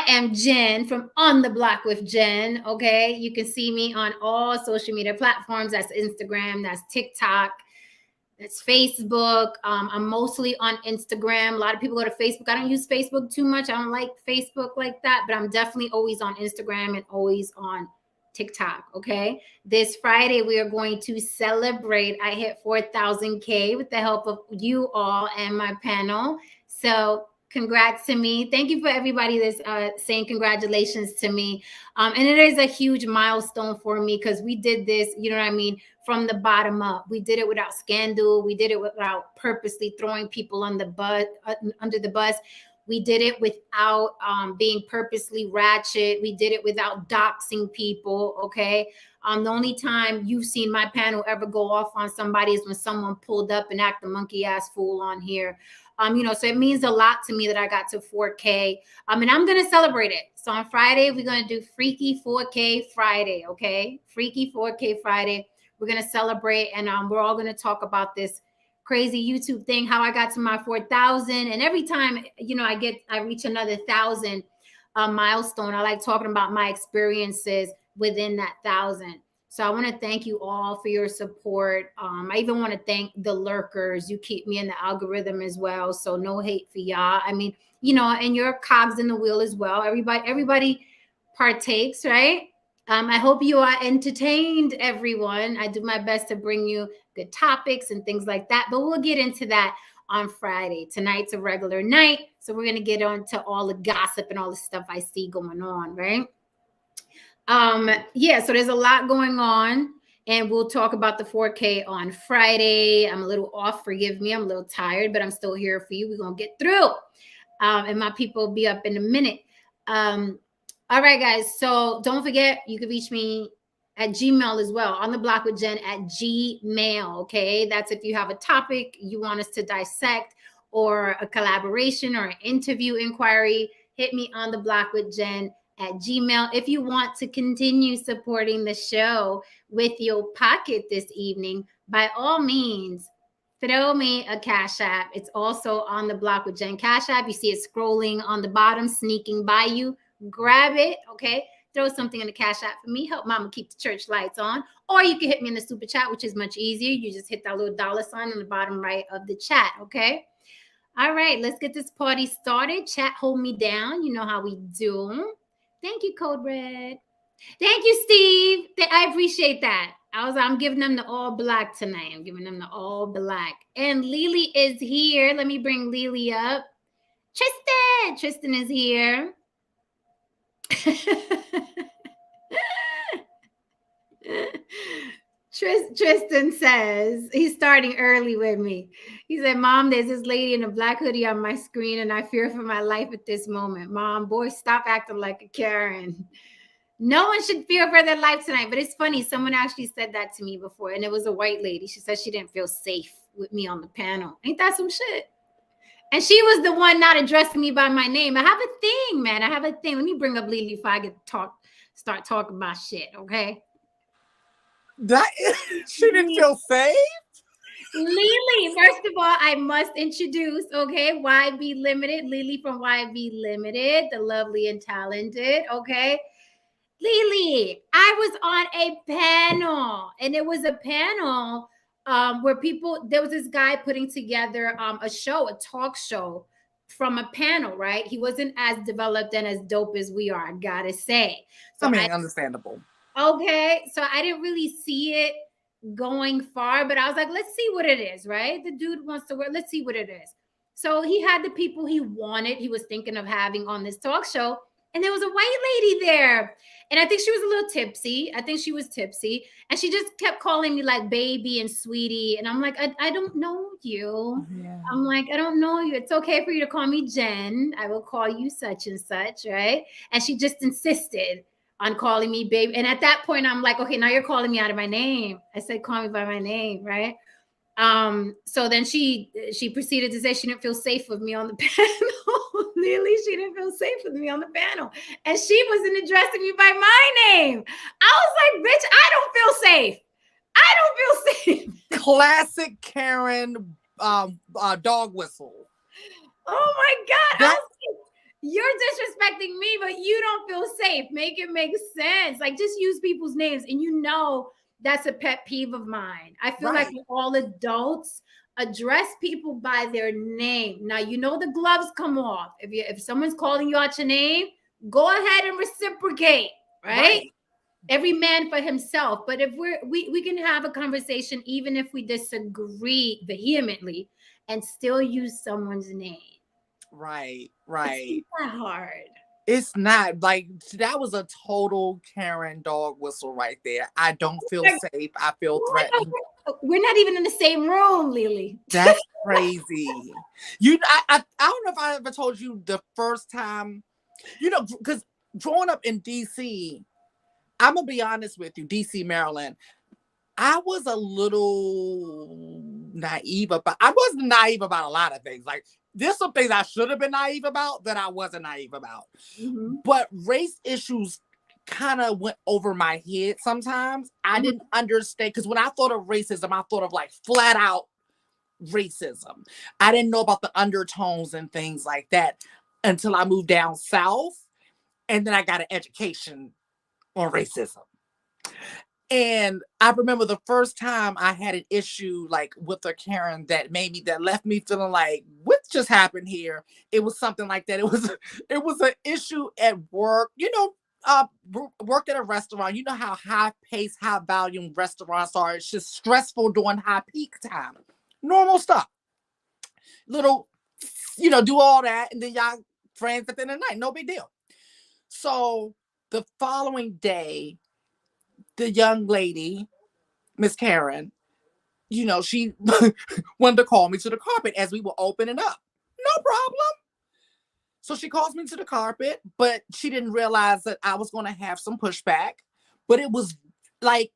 I am Jen from On the Block with Jen. Okay. You can see me on all social media platforms. That's Instagram, that's TikTok, that's Facebook. I'm mostly on Instagram. A lot of people go to Facebook. I don't use Facebook too much. I don't like Facebook like that, but I'm definitely always on Instagram and always on TikTok. Okay. This Friday, we are going to celebrate. I hit 4,000K with the help of you all and my panel. So, congrats to me. Thank you for everybody that's saying congratulations to me. And it is a huge milestone for me because we did this, you know what I mean, from the bottom up. We did it without scandal. We did it without purposely throwing people on the under the bus. We did it without being purposely ratchet. We did it without doxing people, okay? The only time you've seen my panel ever go off on somebody is when someone pulled up and acted a monkey ass fool on here. So it means a lot to me that I got to 4K. And I'm gonna celebrate it. So on Friday, we're gonna do Freaky 4K Friday, okay? Freaky 4K Friday. We're gonna celebrate, and we're all gonna talk about this crazy YouTube thing, how I got to my 4,000. And every time, I reach another 1,000 milestone, I like talking about my experiences within that 1,000. So I want to thank you all for your support. I even want to thank the lurkers. You keep me in the algorithm as well. So no hate for y'all. I mean, and you're cogs in the wheel as well. Everybody partakes, right? I hope you are entertained, everyone. I do my best to bring you good topics and things like that, but we'll get into that on Friday. Tonight's a regular night, so we're going to get on to all the gossip and all the stuff I see going on, right? So there's a lot going on, and we'll talk about the 4K on Friday. I'm a little off, forgive me. I'm a little tired, but I'm still here for you. We're going to get through. And my people will be up in a minute. All right, guys. So don't forget, you can reach me at Gmail as well, on the block with Jen at Gmail. Okay. That's if you have a topic you want us to dissect, or a collaboration or an interview inquiry, hit me on the block with Jen at Gmail. If you want to continue supporting the show with your pocket this evening, by all means, throw me a Cash App. It's also on the block with Jen Cash App. You see it scrolling on the bottom, sneaking by you. Grab it, okay? Throw something in the Cash App for me. Help mama keep the church lights on. Or you can hit me in the super chat, which is much easier. You just hit that little dollar sign on the bottom right of the chat, okay? All right, let's get this party started. Chat, hold me down. You know how we do. Thank you, Code Red. Thank you, Steve. I appreciate that. I'm giving them the all black tonight. I'm giving them the all black. And Lily is here. Let me bring Lily up. Tristan is here. Tristan says he's starting early with me. He said, Mom, there's this lady in a black hoodie on my screen and I fear for my life at this moment. Mom, boy, stop acting like a Karen. No one should fear for their life tonight. But it's funny, someone actually said that to me before, and it was a white lady. She said she didn't feel safe with me on the panel. Ain't that some shit? And she was the one not addressing me by my name. I have a thing, man. I have a thing. Let me bring up Lily if I get start talking about shit, okay? She didn't feel safe? Lily, first of all, I must introduce, okay, YB Limited. Lily from YB Limited, the lovely and talented, okay? Lily, I was on a panel, and it was a panel where there was this guy putting together a talk show from a panel, right? He wasn't as developed and as dope as we are, I gotta say. So understandable. Okay, so I didn't really see it going far, but I was like, let's see what it is, right? The dude wants to work, let's see what it is. So he had the people he was thinking of having on this talk show, and there was a white lady there. And I think she was a little tipsy. And she just kept calling me like baby and sweetie. And I'm like, I don't know you. Yeah. I'm like, I don't know you. It's okay for you to call me Jen. I will call you such and such, right? And she just insisted on calling me baby. And at that point, I'm like, okay, now you're calling me out of my name. I said, call me by my name, right? So then she proceeded to say she didn't feel safe with me on the panel. Lily, she didn't feel safe with me on the panel. And she wasn't addressing me by my name. I was like, bitch, I don't feel safe. I don't feel safe. Classic Karen dog whistle. Oh my God. you're disrespecting me, but you don't feel safe. Make it make sense. Like, just use people's names. And you know, that's a pet peeve of mine. I feel like all adults address people by their name. Now, you know, the gloves come off. If someone's calling you out your name, go ahead and reciprocate, right? Every man for himself. But if we can have a conversation, even if we disagree vehemently, and still use someone's name. Right. It's not hard. It's not. Like, that was a total Karen dog whistle right there. I don't feel safe. I feel threatened. We're not even in the same room, Lily. That's crazy. I don't know if I ever told you the first time, you know, because growing up in DC, I'm gonna be honest with you, DC, Maryland, I was a little naive about. I wasn't naive about a lot of things. Like, there's some things I should have been naive about that I wasn't naive about. Mm-hmm. But race issues kind of went over my head sometimes. I didn't understand, because when I thought of racism, I thought of like flat out racism. I didn't know about the undertones and things like that until I moved down south, and then I got an education on racism. And I remember the first time I had an issue like with a Karen that left me feeling like, what just happened here? It was something like that. It was an issue at work. You know, worked at a restaurant. You know how high pace, high volume restaurants are. It's just stressful during high peak time. Normal stuff. Little, you know, do all that, and then y'all friends at the end of the night. No big deal. So the following day, the young lady, Miss Karen, you know, she wanted to call me to the carpet as we were opening up. No problem. So she calls me to the carpet, but she didn't realize that I was going to have some pushback. But it was like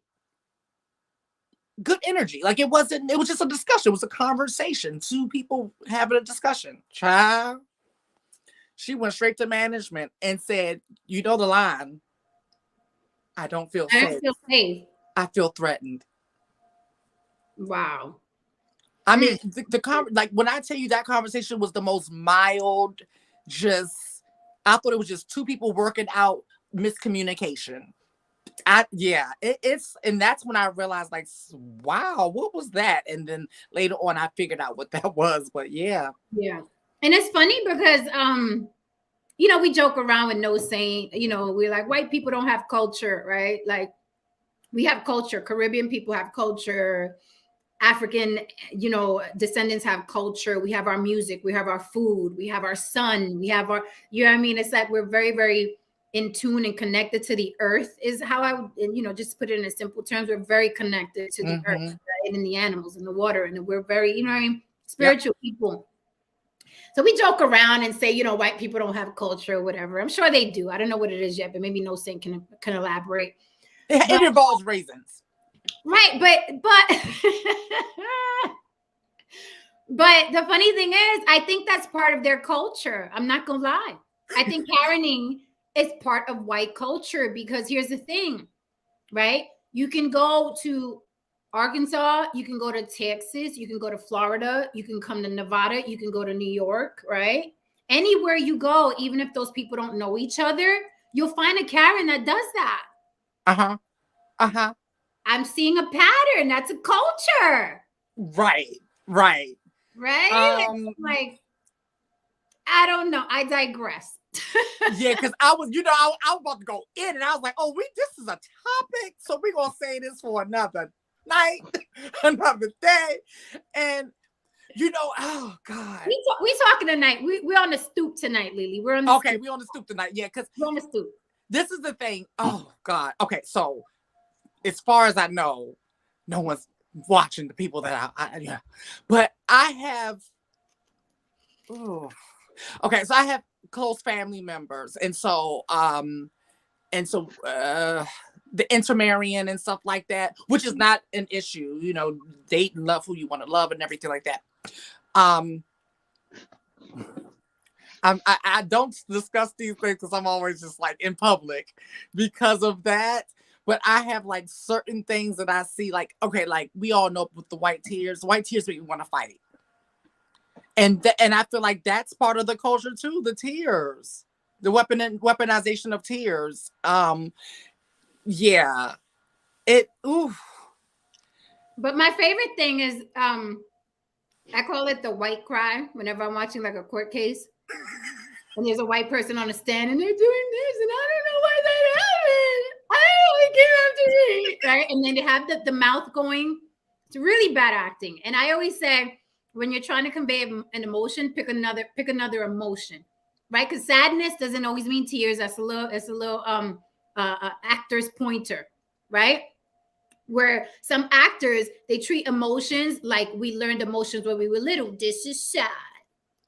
good energy. Like, it was just a discussion. It was a conversation. Two people having a discussion. Child. She went straight to management and said, you know the line. I don't feel safe. I feel threatened. Wow. I mean, like, when I tell you that conversation was the most mild, I thought it was just two people working out miscommunication. And that's when I realized, like, wow, what was that? And then later on, I figured out what that was. But yeah. And it's funny because you know, we joke around with no saying, you know, we're like, white people don't have culture, right? Like, we have culture. Caribbean people have culture. African, you know, descendants have culture. We have our music. We have our food. We have our sun. We have our, you know what I mean? It's like we're very, very in tune and connected to the earth is how I would, you know, just put it in simple terms. We're very connected to the earth, right? And the animals and the water. And we're very, you know what I mean? Spiritual people. So we joke around and say, you know, white people don't have culture or whatever. I'm sure they do. I don't know what it is yet, but maybe No Saint can elaborate. It involves raisins. Right, but the funny thing is, I think that's part of their culture. I'm not gonna lie. I think Karening is part of white culture, because here's the thing, right? You can go to Arkansas, you can go to Texas, you can go to Florida, you can come to Nevada, you can go to New York, right? Anywhere you go, even if those people don't know each other, you'll find a Karen that does that. I'm seeing a pattern. That's a culture. Right. Like, I don't know. I digress. Because I was about to go in, and I was like, oh, this is a topic, so we're going to say this for another night, another day. And, you know, oh, God. We talking tonight. We're on the stoop tonight, Lily. We're on the stoop. We're on the stoop tonight. Yeah, because we're on the stoop. This is the thing. Oh, God. Okay, so as far as I know, no one's watching the people that I but I have. So I have close family members, and so the intermarrying and stuff like that, which is not an issue. You know, date and love who you want to love and everything like that. I don't discuss these things because I'm always just like in public because of that. But I have like certain things that I see, like, okay, like we all know with the white tears make me want to fight. And I feel like that's part of the culture too, the tears, the weaponization of tears. Yeah, ooh. But my favorite thing is I call it the white cry whenever I'm watching like a court case and there's a white person on a stand and they're doing this and I don't know why that happened. I only came after me, right? And then they have the mouth going. It's really bad acting. And I always say, when you're trying to convey an emotion, pick another emotion, right? Because sadness doesn't always mean tears. That's a little actor's pointer, right? Where some actors, they treat emotions like we learned emotions when we were little. This is sad.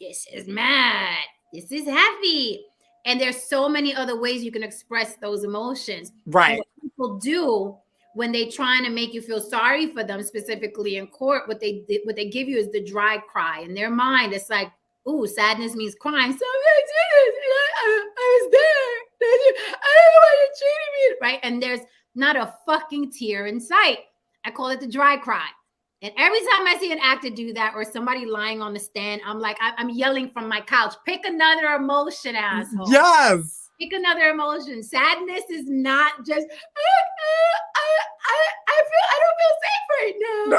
This is mad. This is happy. And there's so many other ways you can express those emotions. Right. And what people do when they trying to make you feel sorry for them, specifically in court, what they give you is the dry cry. In their mind, it's like, ooh, sadness means crying. So I was there. I don't know why you're treating me, right? And there's not a fucking tear in sight. I call it the dry cry. And every time I see an actor do that or somebody lying on the stand, I'm like, I'm yelling from my couch, pick another emotion, asshole. Yes. Pick another emotion. Sadness is not just, I don't feel safe right now.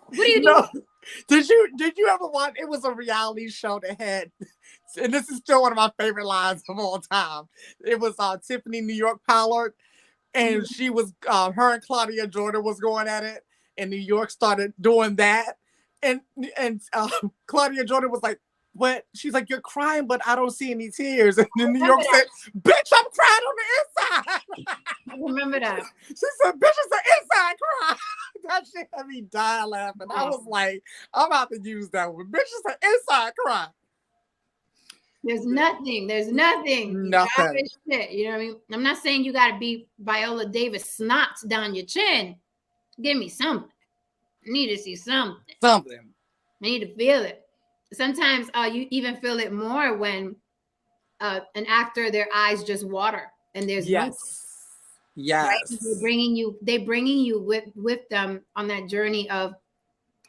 What do you do? Did you ever watch, it was a reality show that had, and this is still one of my favorite lines of all time. It was Tiffany New York Pollard, and she was, her and Claudia Jordan was going at it, and New York started doing that. And Claudia Jordan was like, what? She's like, you're crying, but I don't see any tears. And then New York said, bitch, I'm crying on the inside. I remember that. She said, bitch, it's an inside cry. That shit had me dying laughing. I was like, I'm about to use that one. Bitch, it's an inside cry. There's nothing. Nothing. Shit, you know what I mean? I'm not saying you got to be Viola Davis snots down your chin. Give me something. I need to see something. I need to feel it. Sometimes you even feel it more when an actor, their eyes just water and there's yes. Right? They're bringing you with them on that journey of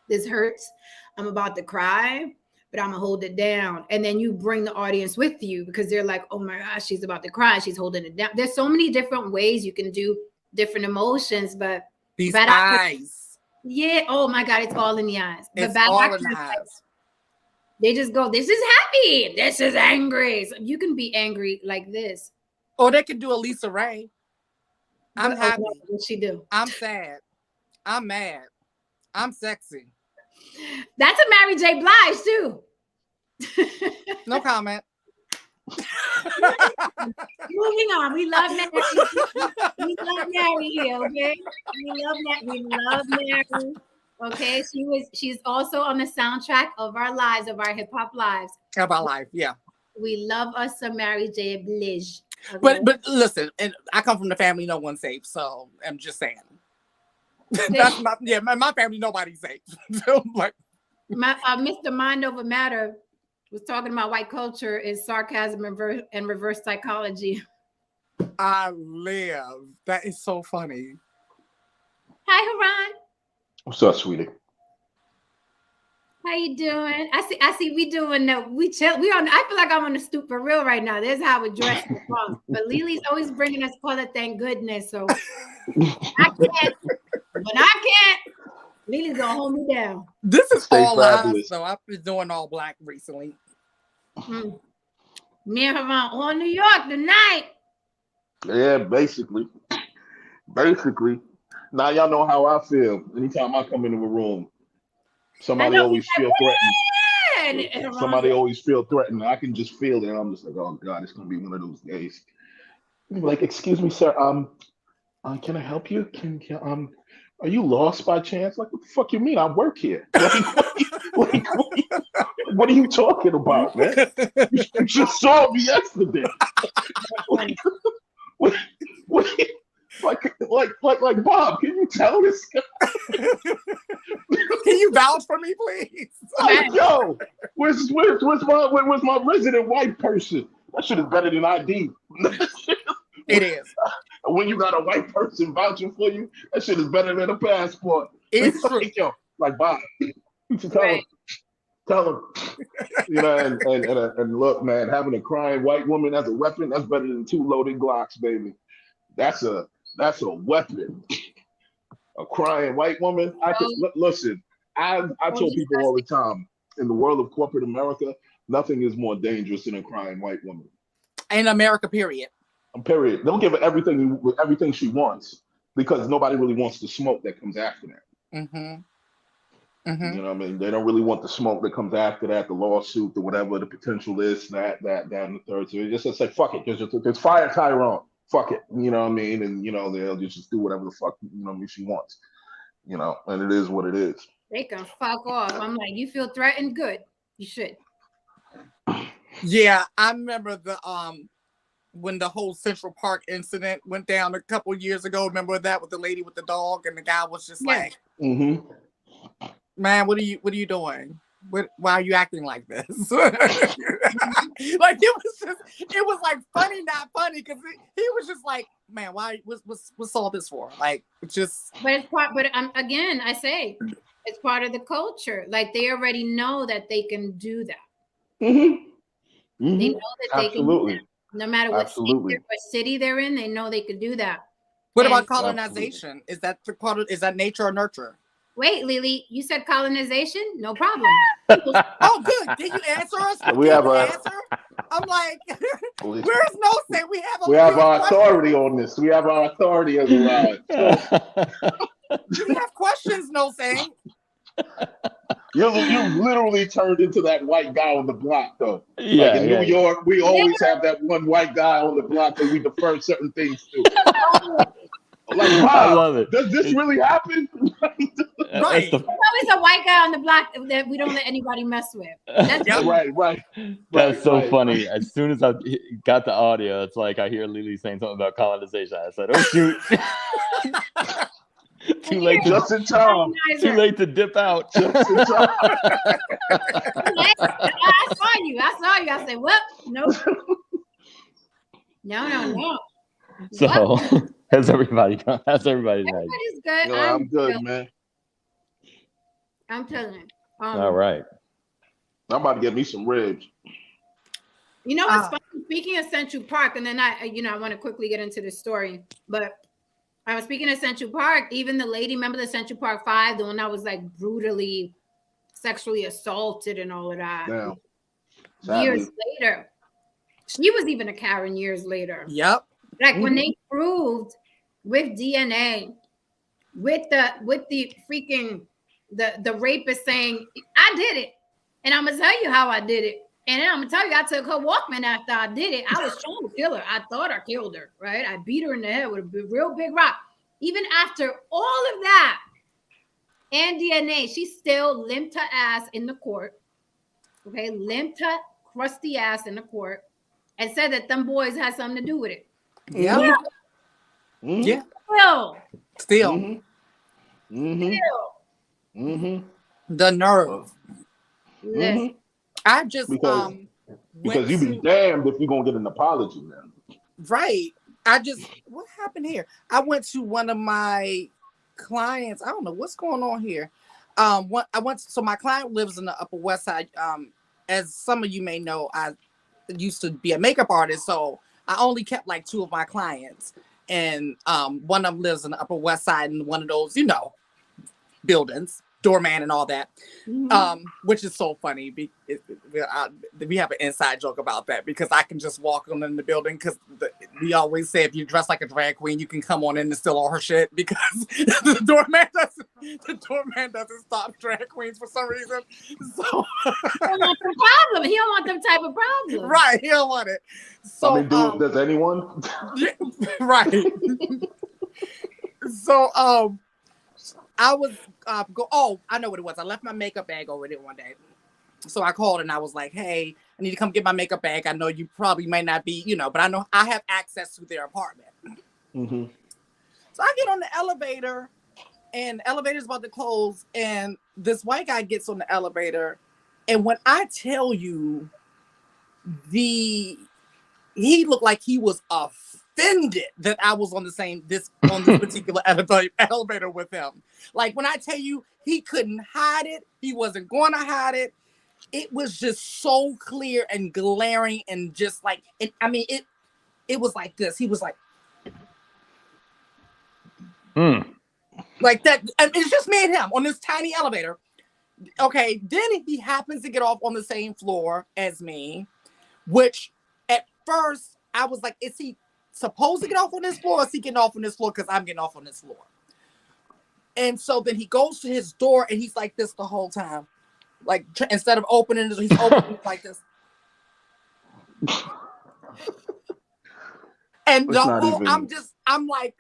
this hurts. I'm about to cry, but I'm gonna hold it down. And then you bring the audience with you because they're like, oh my gosh, she's about to cry. She's holding it down. There's so many different ways you can do different emotions, but these eyes. Yeah. Oh my God, it's all in the eyes. It's all in the eyes. They just go, this is happy. This is angry. So you can be angry like this. Or they could do a Lisa Ray. I'm happy. What she do? I'm sad. I'm mad. I'm sexy. That's a Mary J. Blige too. No comment. Moving on. We love Mary. We love Mary here, okay? We love Mary. Okay, she's also on the soundtrack of our lives, of our hip hop lives. Of our life, yeah. We love us some Mary J. Blige. Okay? But listen, and I come from the family no one's safe, so I'm just saying. That's my family, nobody's safe. So, like, Mr. Mind Over Matter was talking about white culture is sarcasm and reverse psychology. I live. That is so funny. Hi, Haran. What's up, sweetie? How you doing? I see we doing we chill. We on. I feel like I'm on the stoop for real right now. There's how we dress from. But Lily's always bringing us color, thank goodness. So I can't. When I can't, Lily's gonna hold me down. This is all lies, so I've been doing all black recently. Me and Haran on New York tonight. Yeah, basically. Now y'all know how I feel. Anytime I come into a room, somebody always feel threatened. Somebody always feel threatened. I can just feel it. I'm just like, oh God, it's gonna be one of those days. Like, excuse me, sir. Can I help you? Are you lost by chance? Like, what the fuck you mean? I work here. What are you talking about, man? You just saw me yesterday. Like Bob, can you tell this guy? Can you vouch for me, please? Like, yo, where's my resident white person? That shit is better than ID. It is. When you got a white person vouching for you, that shit is better than a passport. It's true. Yo, like Bob, you should tell him. Tell them, and look, man, having a crying white woman as a weapon, that's better than 2 loaded Glocks, baby. That's a weapon. A crying white woman. Listen. I tell people all the time, in the world of corporate America, nothing is more dangerous than a crying white woman. In America, period. Period. They'll give her everything she wants because nobody really wants the smoke that comes after that. Mm-hmm. You know what I mean? They don't really want the smoke that comes after that, the lawsuit, or whatever the potential is, that, and the third. So it's just like, fuck it. Just fire Tyrone. Fuck it. You know what I mean? And, they'll just do whatever the fuck, she wants. And it is what it is. They can fuck off. I'm like, you feel threatened? Good. You should. Yeah, I remember when the whole Central Park incident went down a couple years ago. Remember that with the lady with the dog, and the guy was just like, "Man, what are you doing? Why are you acting like this?" Like it was like funny, not funny, because he was just like, "Man, why? What's all this for?" Like, just. But it's part. But again, I say it's part of the culture. Like they already know that they can do that. Mm-hmm. They know that they can do that. No matter what city they're in, they know they could do that. What about colonization? Is that nature or nurture? Wait, Lily, you said colonization? No problem. Oh, good. Did you answer us? We have an answer. I'm like, where's no say? We have our authority on this. We have our authority as well. We have questions, no saying. You literally turned into that white guy on the block, though. Yeah, like in New York, we always have that one white guy on the block that we defer certain things to. Like, wow, I love it. Does this really happen? Right. There's always a white guy on the block that we don't let anybody mess with. Right. That's so funny. As soon as I got the audio, it's like I hear Lily saying something about colonization. I said, "Oh shoot." Too late to dip out. Just in time. I saw you. I said, "Well, no." So, how's everybody going? Everybody's good. I'm good, man. I'm telling you. All right. I'm about to get me some ribs. You know what's funny? Speaking of Central Park, and then I want to quickly get into the story, but I was speaking of Central Park. Even the lady, remember the Central Park 5, the one that was like brutally sexually assaulted and all of that. Yeah. Years later, she was even a Karen. Years later. Yep. Like when they proved with DNA, with the freaking the rapist saying, "I did it, and I'm gonna tell you how I did it." And then I'm gonna tell you, I took her Walkman after I did it. I was trying to kill her. I thought I killed her, right? I beat her in the head with a real big rock. Even after all of that and DNA, she still limped her ass in the court. Okay, limped her crusty ass in the court and said that them boys had something to do with it. Yeah. Yeah. Still. The nerve. I just because you be damned if you're gonna get an apology, man. Right. What happened here? I went to one of my clients. I don't know what's going on here. So my client lives in the Upper West Side. As some of you may know, I used to be a makeup artist, so I only kept like 2 of my clients, and one of them lives in the Upper West Side in one of those, buildings, doorman and all that, which is so funny. We have an inside joke about that because I can just walk on in the building because we always say if you dress like a drag queen, you can come on in and steal all her shit because the doorman doesn't stop drag queens for some reason. So he don't want the problem. He don't want them type of problem. Right, he don't want it. So I mean, does anyone? Yeah, right. So I was I know what it was. I left my makeup bag over there one day. So I called and I was like, "Hey, I need to come get my makeup bag. I know you probably may not be, but I know I have access to their apartment." Mm-hmm. So I get on the elevator and the elevator's about to close and this white guy gets on the elevator. And when I tell you he looked like he was offended that I was on this particular elevator with him. Like when I tell you he couldn't hide it, he wasn't going to hide it. it was just so clear and glaring and just like, it was like this. He was like, like that. And it's just me and him on this tiny elevator. Okay, then he happens to get off on the same floor as me, which at first I was like, is he supposed to get off on this floor or is he getting off on this floor because I'm getting off on this floor? And so then he goes to his door and he's like this the whole time. Like instead of opening it, he's opening it like this. And the whole, I'm like,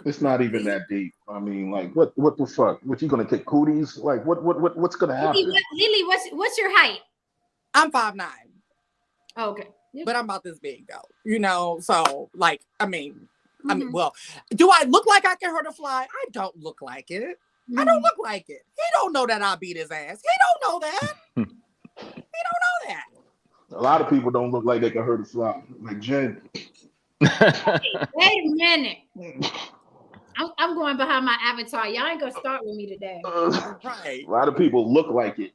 it's not even that deep. I mean, like, what the fuck? What, you gonna take cooties? Like, what's gonna happen? Lily, what's your height? I'm 5'9". Oh, okay. Yep. But I'm about this big though, you know. So like, I mean, well, do I look like I can hurt a fly? I don't look like it. I don't look like it. He don't know that I beat his ass. He don't know that. He don't know that. A lot of people don't look like they can hurt a fly. Like Jen. Hey, wait a minute. I'm going behind my avatar. Y'all ain't gonna start with me today. Right. A lot of people look like it.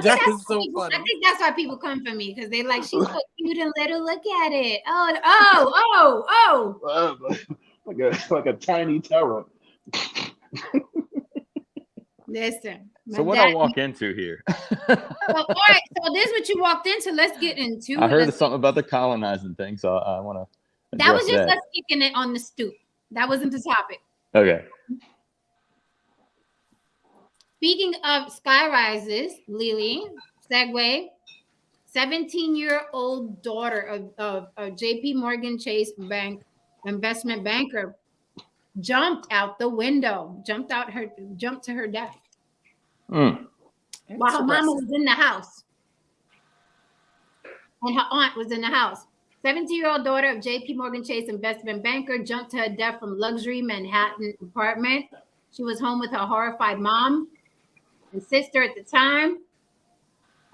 That is so funny. I think that's why people come for me, because they like, she's so cute and let her look at it. Oh. like a tiny terror. Listen. So what I walk into here? Well, all right. So this is what you walked into. Let's get into it. I heard something about the colonizing thing, so I want to. That was just us kicking it on the stoop. That wasn't the topic. Okay. Speaking of sky rises, Lily, segue, 17-year-old daughter of JP Morgan Chase Bank investment banker jumped out the window, jumped to her death. While her mama was in the house. And her aunt was in the house. 17-year-old daughter of JP Morgan Chase investment banker jumped to her death from luxury Manhattan apartment. She was home with her horrified mom and sister at the time.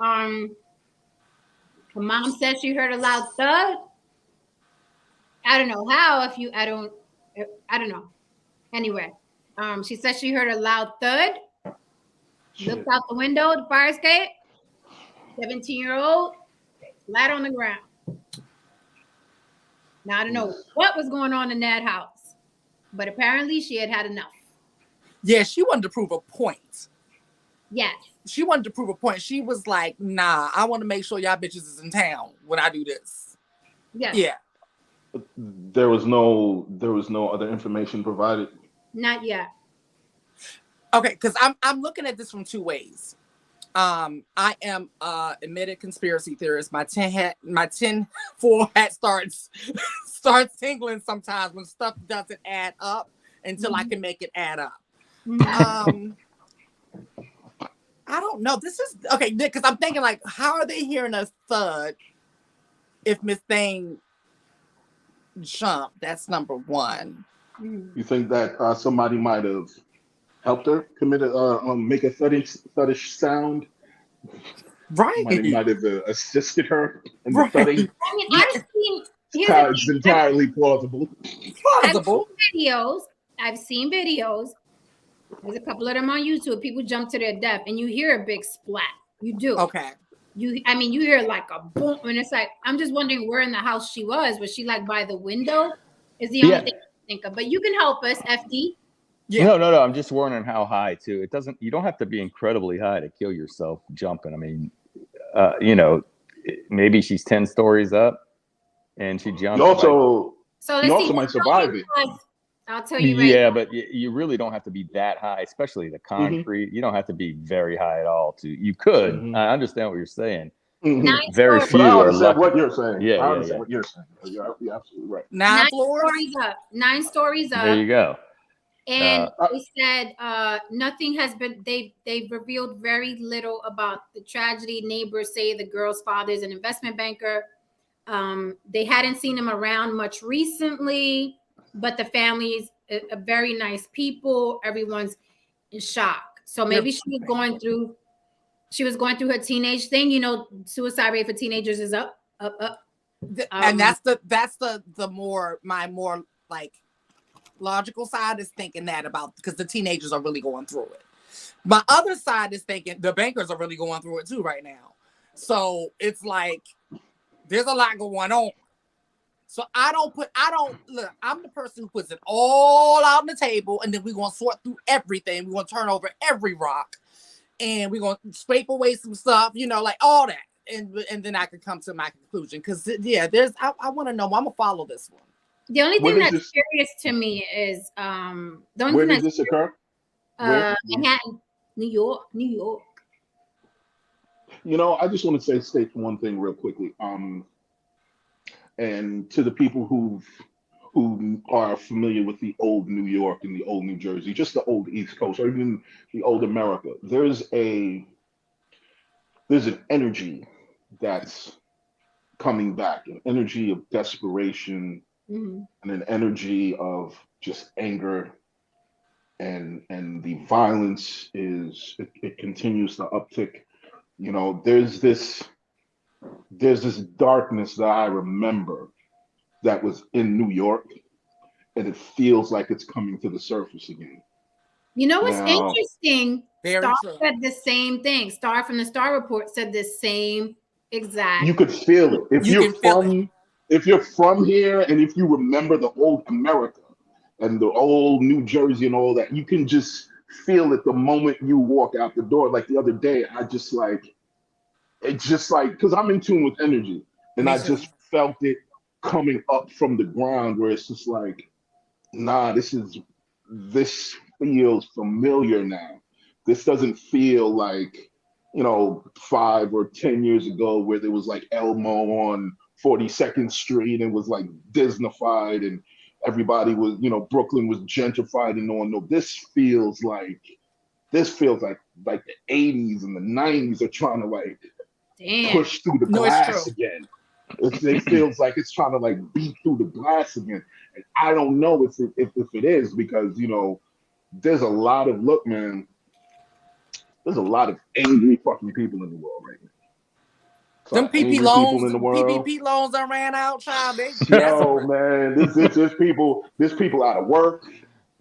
Her mom said she heard a loud thud. I don't know how. I don't know. Anyway, she said she heard a loud thud. Looked out the window, the fire escape. 17-year-old, flat on the ground. Now I don't know what was going on in that house, but apparently she had enough. Yeah, she wanted to prove a point. Yes. She wanted to prove a point. She was like, nah, I want to make sure y'all bitches is in town when I do this. Yes. Yeah. There was no other information provided. Not yet. Okay, because I'm looking at this from two ways. I am admitted conspiracy theorist. My 10-4 hat starts tingling sometimes when stuff doesn't add up until I can make it add up. I don't know. This is okay, because I'm thinking like, how are they hearing a thud if Miss Thing jumped? That's number one. You think that somebody might have helped her commit make a thuddish sound? Right. Might have assisted her in the thudding. I mean, I've seen it's entirely plausible. I've seen videos. There's a couple of them on YouTube. People jump to their death, and you hear a big splat. You do. Okay. You hear like a boom, and it's like, I'm just wondering where in the house she was. Was she like by the window? Is the only thing I think of. But you can help us, FD. Yeah. No. I'm just wondering how high too. You don't have to be incredibly high to kill yourself jumping. I mean, maybe she's 10 stories up, and she jumped. You also might survive it. I'll tell you. Yeah, but you really don't have to be that high, especially the concrete. You don't have to be very high at all. You could. I understand what you're saying. Very few are lucky. What you're saying. Yeah, I understand what you're saying. You're absolutely right. 9 stories up. 9 stories up. There you go. And they said nothing has been. They've revealed very little about the tragedy. Neighbors say the girl's father is an investment banker. They hadn't seen him around much recently, but the family's a very nice people. Everyone's in shock. So maybe she was going through her teenage thing. You know, suicide rate for teenagers is up. And that's the more like logical side is thinking that about, because the teenagers are really going through it. My other side is thinking the bankers are really going through it too right now. So it's like there's a lot going on. So look, I'm the person who puts it all out on the table, and then we're gonna sort through everything. We're gonna turn over every rock, and we're gonna scrape away some stuff, like all that. And then I can come to my conclusion. Cause I want to know, I'm gonna follow this one. The only thing that's curious to me is where did this occur? Manhattan, New York. I just want to state one thing real quickly. And to the people who are familiar with the old New York and the old New Jersey, just the old East Coast, or even the old America, there's an energy that's coming back, an energy of desperation, and an energy of just anger, and the violence it continues to uptick. There's this darkness that I remember that was in New York, and it feels like it's coming to the surface again. What's interesting? Star said the same thing. Star from the Star Report said the same exact. You could feel it if you're from here, and if you remember the old America and the old New Jersey and all that, you can just feel it the moment you walk out the door. Like the other day, it's just like, because I'm in tune with energy, and I just felt it coming up from the ground, where it's just like, nah, this feels familiar now. This doesn't feel like 5 or 10 years ago, where there was like Elmo on 42nd Street and was like Disneyfied, and everybody was, Brooklyn was gentrified and no one knew. This feels like the 80s and the 90s are trying to like push through the glass again. It feels like it's trying to like beat through the glass again. And I don't know if it is, because there's a lot of there's a lot of angry fucking people in the world right now. Them PPP loans that ran out, child. Man, there's people out of work.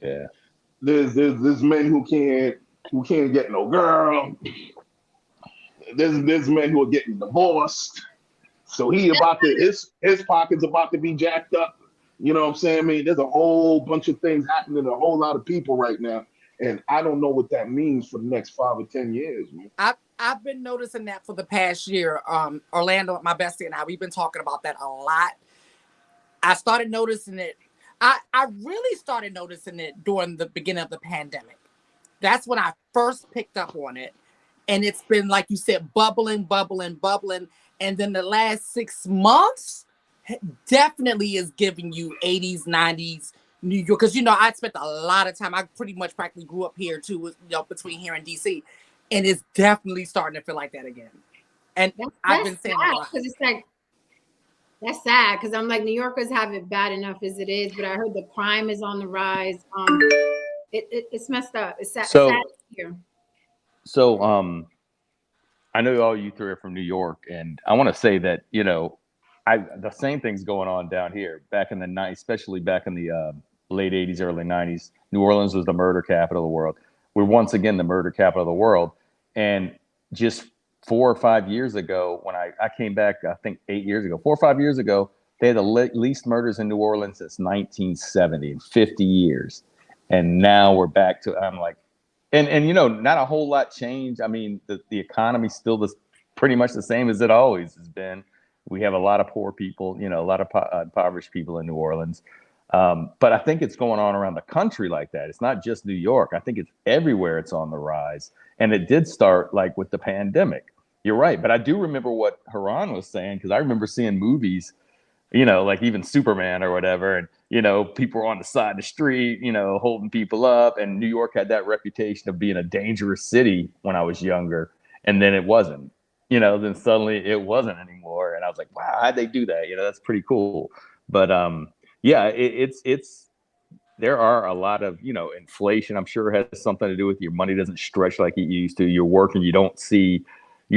Yeah. There's men who can't get no girl. There's men who are getting divorced. So his pocket's about to be jacked up. You know what I'm saying? I mean, there's a whole bunch of things happening to a whole lot of people right now. And I don't know what that means for the next 5 or 10 years, man. I've been noticing that for the past year. Orlando, my bestie, and I, we've been talking about that a lot. I started noticing it. I really started noticing it during the beginning of the pandemic. That's when I first picked up on it. And it's been, like you said, bubbling. And then the last 6 months definitely is giving you 80s, 90s New York. Because, I spent a lot of time. I pretty much practically grew up here, too, between here and D.C. And it's definitely starting to feel like that again. And I've been saying a lot. Because it's like, that's sad, because I'm like, New Yorkers have it bad enough as it is, but I heard the crime is on the rise. It's messed up. It's sad, sad here. So, I know all you three are from New York, and I want to say that, the same thing's going on down here. Back in the 90s, especially back in the late 80s, early 90s, New Orleans was the murder capital of the world. We're once again the murder capital of the world. And just 4 or 5 years ago, when I came back, I think 8 years ago, 4 or 5 years ago, they had the least murders in New Orleans since 1970, in 50 years. And now we're back to, I'm like, and not a whole lot changed. I mean, the economy's still pretty much the same as it always has been. We have a lot of poor people, a lot of impoverished people in New Orleans. But I think it's going on around the country like that. It's not just New York. I think it's everywhere. It's on the rise. And it did start like with the pandemic. You're right. But I do remember what Haran was saying, because I remember seeing movies, like even Superman or whatever. And, people were on the side of the street, holding people up. And New York had that reputation of being a dangerous city when I was younger. And then it wasn't. Then suddenly it wasn't anymore. And I was like, wow, how'd they do that? That's pretty cool. But it's there are a lot of, inflation. I'm sure it has something to do with your money doesn't stretch like it used to. You're working, you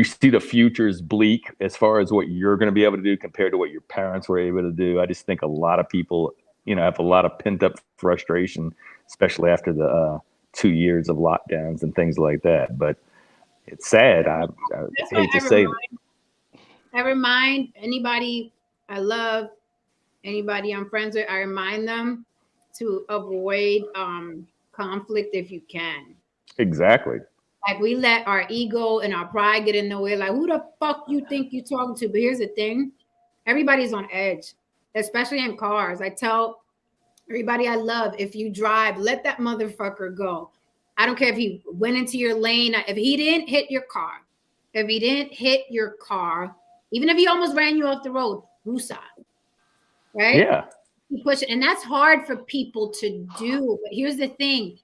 see the future's bleak as far as what you're going to be able to do compared to what your parents were able to do. I just think a lot of people, have a lot of pent up frustration, especially after the 2 years of lockdowns and things like that. But it's sad. I hate to say that. I remind anybody I love, anybody I'm friends with, I remind them to avoid conflict if you can. Exactly. Like we let our ego and our pride get in the way. Like, who the fuck you think you're talking to? But here's the thing. Everybody's on edge, especially in cars. I tell everybody I love, if you drive, let that motherfucker go. I don't care if he went into your lane. If he didn't hit your car, even if he almost ran you off the road, woosah, right? Yeah. You push it. And that's hard for people to do. But here's the thing.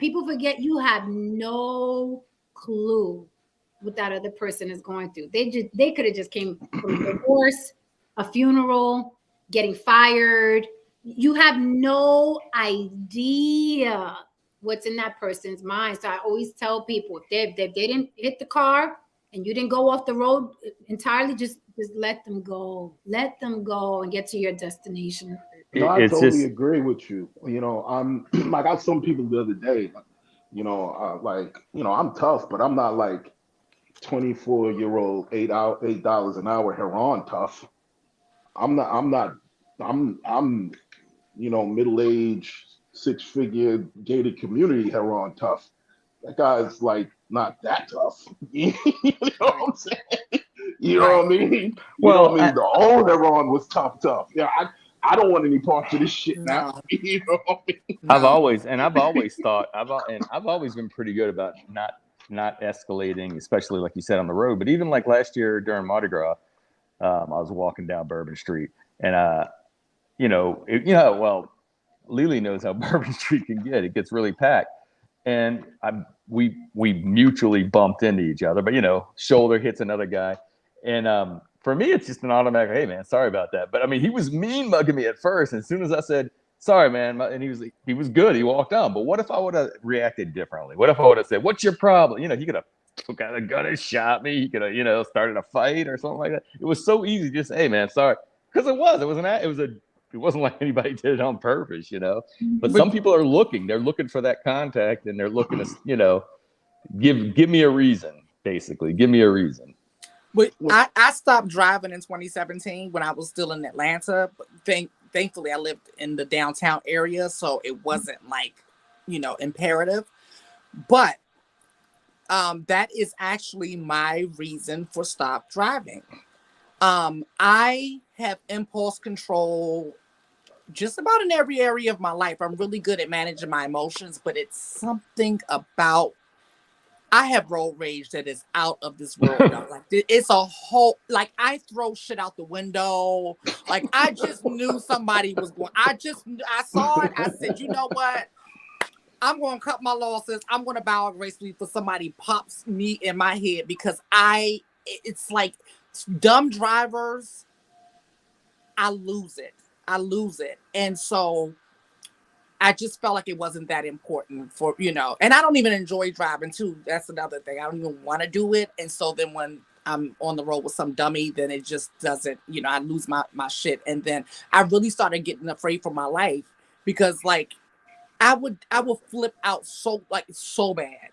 People forget you have no clue what that other person is going through. They could have just came from a divorce, a funeral, getting fired. You have no idea what's in that person's mind. So I always tell people, if they didn't hit the car and you didn't go off the road entirely, just let them go. Let them go and get to your destination. No, I totally agree with you. You know, I got some people the other day, you know, I'm tough, but I'm not like 24-year-old $8 an hour heroin tough. I'm you know, middle-aged, 6-figure gated community heroin tough. That guy's like not that tough. You know what I'm saying? You know what I mean? Well, the old heroin was tough. Yeah, I don't want any parts of this shit now. You know what I mean? I've always thought I've always been pretty good about not escalating, especially like you said on the road. But even like last year during Mardi Gras, I was walking down Bourbon Street, and well, Lily knows how Bourbon Street can get. It gets really packed, and we mutually bumped into each other. But shoulder hits another guy, and for me, it's just an automatic, hey, man, sorry about that. But, I mean, he was mean mugging me at first. And as soon as I said, sorry, man, and he was good. He walked on. But what if I would have reacted differently? What if I would have said, what's your problem? He could have took out a gun and shot me. He could have, started a fight or something like that. It was so easy to just say, hey, man, sorry. Because it wasn't like anybody did it on purpose, But some people are looking. They're looking for that contact, and they're looking to, give me a reason, basically. Give me a reason. But I stopped driving in 2017 when I was still in Atlanta. But thankfully, I lived in the downtown area, so it wasn't like, imperative. But that is actually my reason for stop driving. I have impulse control just about in every area of my life. I'm really good at managing my emotions, but it's something about I have road rage that is out of this world. Like it's a whole, like I throw shit out the window. Like I just knew somebody was going. I saw it. I said, you know what? I'm going to cut my losses. I'm going to bow gracefully for somebody pops me in my head because it's like dumb drivers. I lose it. And so I just felt like it wasn't that important for, and I don't even enjoy driving too. That's another thing. I don't even want to do it. And so then when I'm on the road with some dummy, then it just doesn't, I lose my shit. And then I really started getting afraid for my life because like I would flip out so bad.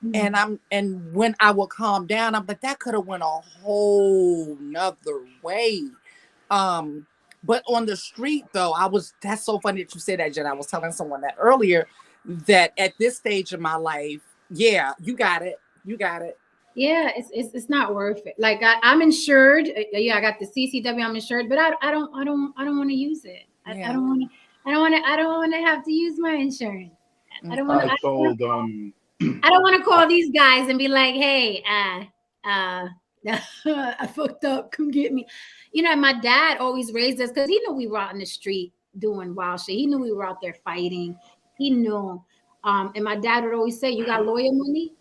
Mm-hmm. And when I would calm down, I'm like, that could have went a whole nother way. But on the street, though, that's so funny that you said that, Jen. I was telling someone that earlier, that at this stage of my life, yeah, you got it. Yeah, it's not worth it. Like I'm insured. Yeah, I got the CCW. I'm insured, but I don't want to use it. Yeah. I don't want to have to use my insurance. I don't want to call these guys and be like, hey, I fucked up. Come get me. My dad always raised us because he knew we were out in the street doing wild shit. He knew we were out there fighting. He knew. And my dad would always say, you got lawyer money?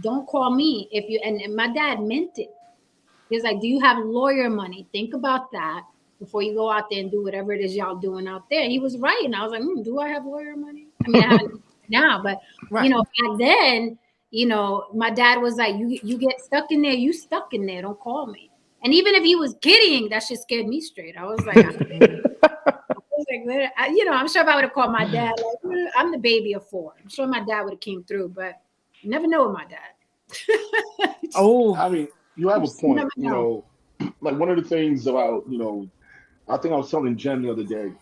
Don't call me if you, and my dad meant it. He was like, do you have lawyer money? Think about that before you go out there and do whatever it is y'all doing out there. He was right. And I was like, do I have lawyer money? I mean, I have it now, but right. Back then, my dad was like, you get stuck in there, you stuck in there, don't call me. And even if he was kidding, that shit scared me straight. I was like, like, I'm sure if I would have called my dad, like, I'm the baby of 4. I'm sure my dad would have came through, but you never know with my dad. I mean, you have a point. Like one of the things about, I think I was telling Jen the other day,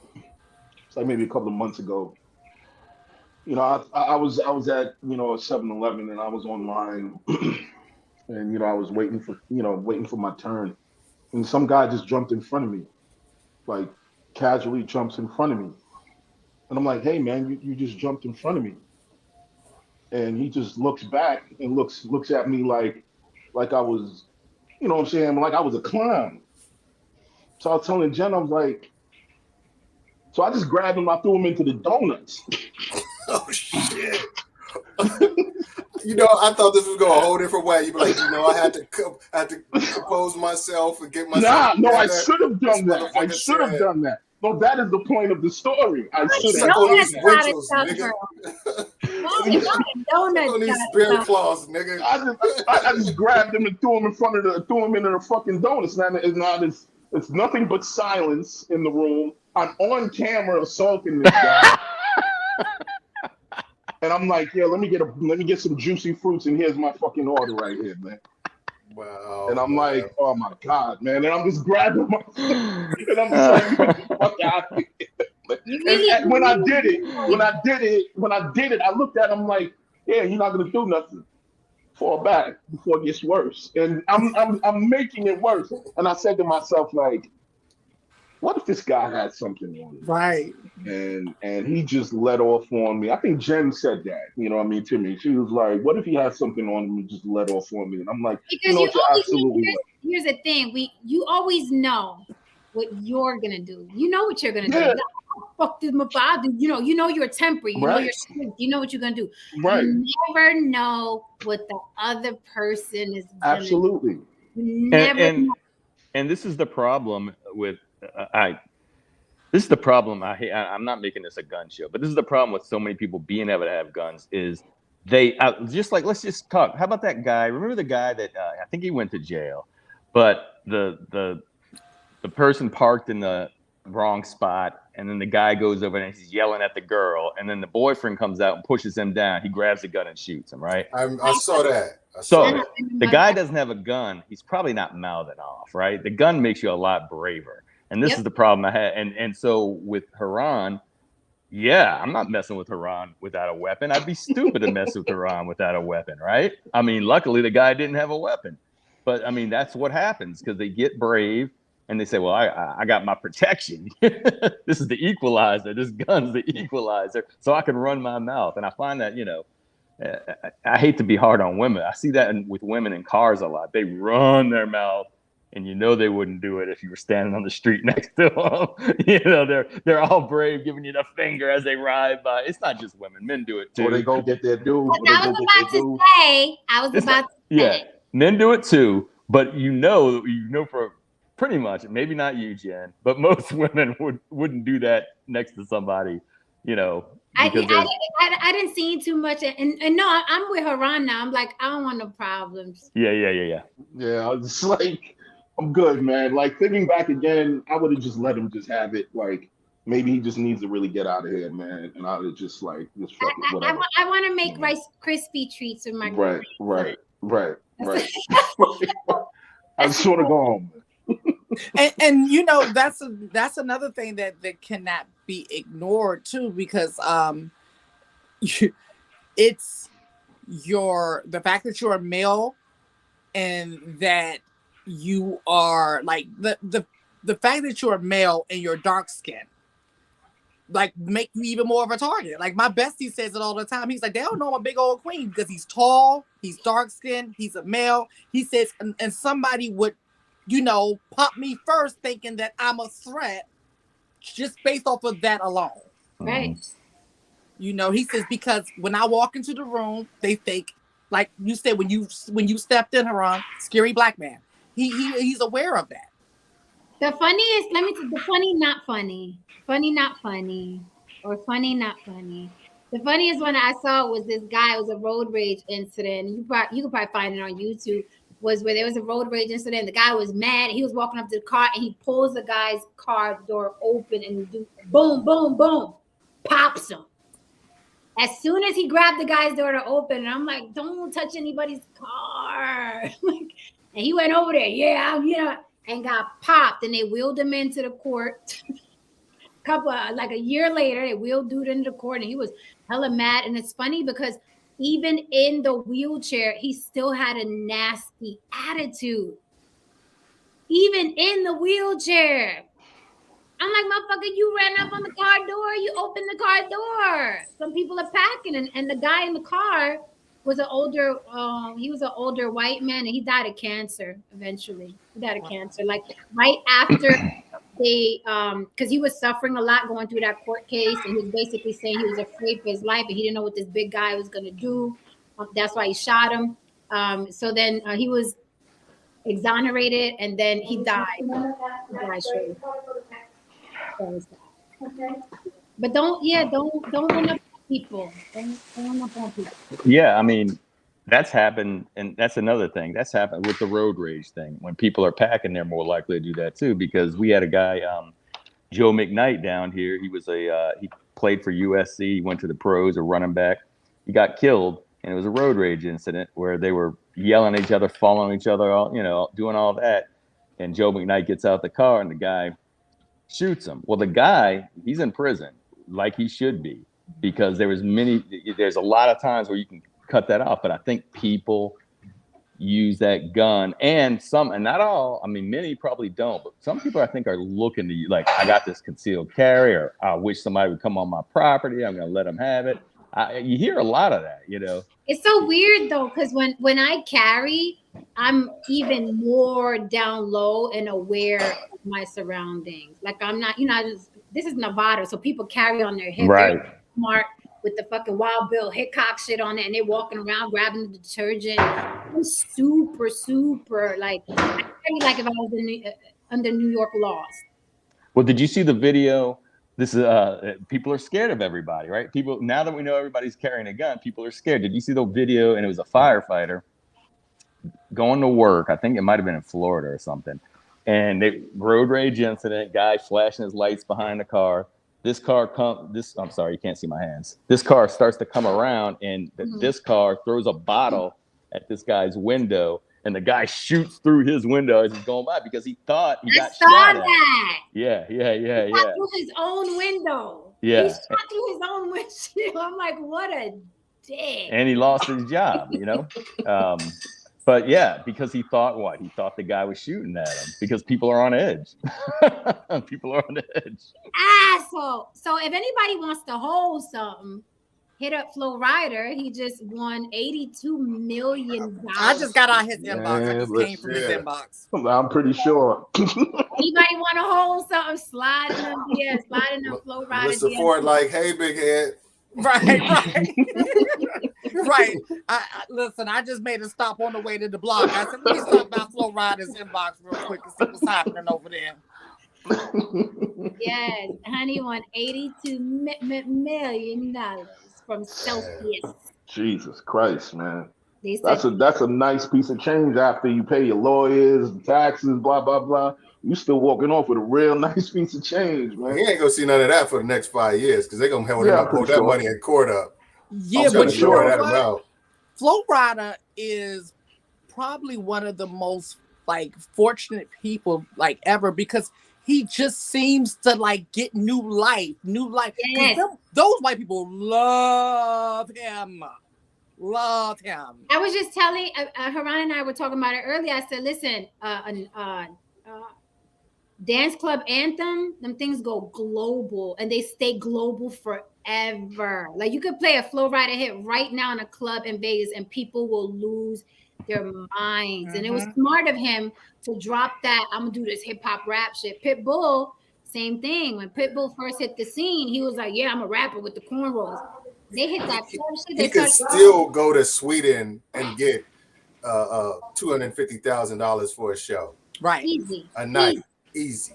it's like maybe a couple of months ago. I was at a 7-Eleven and I was online, and I was waiting for my turn, and some guy just jumped in front of me, like casually jumps in front of me, and I'm like, hey man, you just jumped in front of me, and he just looks back and looks at me like I was, what I'm saying, like I was a clown. So I was telling Jen, I was like, so I just grabbed him, I threw him into the donuts. Oh shit. I thought this was going a whole different way. You'd be like, I had to compose myself and get myself. No, I should have done that. I should have done that. No, that is the point of the story. I should have. On these rituals, nigga. On these spirit claws, nigga. I just grabbed him and threw him into the fucking donuts. Now it's nothing but silence in the room. I'm on camera assaulting this guy. And I'm like, yeah, let me get some juicy fruits, and here's my fucking order right here, man. Wow. And I'm like, oh my God, man. And I'm just grabbing my and I'm just like, get the fuck out of here. And when I did it, I looked at him like, yeah, you're not gonna do nothing. Fall back before it gets worse. And I'm making it worse. And I said to myself, like, what if this guy had something on him? Right. And he just let off on me. I think Jen said that, to me. She was like, what if he had something on him and just let off on me? And I'm like, because here's the thing. You always know what you're gonna do. You know what you're gonna do. Fuck this, my father. You know your temper. You know your strength. You know what you're gonna do. Right. You never know what the other person is gonna absolutely do. You never know. And this is the problem with this is the problem. I'm not making this a gun show, but this is the problem with so many people being able to have guns is they just like, let's just talk. How about that guy? Remember the guy that I think he went to jail, but the person parked in the wrong spot, and then the guy goes over and he's yelling at the girl, and then the boyfriend comes out and pushes him down. He grabs the gun and shoots him. Right? I saw that. So the guy doesn't have a gun. He's probably not mouthing off. Right? The gun makes you a lot braver. And this is the problem I had. And so with Haran, I'm not messing with Haran without a weapon. I'd be stupid to mess with Haran without a weapon, right? I mean, luckily the guy didn't have a weapon. But I mean, that's what happens because they get brave and they say, well, I got my protection. This is the equalizer. This gun's the equalizer. So I can run my mouth. And I find that, I hate to be hard on women. I see that with women in cars a lot. They run their mouth. And they wouldn't do it if you were standing on the street next to them. They're all brave, giving you the finger as they ride by. It's not just women; men do it too. Or they go get their dude. I was about to say. Men do it too. But for pretty much, maybe not you, Jen, but most women wouldn't do that next to somebody. I didn't see too much, and no, I'm with Haran now. I'm like, I don't want no problems. Yeah. I was like, I'm good, man. Like thinking back again, I would have just let him just have it. Like maybe he just needs to really get out of here, man. And I would just fuck it, whatever. I want to make Rice Krispie treats with my right. I just want to go home. And that's another thing that cannot be ignored too, because it's the fact that you're a male and that you are like the fact that you're a male and you're dark skinned like make you even more of a target. Like my bestie says it all the time. He's like, they don't know I'm a big old queen because he's tall, he's dark skinned, he's a male. He says, and somebody would, pop me first thinking that I'm a threat just based off of that alone. Right. He says, because when I walk into the room, they think, like you said, when you stepped in, Haran, scary black man. He's aware of that. The funniest, the funny, not funny, funny, not funny, or funny, not funny. The funniest one I saw was this guy. It was a road rage incident. You could probably find it on YouTube. was where there was a road rage incident. The guy was mad. He was walking up to the car and he pulls the guy's car door open and boom, boom, boom, pops him. As soon as he grabbed the guy's door to open, and I'm like, don't touch anybody's car. And he went over there, and got popped. And they wheeled him into the court. Like a year later, they wheeled dude into the court, and he was hella mad. And it's funny because even in the wheelchair, he still had a nasty attitude. Even in the wheelchair. I'm like, motherfucker, you ran up on the car door, you opened the car door. Some people are packing, and the guy in the car was an older white man, and he died of cancer eventually. He died of cancer, like right after they, because he was suffering a lot going through that court case, and he was basically saying he was afraid for his life, and he didn't know what this big guy was gonna do. That's why he shot him. So then he was exonerated, and then he died. But don't run up on people. Don't run up on people. Yeah, I mean, that's happened, and that's another thing. That's happened with the road rage thing. When people are packing, they're more likely to do that too. Because we had a guy, Joe McKnight, down here. He was he played for USC. He went to the pros, a running back. He got killed, and it was a road rage incident where they were yelling at each other, following each other, doing all that. And Joe McKnight gets out the car, and the guy shoots him. Well, the guy, he's in prison like he should be, because there's a lot of times where you can cut that off. But I think people use that gun, and not all, I mean, many probably don't, but some people I think are looking to you like, I got this concealed carry, or I wish somebody would come on my property, I'm going to let them have it. You hear a lot of that, It's so weird though, because when I carry, I'm even more down low and aware of my surroundings. Like I'm not, this is Nevada, so people carry on their hip. Right. They're smart with the fucking Wild Bill Hickok shit on it, and they're walking around grabbing the detergent. I'm super, super like, I carry like if I was under New York laws. Well, did you see the video? This is people are scared of everybody, right? People, now that we know everybody's carrying a gun, people are scared. Did you see the video? And it was a firefighter going to work. I think it might have been in Florida or something. And road rage incident, guy flashing his lights behind the car. I'm sorry, you can't see my hands. This car starts to come around, and this car throws a bottle at this guy's window. And the guy shoots through his window as he's going by because he thought he got shot at. Yeah. He shot through his own window. Yeah. He shot through his own window. I'm like, what a dick. And he lost his job, But yeah, because he thought what? He thought the guy was shooting at him because people are on edge. People are on edge. Asshole. So if anybody wants to hold something, hit up Flo Rida. He just won $82 million. I just got out his inbox. I just came from his inbox. I'm pretty sure. Anybody want to hold something? Slide in them Flo Rida. Let's support like, hey, big head. Right. Right. Listen, I just made a stop on the way to the block. I said, let me stop by Flo Rida's inbox real quick and see what's happening over there. Yes, honey won $82 million from Celsius. Jesus Christ, man. That's a nice piece of change after you pay your lawyers, taxes, blah, blah, blah. You still walking off with a real nice piece of change, man. He ain't gonna see none of that for the next 5 years because they're gonna hold that money in court up. Yeah, but you know that what? amount. Flo Rida is probably one of the most fortunate people ever, because he just seems to get new life. Yes. Those white people love him. I was just telling Haran and I were talking about it earlier. I said, listen, dance club anthem, them things go global and they stay global forever. Like you could play a Flo Rida hit right now in a club in Vegas and people will lose their minds. And it was smart of him to drop that, I'm gonna do this hip hop rap shit. Pitbull, same thing. When Pitbull first hit the scene, he was like, yeah, I'm a rapper with the cornrows. They hit that shit. He could still go to Sweden and get $250,000 for a show. Right. Easy. A night. Easy.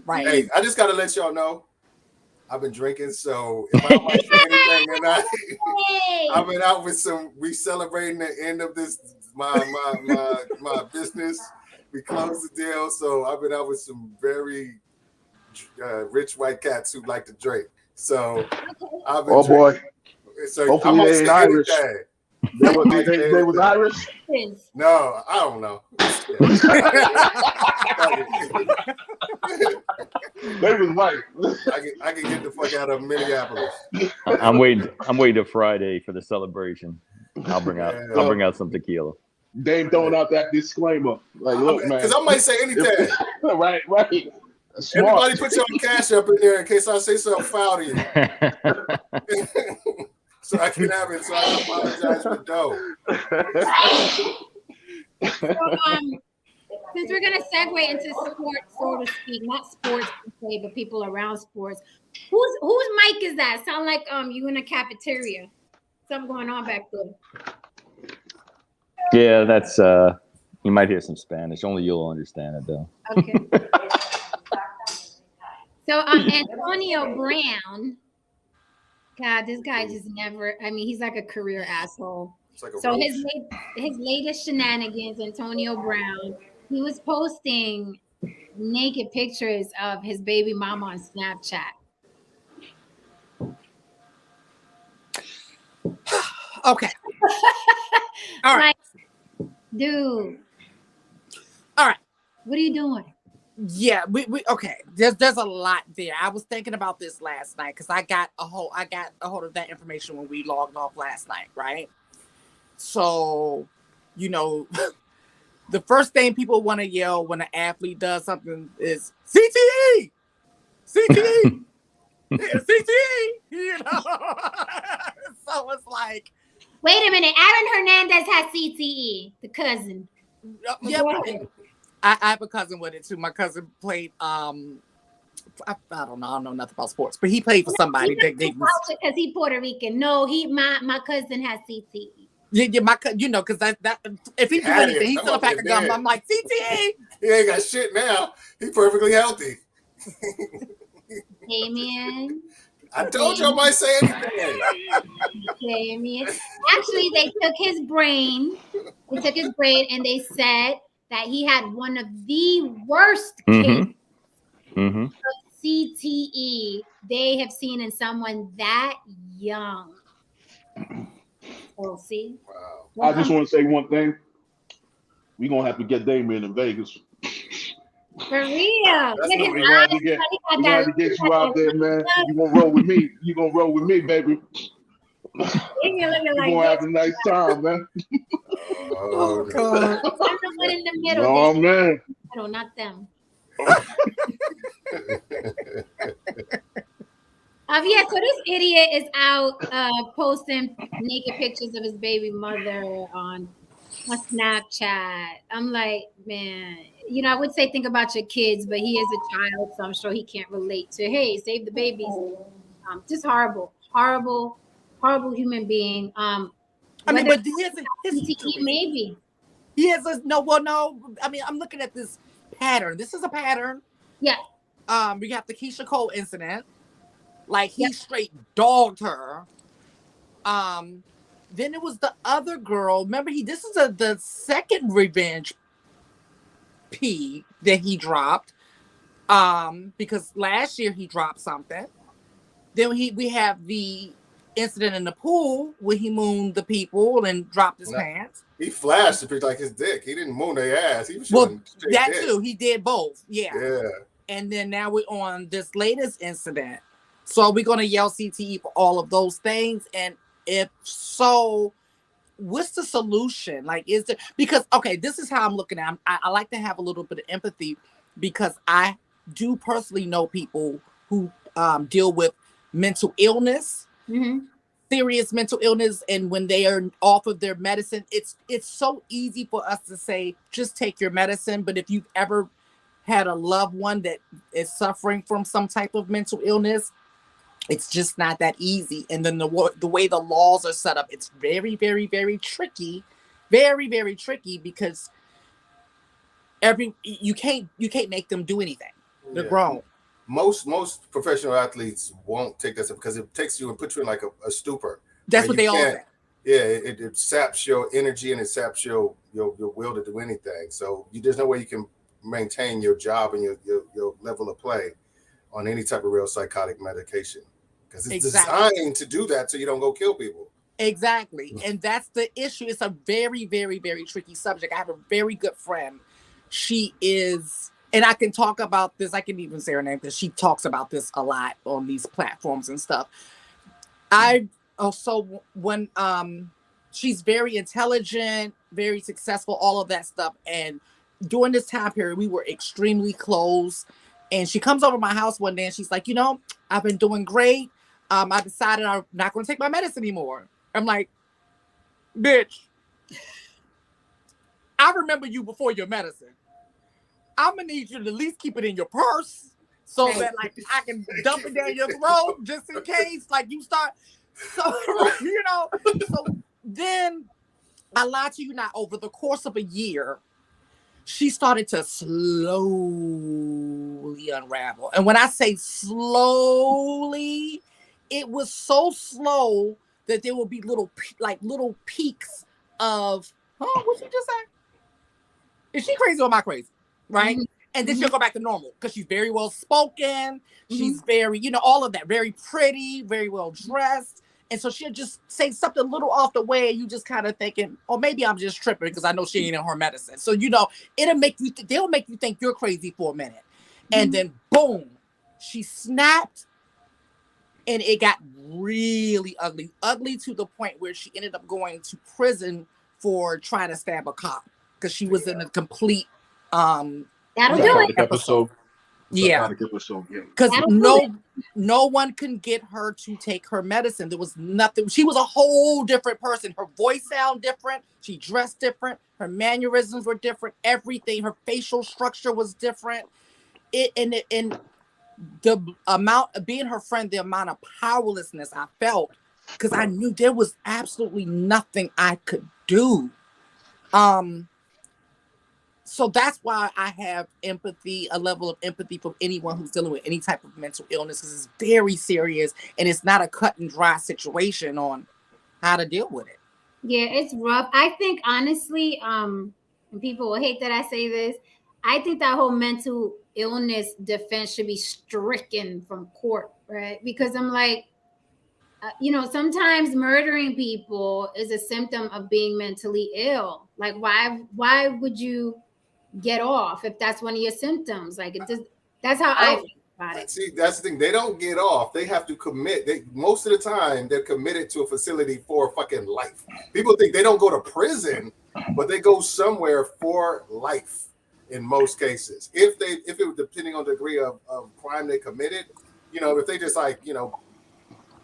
Right. Hey, I just gotta let y'all know, I've been drinking, so if I don't like anything tonight, I've been out with we celebrating the end of this my business. We closed the deal, so I've been out with some very rich white cats who like to drink. So I've been boy. So Hopefully they ain't Irish. They was Irish? No, I don't know. They was white. I can get the fuck out of Minneapolis. I'm waiting till Friday for the celebration. I'll bring out some tequila. Dame throwing out that disclaimer. Like, look, man. Because I might say anything. Right. Smart. Everybody put your cash up in there in case I say something foul to you. So I can have it. So I apologize for dough. So, since we're gonna segue into sports, so to speak, not sports per se, but people around sports. Whose mic is that? Sound like you in a cafeteria. Something going on back there. Yeah, that's you might hear some Spanish. Only you'll understand it though. Okay. So Antonio Brown, God, this guy just never. I mean, he's like a career asshole. So his latest shenanigans, Antonio Brown, he was posting naked pictures of his baby mama on Snapchat. Okay. All right. Like, dude. All right. What are you doing? Yeah, we okay. There's a lot there. I was thinking about this last night because I got a hold of that information when we logged off last night, right? So, the first thing people want to yell when an athlete does something is CTE, CTE, CTE. So it's like, wait a minute. Aaron Hernandez has CTE, the cousin. Yeah, I have a cousin with it too. My cousin played. I don't know nothing about sports, but he played for somebody. Because he's Puerto Rican. No, my cousin has CTE. Yeah, because that if he do anything, he's still a pack of gum. I'm like, CTE. He ain't got shit now. He's perfectly healthy. Damien. I told you I might say anything. Damien. Actually, they took his brain. And they said that he had one of the worst cases of CTE they have seen in someone that young. We'll see. Wow. I just want to say one thing. We're going to have to get Damien in Vegas. For real. We're going to have to get you out there, man. You're going to roll with me. You're going to roll with me, baby. You're going to have a nice time, man. Oh, God. I'm the one in the middle. Oh, man. No, not them. Yeah, so this idiot is out posting naked pictures of his baby mother on Snapchat. I'm like, man, I would say think about your kids, but he is a child, so I'm sure he can't relate to, hey, save the babies. Just horrible human being. I mean, but he has CTE, maybe. He has no. I mean, I'm looking at this pattern. This is a pattern. Yeah. We got the Keisha Cole incident. Like he straight dogged her. Then it was the other girl. Remember, this is the second revenge P that he dropped. Because last year he dropped something. Then we have the incident in the pool where he mooned the people and dropped his pants. He flashed the picture like his dick. He didn't moon their ass. He was that dick. too. He did both. Yeah. And then now we're on this latest incident. So are we going to yell CTE for all of those things? And if so, what's the solution? Like, is there, because, okay, this is how I'm looking at it. I like to have a little bit of empathy because I do personally know people who deal with mental illness, serious mental illness. And when they are off of their medicine, it's so easy for us to say, just take your medicine. But if you've ever had a loved one that is suffering from some type of mental illness, it's just not that easy. And then the way the laws are set up, it's very, very, very tricky. Very, very tricky because you can't make them do anything. They're grown. Most professional athletes won't take this because it takes you and puts you in like a stupor. That's what they all say. yeah, it saps your energy and it saps your will to do anything. So there's no way you can maintain your job and your level of play on any type of real psychotic medication, because it's designed to do that so you don't go kill people. Exactly. And that's the issue. It's a very, very, very tricky subject. I have a very good friend. She is, and I can talk about this. I can even say her name because she talks about this a lot on these platforms and stuff. When she's very intelligent, very successful, all of that stuff. And during this time period, we were extremely close. And she comes over to my house one day and she's like, I've been doing great. I decided I'm not going to take my medicine anymore. I'm like, bitch, I remember you before your medicine. I'm going to need you to at least keep it in your purse so that like I can dump it down your throat just in case like you start. So, so then I lied to you not, over the course of a year, she started to slowly unravel. And when I say slowly, it was so slow that there will be little peaks of, what she just say? Is she crazy or am I crazy? Right? Mm-hmm. And then she'll go back to normal because she's very well spoken. Mm-hmm. She's very, all of that, very pretty, very well dressed. And so she'll just say something a little off the way, and you just kind of thinking, or maybe I'm just tripping because I know she ain't in her medicine. So, it'll make you, they'll make you think you're crazy for a minute. And then boom, she snapped. And it got really ugly to the point where she ended up going to prison for trying to stab a cop because she was in a complete that'll do it episode. Yeah, because no one can get her to take her medicine. There was nothing. She was a whole different person. Her voice sounded different. She dressed different. Her mannerisms were different. Everything. Her facial structure was different. And the amount of being her friend, the amount of powerlessness I felt, because I knew there was absolutely nothing I could do. So that's why I have empathy, a level of empathy for anyone who's dealing with any type of mental illness, because it's very serious and it's not a cut and dry situation on how to deal with it. Yeah, it's rough. I think honestly, and people will hate that I say this, I think that whole mental illness defense should be stricken from court, right? Because I'm like, sometimes murdering people is a symptom of being mentally ill. Like, why would you get off if that's one of your symptoms? Like, that's how I think about it. See, that's the thing. They don't get off. They have to commit. Most of the time, they're committed to a facility for fucking life. People think they don't go to prison, but they go somewhere for life. In most cases, if it was depending on the degree of crime they committed, if they just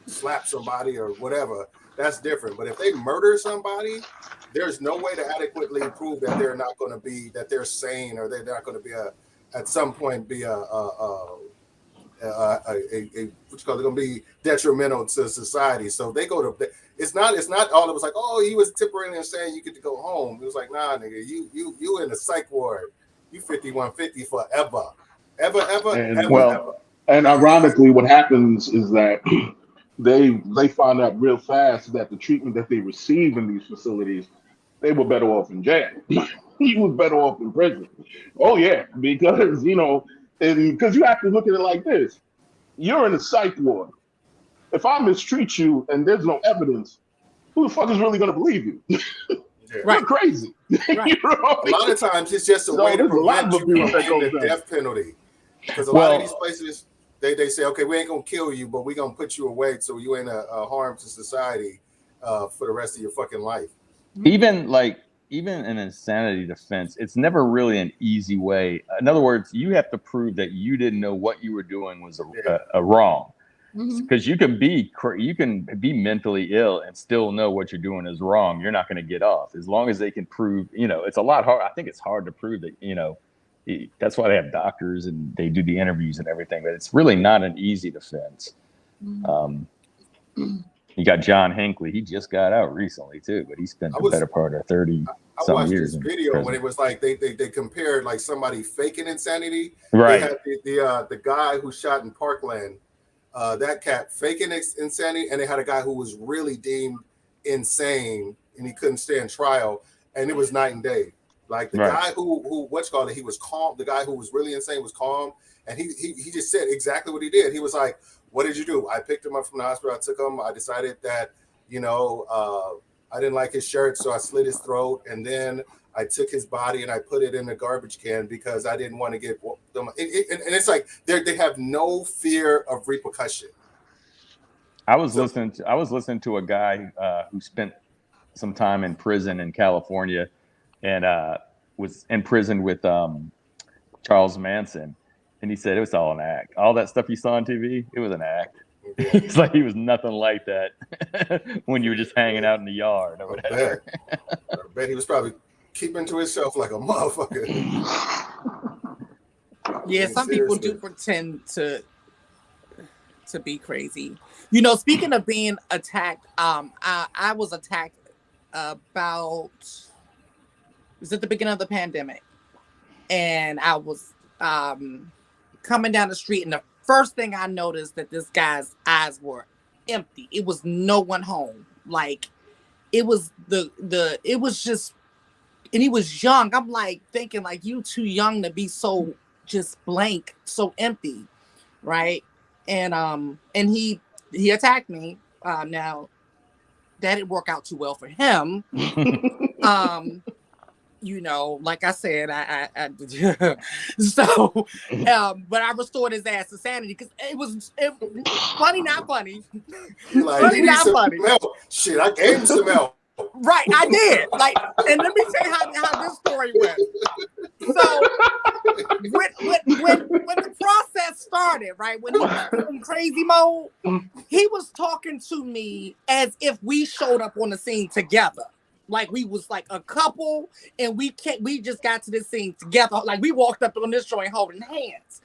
slap somebody or whatever, that's different. But if they murder somebody, there's no way to adequately prove that they're not going to be, that they're sane, or they're not going to be at some point be they're going to be detrimental to society. So they go to, it's not all of us like, oh, he was temporarily insane, you get to go home. It was like, nah, nigga, you in the psych ward. You 5150 forever. Ever. And ironically, what happens is that they find out real fast that the treatment that they receive in these facilities, they were better off in jail. He was better off in prison. Oh yeah, because because you have to look at it like this. You're in a psych ward. If I mistreat you and there's no evidence, who the fuck is really going to believe you? Right. You're crazy. Right. A lot of times it's just a way to prevent you from getting the death penalty. Because a lot of these places, they say, okay, we ain't going to kill you, but we're going to put you away so you ain't a harm to society for the rest of your fucking life. Even an insanity defense, it's never really an easy way. In other words, you have to prove that you didn't know what you were doing was a wrong. Because you can be mentally ill and still know what you're doing is wrong. You're not going to get off as long as they can prove. It's a lot hard. I think it's hard to prove that. That's why they have doctors and they do the interviews and everything. But it's really not an easy defense. You got John Hinckley. He just got out recently too, but he spent the better part of 30 some watched years. This video when it was like they compared like somebody faking insanity. Right. They had the guy who shot in Parkland. That cat faking insanity, and they had a guy who was really deemed insane and he couldn't stand trial, and it was night and day. Like the guy who he was calm. The guy who was really insane was calm, and he just said exactly what he did. He was like, "What did you do?" I picked him up from the hospital. I took him. I decided that I didn't like his shirt, so I slit his throat, and then I took his body and I put it in the garbage can because I didn't want to get them. And it's like they have no fear of repercussion. I was listening to a guy who spent some time in prison in California, and was in prison with Charles Manson, and he said it was all an act. All that stuff you saw on TV, it was an act. It's like he was nothing like that when you were just hanging out in the yard or whatever. I bet he was probably keeping to himself like a motherfucker. Yeah, some people do pretend to be crazy. Speaking of being attacked, I was attacked about, it was at the beginning of the pandemic, and I was coming down the street, and the first thing I noticed that this guy's eyes were empty. It was no one home. Like it was it was just, and he was young. I'm like thinking like, you too young to be so just blank, so empty, right? And he attacked me. Now that didn't work out too well for him. Like I said, I so, but I restored his ass to sanity because it was funny, not funny. Like, funny, not funny. Milk. Shit, I gave him some milk. Right, I did. Like, and let me tell you how this story went. So, when the process started, right, when he was in crazy mode, he was talking to me as if we showed up on the scene together. Like we was like a couple, and we just got to this scene together. Like we walked up on this joint holding hands.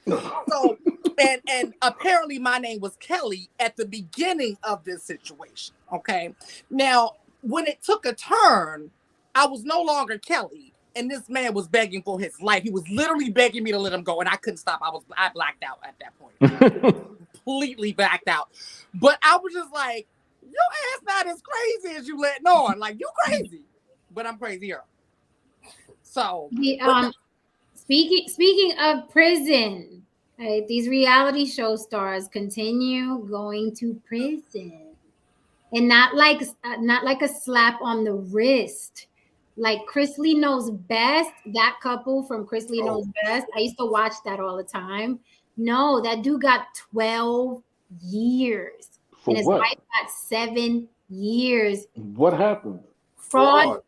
So, and apparently my name was Kelly at the beginning of this situation. Okay, now when it took a turn, I was no longer Kelly, and this man was begging for his life. He was literally begging me to let him go, and I couldn't stop. I blacked out at that point, completely blacked out. But I was just like, your ass not as crazy as you letting on. Like, you crazy, but I'm crazier. So, speaking of prison, right, these reality show stars continue going to prison, and not like a slap on the wrist. Like Chris Lee Knows Best, that couple from Chris Lee Knows Best. I used to watch that all the time. No, that dude got 12 years. And his wife got 7 years. What happened? Fraud.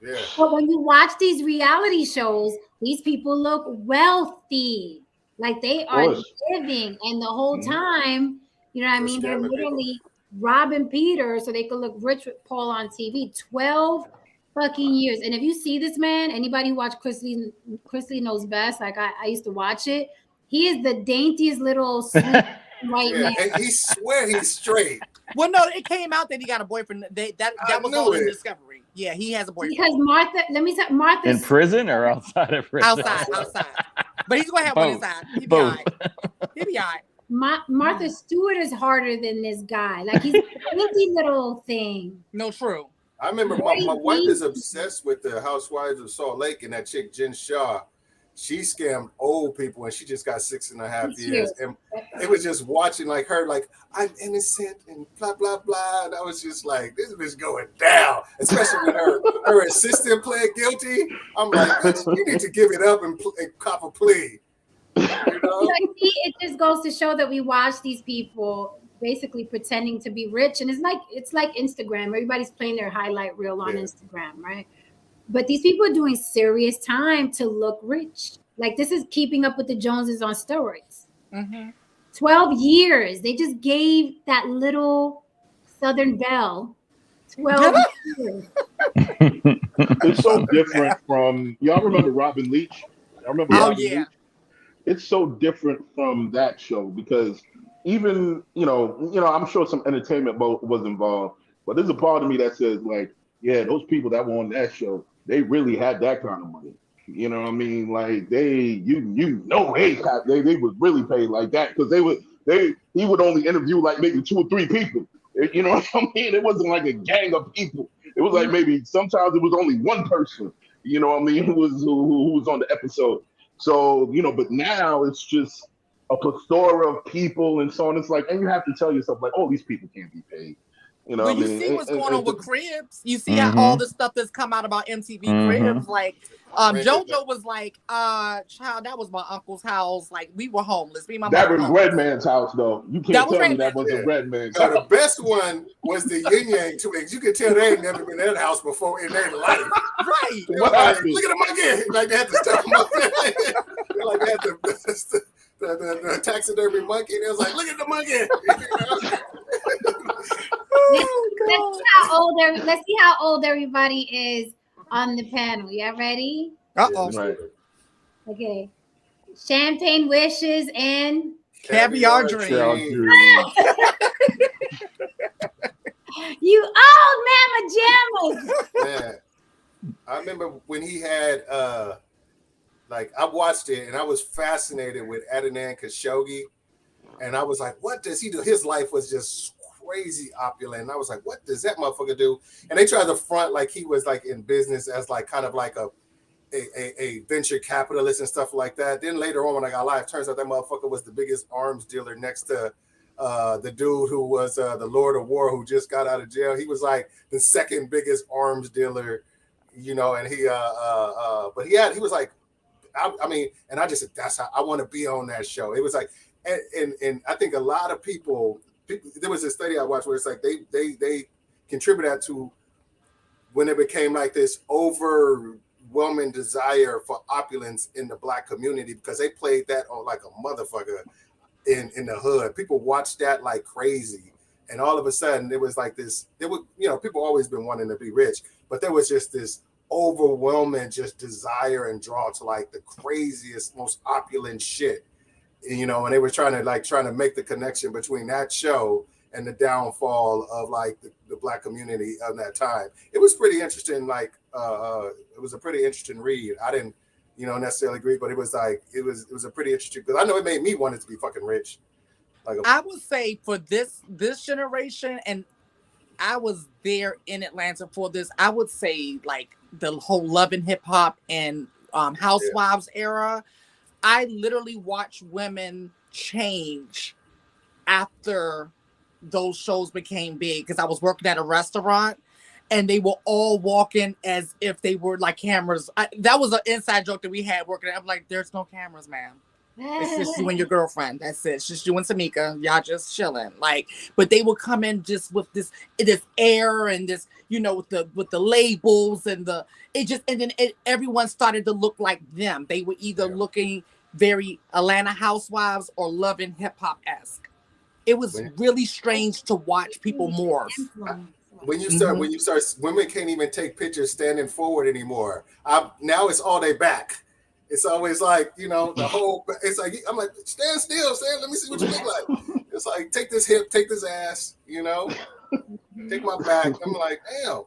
Yeah. But when you watch these reality shows, these people look wealthy. Like they are living. And the whole time, you know what I mean? They're literally robbing Peter so they could look rich with Paul on TV. 12 fucking years. And if you see this man, anybody who watched Chris Lee Knows Best, like I used to watch it, he is the daintiest little sweet white man. And he swear he's straight. Well, no, it came out that he got a boyfriend. That was all in Discovery. Yeah, he has a boyfriend. Because Martha in prison or outside of prison? Outside. But he's gonna have one inside. He'll be all right. He'll be all right. Martha Stewart is harder than this guy. Like he's a dainty little thing. No, true. I remember my wife is obsessed with the Housewives of Salt Lake, and that chick Jen Shaw. She scammed old people, and she just got 6.5 years. And it was just watching like her, like, I'm innocent and blah, blah, blah. And I was just like, this bitch going down, especially when her assistant pled guilty. I'm like, you need to give it up and cop a plea. You know? Like, it just goes to show that we watch these people basically pretending to be rich. And it's like Instagram. Everybody's playing their highlight reel on Instagram, right? But these people are doing serious time to look rich. Like this is Keeping Up with the Joneses on steroids. 12 years. They just gave that little Southern Belle 12 years. It's so different from, y'all remember Robin Leach? I remember Robin Leach? It's so different from that show because even, I'm sure some entertainment was involved, but there's a part of me that says like, yeah, those people that were on that show, they really had that kind of money. You know what I mean? Like they would really pay like that because he would only interview like maybe 2 or 3 people. You know what I mean? It wasn't like a gang of people. It was like maybe sometimes it was only one person. You know what I mean? Who was on the episode. So but now it's just a plethora of people and so on. It's like, and you have to tell yourself like, oh, these people can't be paid. You know Well, what I you mean? see what's going on with Cribs. You see Mhm. how all the stuff that's come out about MTV Cribs. Like, JoJo was like, child, that was my uncle's house. Like, we were homeless. Me and my That mom was homeless. Red Man's house, though. You That can't was tell me Red that Man. wasn't Red Man's No, house. the best one was the Yin Yang twins. You could tell they ain't never been in that house before in their life. Right. They What were like, happened? look at the monkey. Like they had to stuff them up. Like they had the taxidermy monkey. They was like, look at the monkey. Let's see how old everybody is on the panel. Y'all ready? Uh-oh. Right. Okay. Champagne wishes and Caviar dream. you old mama jammas. Man, I remember when he had like I watched it and I was fascinated with Adnan Khashoggi, and I was like, what does he do? His life was just crazy opulent. And I was like, what does that motherfucker do? And they tried to front like he was like in business as like kind of like a venture capitalist and stuff like that. Then later on when I got live, turns out that motherfucker was the biggest arms dealer next to the dude who was the Lord of War who just got out of jail. He was like the second biggest arms dealer, and he but he was like, I mean, and I just said, that's how I want to be on that show. It was like, and I think a lot of people, there was a study I watched where it's like they contribute that to when it became like this overwhelming desire for opulence in the Black community, because they played that on like a motherfucker in the hood. People watched that like crazy, and all of a sudden it was like this. It would, people always been wanting to be rich, but there was just this overwhelming just desire and draw to like the craziest, most opulent shit, and they were trying to make the connection between that show and the downfall of like the Black community of that time. It was pretty interesting. Like it was a pretty interesting read. I didn't necessarily agree, but it was like it was a pretty interesting, because I know it made me want to be fucking rich. Like I would say for this generation, and I was there in Atlanta for this, I would say like the whole Love and Hip Hop and Housewives era. I literally watched women change after those shows became big, because I was working at a restaurant and they were all walking as if they were like cameras. That was an inside joke that we had working. I'm like, there's no cameras, ma'am. It's just you and your girlfriend. That's it. It's just you and Tamika. Y'all just chilling. Like, but they would come in just with this air and this, with the labels and then everyone started to look like them. They were either looking very Atlanta Housewives or Love and Hip Hop esque. It was really strange to watch people morph. When you start, women can't even take pictures standing forward anymore. Now it's all they back. It's always like, the whole, it's like, I'm like, stand still, let me see what you look like. It's like, take this hip, take this ass, take my back. I'm like, damn.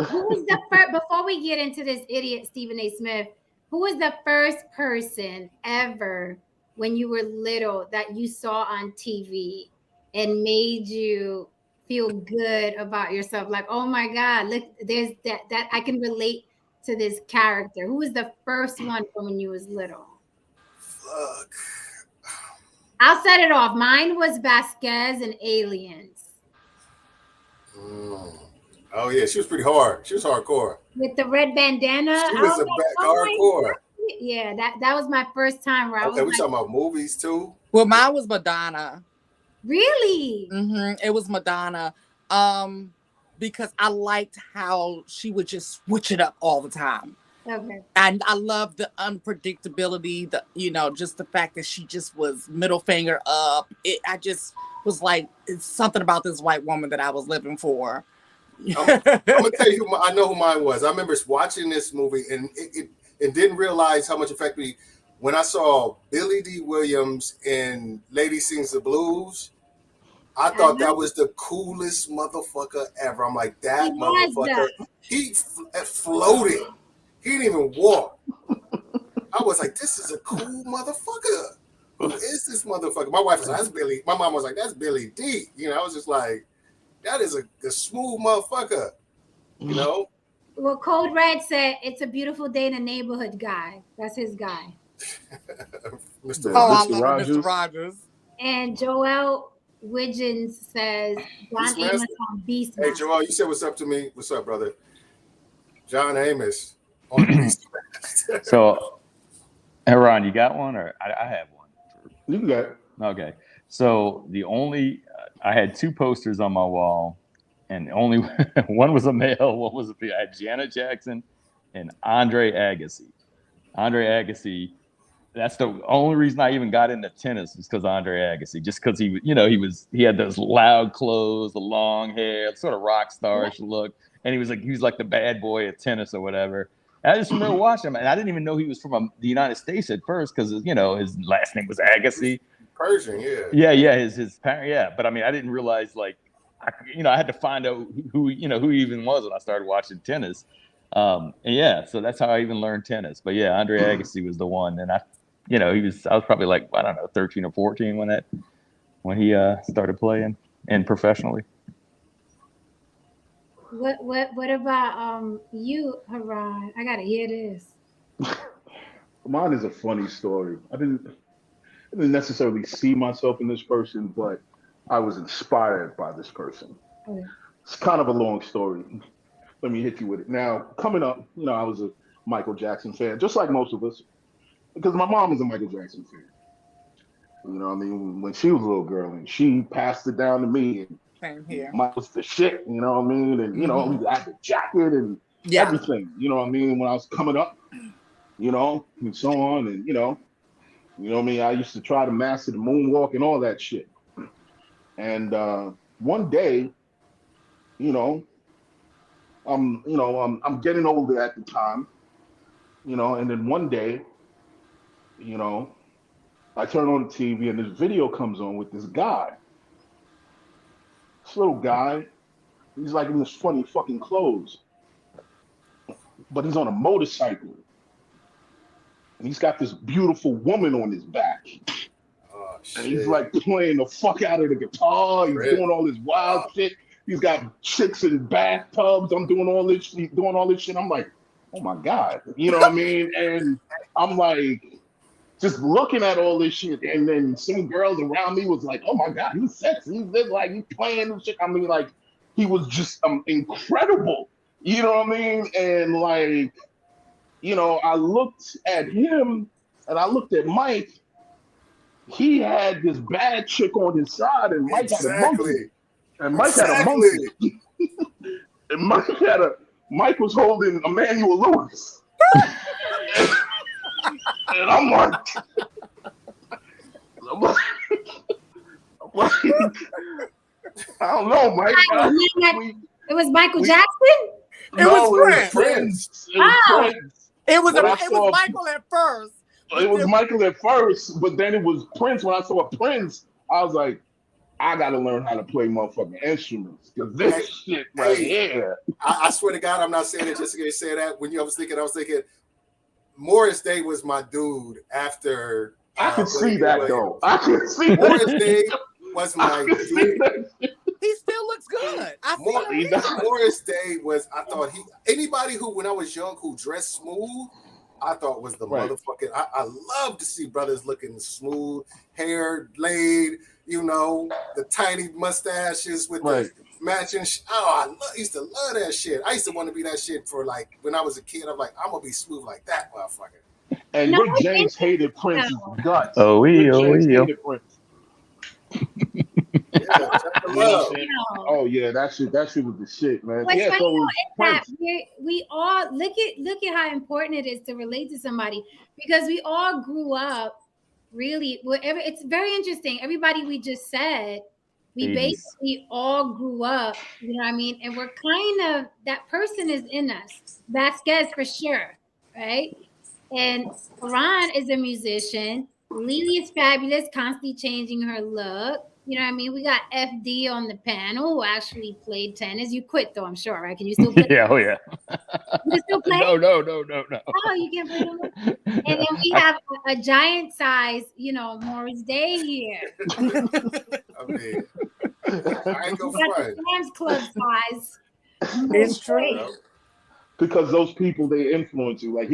Who was the first, before we get into this idiot Stephen A. Smith, who was the first person ever when you were little that you saw on TV and made you feel good about yourself? Like, oh my God, look, there's that I can relate to this character. Who was the first one from when you was little? Fuck. I'll set it off. Mine was Vasquez and Aliens. Oh yeah, she was pretty hard. She was hardcore. With the red bandana. She was hardcore. Yeah, that was my first time where we talking about movies too? Well, mine was Madonna. Really? It was Madonna. Because I liked how she would just switch it up all the time. Okay. And I love the unpredictability, just the fact that she just was middle finger up. I just was like, it's something about this white woman that I was living for. I'm gonna tell you I know who mine was. I remember watching this movie and it didn't realize how much affected me when I saw Billy D. Williams in Lady Sings the Blues. I thought that was the coolest motherfucker ever. I'm like, that motherfucker, he floated. He didn't even walk. I was like, this is a cool motherfucker. Who is this motherfucker? My wife was like, that's Billy. My mom was like, that's Billy D. I was just like, that is a smooth motherfucker. You know. Well, Code Red said it's a beautiful day in the neighborhood. Guy, that's his guy. Mr. Oh, I Mr. love Rogers. Mr. Rogers. And Joel Widgeons says John Beastmaster? Amos on Beast. Hey, Joel, you said what's up to me. What's up, brother? John Amos on Beastmaster. So, Aaron, you got one, or I have one? You can get. Okay. So the only I had two posters on my wall, and only one was a male, one was a female. I had Janet Jackson and Andre Agassi. Andre Agassi. That's the only reason I even got into tennis was because Andre Agassi. Just because he had those loud clothes, the long hair, sort of rock starish look, and he was like the bad boy of tennis or whatever. And I just remember watching him, and I didn't even know he was from the United States at first because his last name was Agassi. Persian, yeah. Yeah. His parent, yeah. But I mean, I didn't realize I had to find out who he even was when I started watching tennis. And yeah, so that's how I even learned tennis. But yeah, Andre Agassi was the one, and I was probably like, I don't know, 13 or 14 when he started playing and professionally. What about you, Haran? I gotta hear this. Mine is a funny story. I didn't necessarily see myself in this person, but I was inspired by this person. Okay. It's kind of a long story. Let me hit you with it. Now, coming up, I was a Michael Jackson fan, just like most of us, because my mom is a Michael Jackson fan. You know what I mean? When she was a little girl, and she passed it down to me. And Same here. Michael's the shit, you know what I mean? And, we had the jacket and everything, you know what I mean? When I was coming up, and so on. And, you know what I mean? I used to try to master the moonwalk and all that shit. And one day, I'm getting older at the time, and then one day, I turn on the TV and this video comes on with this guy. This little guy, he's like in this funny fucking clothes, but he's on a motorcycle. And he's got this beautiful woman on his back. Oh, shit. And he's like playing the fuck out of the guitar. He's doing all this wild shit. He's got chicks in bathtubs. I'm doing all this. He's doing all this shit. I'm like, oh my God. You know what I mean? And I'm like, just looking at all this shit. And then some girls around me was like, oh my God, he's sexy. He's playing and shit. I mean, like, he was just incredible. You know what I mean? And like, I looked at him and I looked at Mike. He had this bad chick on his side, and Mike had a monkey. And Mike had a monkey. And Mike was holding Emmanuel Lewis. And I'm like, I don't know, Mike. It was Michael Jackson? It was Prince. It was Michael at first. It was Michael at first, but then it was Prince. When I saw Prince, I was like, I gotta learn how to play motherfucking instruments. Because this shit right here. I swear to God, I'm not saying it just to say that. When I was thinking, Morris Day was my dude after. I can see that though. I can see Morris Day was my dude. He still looks good. Morris Day was, I thought anybody who, when I was young, who dressed smooth, I thought was the motherfucking, I love to see brothers looking smooth, hair laid, the tiny mustaches with the matching. I used to love that shit. I used to want to be that shit for like, when I was a kid, I'm like, I'm going to be smooth like that motherfucker. And Rick James hated Prince's guts. Hated Prince. Yeah, oh yeah, that shit was the shit, man. What's yeah, funny is that we all look at how important it is to relate to somebody, because we all grew up really whatever. It's very interesting. Everybody we just said, we basically all grew up, you know what I mean? And we're kind of, that person is in us. Vasquez for sure, right? And Ron is a musician. Lily is fabulous, constantly changing her look. You know what I mean? We got FD on the panel who actually played tennis. You quit though, I'm sure, right? Can you still play? Yeah, oh yeah. You still play? No. Oh, you can't play no more? And then we have a giant size, Morris Day here. I mean, I ain't gonna front. Sam's Club size. It's true. Yeah. Because those people, they influence you. Like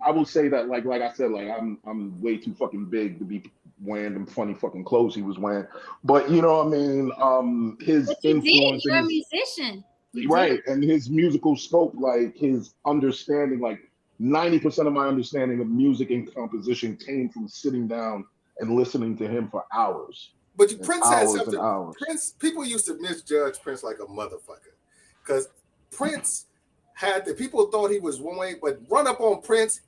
I will say that, like I said, like I'm way too fucking big to be wearing them funny fucking clothes he was wearing. But you know what I mean? His But you influence, did. You're a musician. You right, did. and his musical scope, like his understanding, like 90% of my understanding of music and composition came from sitting down and listening to him for hours. But And Prince had hours something. and hours. People used to misjudge Prince like a motherfucker, because Prince had the people thought he was one way, but run up on Prince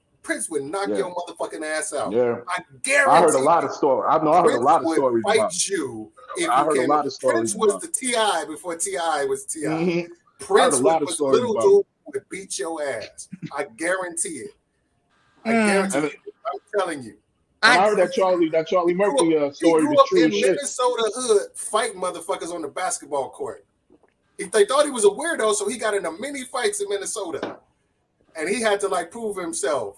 would knock your motherfucking ass out. Yeah, I guarantee. I heard a lot of stories. I know I heard a lot of stories fight about you if I you heard a came. lot of stories Prince was about the T.I. before T.I. was T.I. Mhm. Prince a lot of was stories little about dude who would beat your ass. I guarantee it. I guarantee it. I'm telling you. And I heard that Charlie Murphy story He grew was up true in as shit. Minnesota hood fighting motherfuckers on the basketball court. They thought he was a weirdo, so he got into many fights in Minnesota. And he had to like prove himself.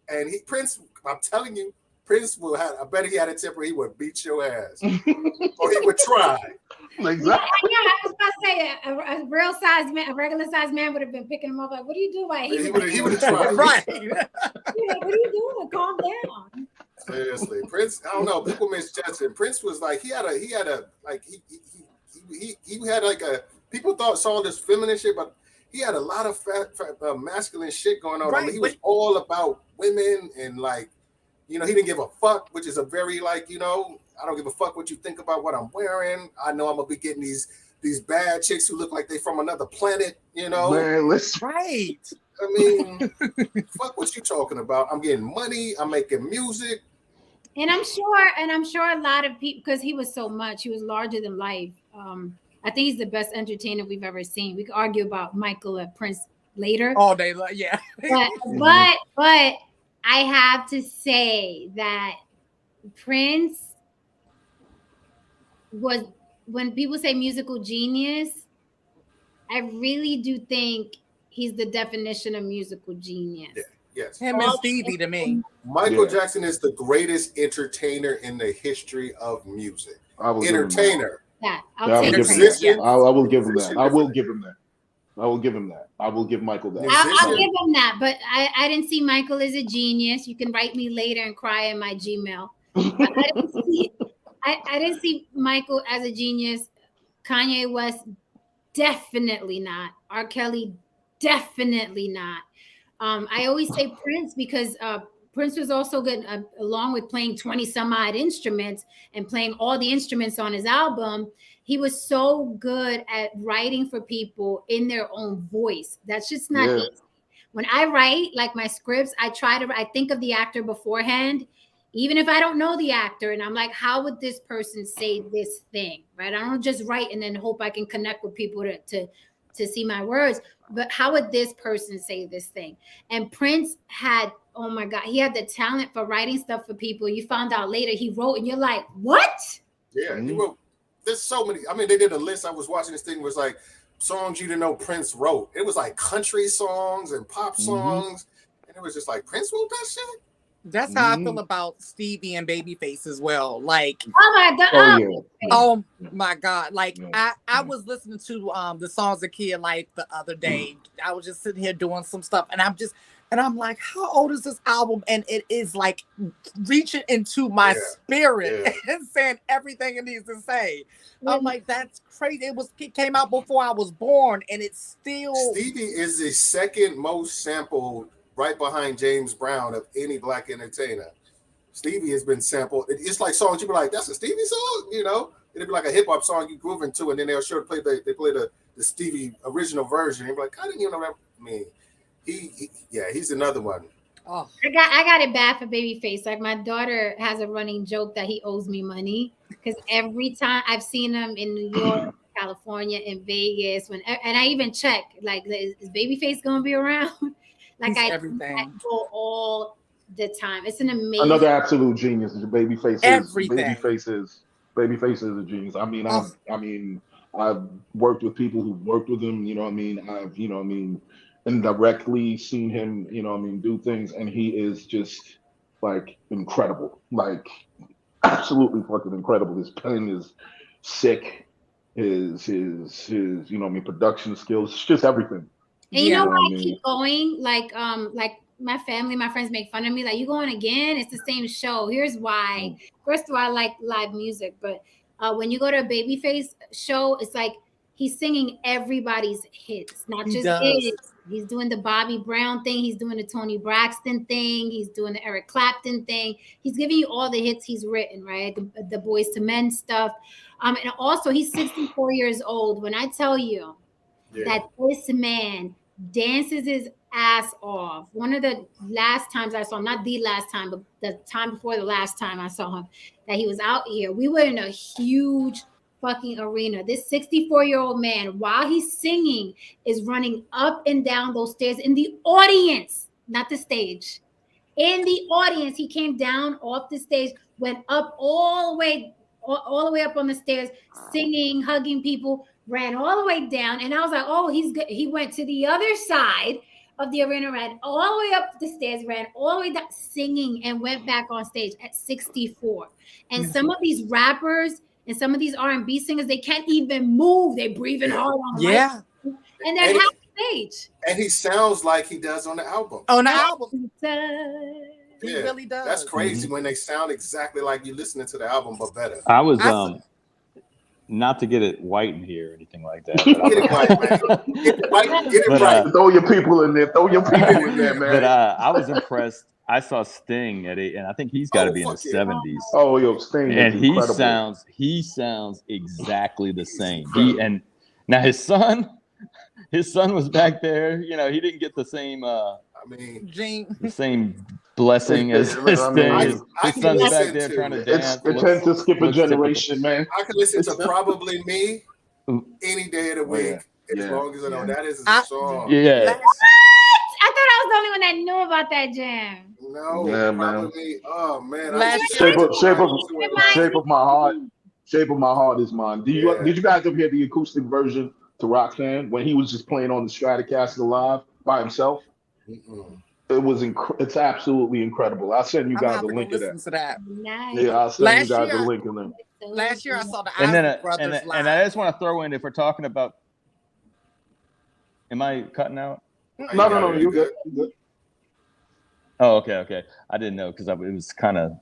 And Prince, I'm telling you, Prince will have, I bet he had a temper, he would beat your ass. Or he would try. Exactly. Yeah, I was about to say a real size man, a regular size man would have been picking him up like, what are you doing? He would have tried. Right. What are you doing? Calm down. Seriously. Prince, I don't know, people misjudge him. Prince was like, he had like a people saw this feminine shit, but he had a lot of masculine shit going on. Right, I mean, he was all about women and like, you know, he didn't give a fuck, which is a very like, you know, I don't give a fuck what you think about what I'm wearing. I know I'm gonna be getting these bad chicks who look like they from another planet, you know. Man, listen. Right. I mean, fuck what you talking about. I'm getting money, I'm making music. And I'm sure a lot of people, because he was so much, he was larger than life. I think he's the best entertainer we've ever seen. We could argue about Michael and Prince later. All day, yeah. But I have to say that Prince was, when people say musical genius, I really do think he's the definition of musical genius. Yeah, yes. Him and Stevie to me. Michael Jackson is the greatest entertainer in the history of music. Entertainer. Yeah, I will give him that. I will give him that. I will give him that. I will give him that. I will give Michael that. I'll give him that, but I didn't see Michael as a genius. You can write me later and cry in my Gmail. I didn't see Michael as a genius. Kanye West, definitely not. R. Kelly, definitely not. I always say Prince because Prince was also good, along with playing 20 some odd instruments and playing all the instruments on his album. He was so good at writing for people in their own voice. That's just not easy. When I write like my scripts, I think of the actor beforehand, even if I don't know the actor, and I'm like, how would this person say this thing, right? I don't just write and then hope I can connect with people to see my words, but how would this person say this thing? And Prince had, oh my God, he had the talent for writing stuff for people. You found out later he wrote, and you're like, what? Yeah, he wrote. There's so many. I mean, they did a list. I was watching this thing. It was like songs you didn't know Prince wrote. It was like country songs and pop songs, and it was just like Prince wrote that shit. That's how I feel about Stevie and Babyface as well. Like, oh my God, oh my God! Like, I was listening to the Songs of Kid Life the other day. I was just sitting here doing some stuff, and I'm like, how old is this album? And it is like reaching into my spirit and saying everything it needs to say. I'm like, that's crazy. It came out before I was born, and it's still. Stevie is the second most sampled, right behind James Brown, of any black entertainer. Stevie has been sampled. It's like songs you be like, that's a Stevie song, you know? It'd be like a hip hop song you groove into, and then they'll sure play the Stevie original version. You'd be like, how didn't you know that? I mean, he's another one. Oh, I got it bad for Babyface. Like, my daughter has a running joke that he owes me money because every time I've seen him in New York, California, in Vegas, and I even check, like, is Babyface gonna be around? Like, I go all the time. It's an amazing. Another absolute genius. Babyface is everything. Babyface is a genius. I mean, I've worked with people who worked with him. You know what I mean? I've indirectly seen him, do things, and he is just like incredible, like absolutely fucking incredible. His pen is sick. his you know what I mean, production skills, it's just everything. And you Yeah. know what why I I mean? keep going? Like my family, my friends make fun of me. Like, you going again? It's the same show. Here's why. First of all, I like live music, but when you go to a Babyface show, it's like he's singing everybody's hits, not He just does. his. He's doing the Bobby Brown thing. He's doing the Tony Braxton thing. He's doing the Eric Clapton thing. He's giving you all the hits he's written, right? The Boys to Men stuff. And also, he's 64 years old. When I tell you that this man dances his ass off. One of the last times I saw him, not the last time, but the time before the last time I saw him, that he was out here. We were in a huge fucking arena. This 64-year-old man, while he's singing, is running up and down those stairs in the audience, not the stage. In the audience, he came down off the stage, went up all the way up on the stairs, singing, hugging people, ran all the way down. And I was like, oh, he's good. He went to the other side of the arena, ran all the way up the stairs, ran all the way down, singing, and went back on stage at 64. And some of these rappers and some of these R&B singers, they can't even move. They're breathing hard on the mic. And they're half stage. And he sounds like he does on the album. On the album. He Yeah, really does. That's crazy when they sound exactly like you listening to the album, but better. I was not to get it white in here or anything like that. Get it right, man. Get it right. Throw your people in there. Throw your people in there, man. But I was impressed. I saw Sting and I think he's got to be in his 70s. Oh, yo, Sting, and incredible. he sounds exactly the same. And now his son was back there. You know, he didn't get the same. The same blessing as Sting. His son's back there trying to dance. It tends to skip a generation, man. I can listen to Probably Me any day of the week as long as I know that is a song. Yeah. I thought I was the only one that knew about that jam. No, yeah, Probably Me. Oh man, Shape of My Heart. Shape of My Heart is mine. Did you guys ever hear the acoustic version to Roxanne when he was just playing on the Stratocaster live by himself? It was it's absolutely incredible. I'll send you guys a link of that. Nice. Yeah, I'll send you guys a link of them. Last year I saw the Brothers live. And I just want to throw in, if we're talking about, am I cutting out? No, you're good. Oh, okay. I didn't know because it was kind of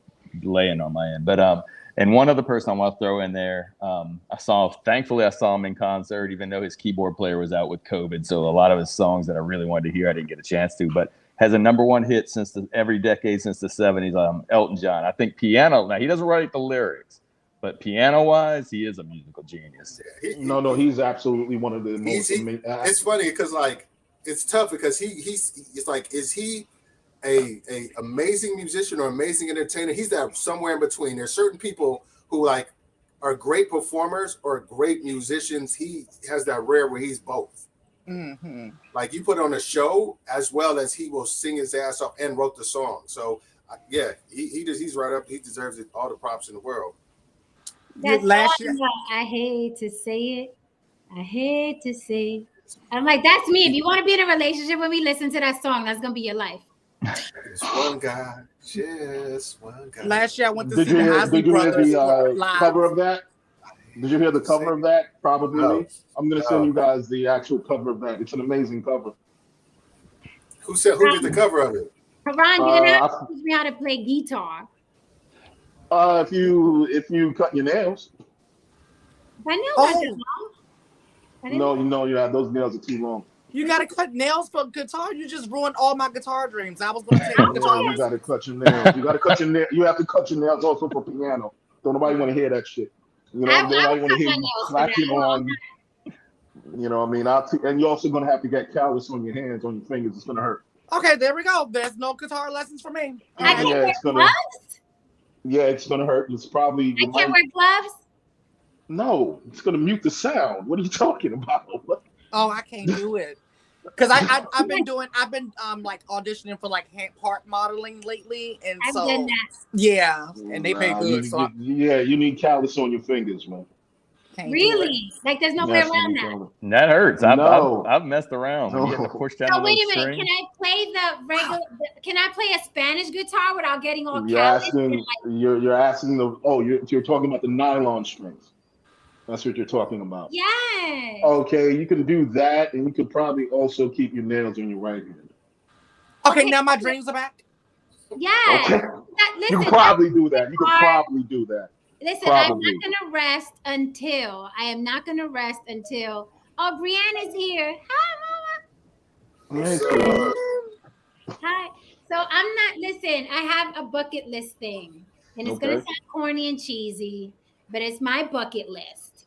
laying on my end. But and one other person I want to throw in there, thankfully I saw him in concert, even though his keyboard player was out with COVID. So a lot of his songs that I really wanted to hear, I didn't get a chance to, but has a #1 hit since every decade since the 70s, Elton John. I think piano, now he doesn't write the lyrics, but piano-wise, he is a musical genius. No, he's absolutely one of the most amazing. It's funny because it's tough because he's like, is he a amazing musician or amazing entertainer? He's that somewhere in between. There's certain people who are great performers or great musicians. He has that rare where he's both. Mm-hmm. Like, you put on a show as well as he will sing his ass off and wrote the song. So he's right up. He deserves all the props in the world. That's I hate to say it. I'm like, that's me. If you want to be in a relationship with me, listen to that song. That's gonna be your life. Just one guy. Last year I went to see the Isley Brothers live. Cover of that? Did you hear the cover of that? Probably. No. I'm gonna send you guys the actual cover of that. It's an amazing cover. Who did the cover of it? Karan, you're gonna have to teach me how to play guitar. If you cut your nails. My nails are too long. No, those nails are too long. You gotta cut nails for guitar. You just ruined all my guitar dreams. I was gonna take guitar. You gotta cut your nails. You gotta cut your nails. You have to cut your nails also for piano. Don't nobody want to hear that shit. You know, nobody want to hear you clapping on. You know what I mean? And you're also gonna have to get callus on your hands, on your fingers. It's gonna hurt. Okay, there we go. There's no guitar lessons for me. I can't wear gloves? Yeah, it's gonna hurt. It's probably. I can't wear gloves? No, it's gonna mute the sound. What are you talking about? Oh, I can't do it. Because I've been like auditioning for part modeling lately, and I've done that. Yeah, and they pay good. You need callus on your fingers, man. Really? Like, there's no way around that. That hurts. I've messed around. No. You have to push down. So wait a minute. Can I play the regular? Can I play a Spanish guitar without getting all You're callous? asking. You're asking you're talking about the nylon strings. That's what you're talking about. Yes. Okay, you can do that, and you could probably also keep your nails on your right hand. Okay, now my dreams are back. Yes. Okay. Listen, You can probably do that. You could probably do that. Listen, I'm not gonna rest until Oh, Brianna's here. Hi, Mama. Hi. So I'm not. Listen, I have a bucket list thing, and it's gonna sound corny and cheesy, but it's my bucket list.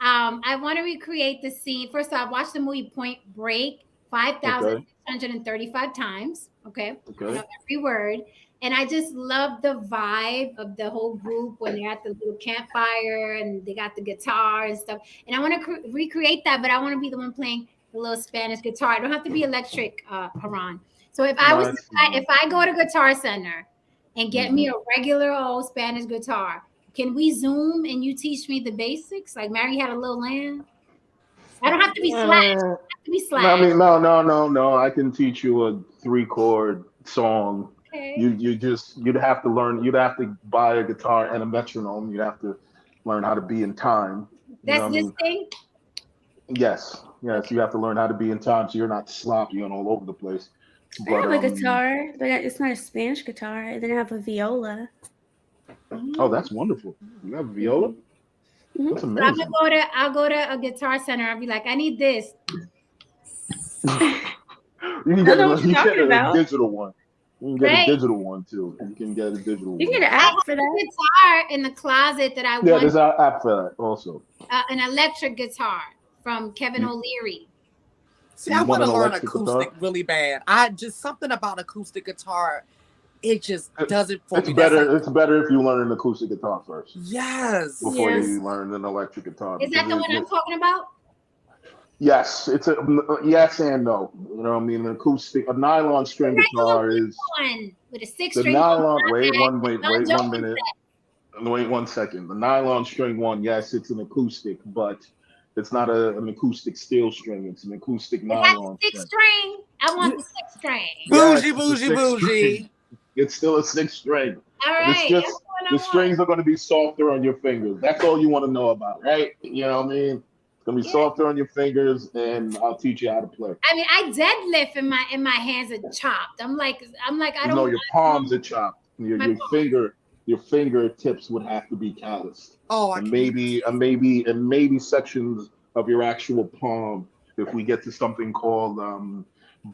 I want to recreate the scene. First off, watch the movie Point Break 5,635 times. Okay. I know every word. And I just love the vibe of the whole group when they're at the little campfire and they got the guitar and stuff. And I want to recreate that, but I want to be the one playing the little Spanish guitar. It don't have to be electric, Haran. So if I go to Guitar Center and get me a regular old Spanish guitar, can we Zoom and you teach me the basics? Like Mary Had a Little Lamb? I don't have to be slack. I mean, no. I can teach you a 3-chord song. Okay. You'd have to learn. You'd have to buy a guitar and a metronome. You'd have to learn how to be in time. That's this thing? Yes. You have to learn how to be in time so you're not sloppy and all over the place. I have a guitar, but it's not a Spanish guitar. And then I have a viola. Oh, that's wonderful. You have a viola? That's amazing. So I'll go to a Guitar Center. I'll be like, I need this. You can get a digital one. You can get a digital one too. You can get a digital one. You can get an app for that. Guitar in the closet that I want. Yeah, there's an app for that also. An electric guitar from Kevin O'Leary. See, I want to learn acoustic really bad. Something about acoustic guitar, it just does it for me. It's better if you learn an acoustic guitar first. Yes. Before you learn an electric guitar. Is that the one I'm talking about? Yes, it's a yes and no. You know what I mean? A nylon string guitar is with a 6-string. The nylon. Wait 1 minute. Wait 1 second. The nylon string one, yes, it's an acoustic, but it's not an acoustic steel string. It's an acoustic nylon. 6-string. I want the 6-string. Bougie. It's still a 6-string. All right. It's just the strings are going to be softer on your fingers. That's all you want to know about, right? You know what I mean? It's gonna be softer on your fingers, and I'll teach you how to play. I mean, I deadlift and my hands are chopped. I'm like, I don't. No, your palms are chopped. Your fingertips would have to be calloused. Oh, and maybe sections of your actual palm if we get to something called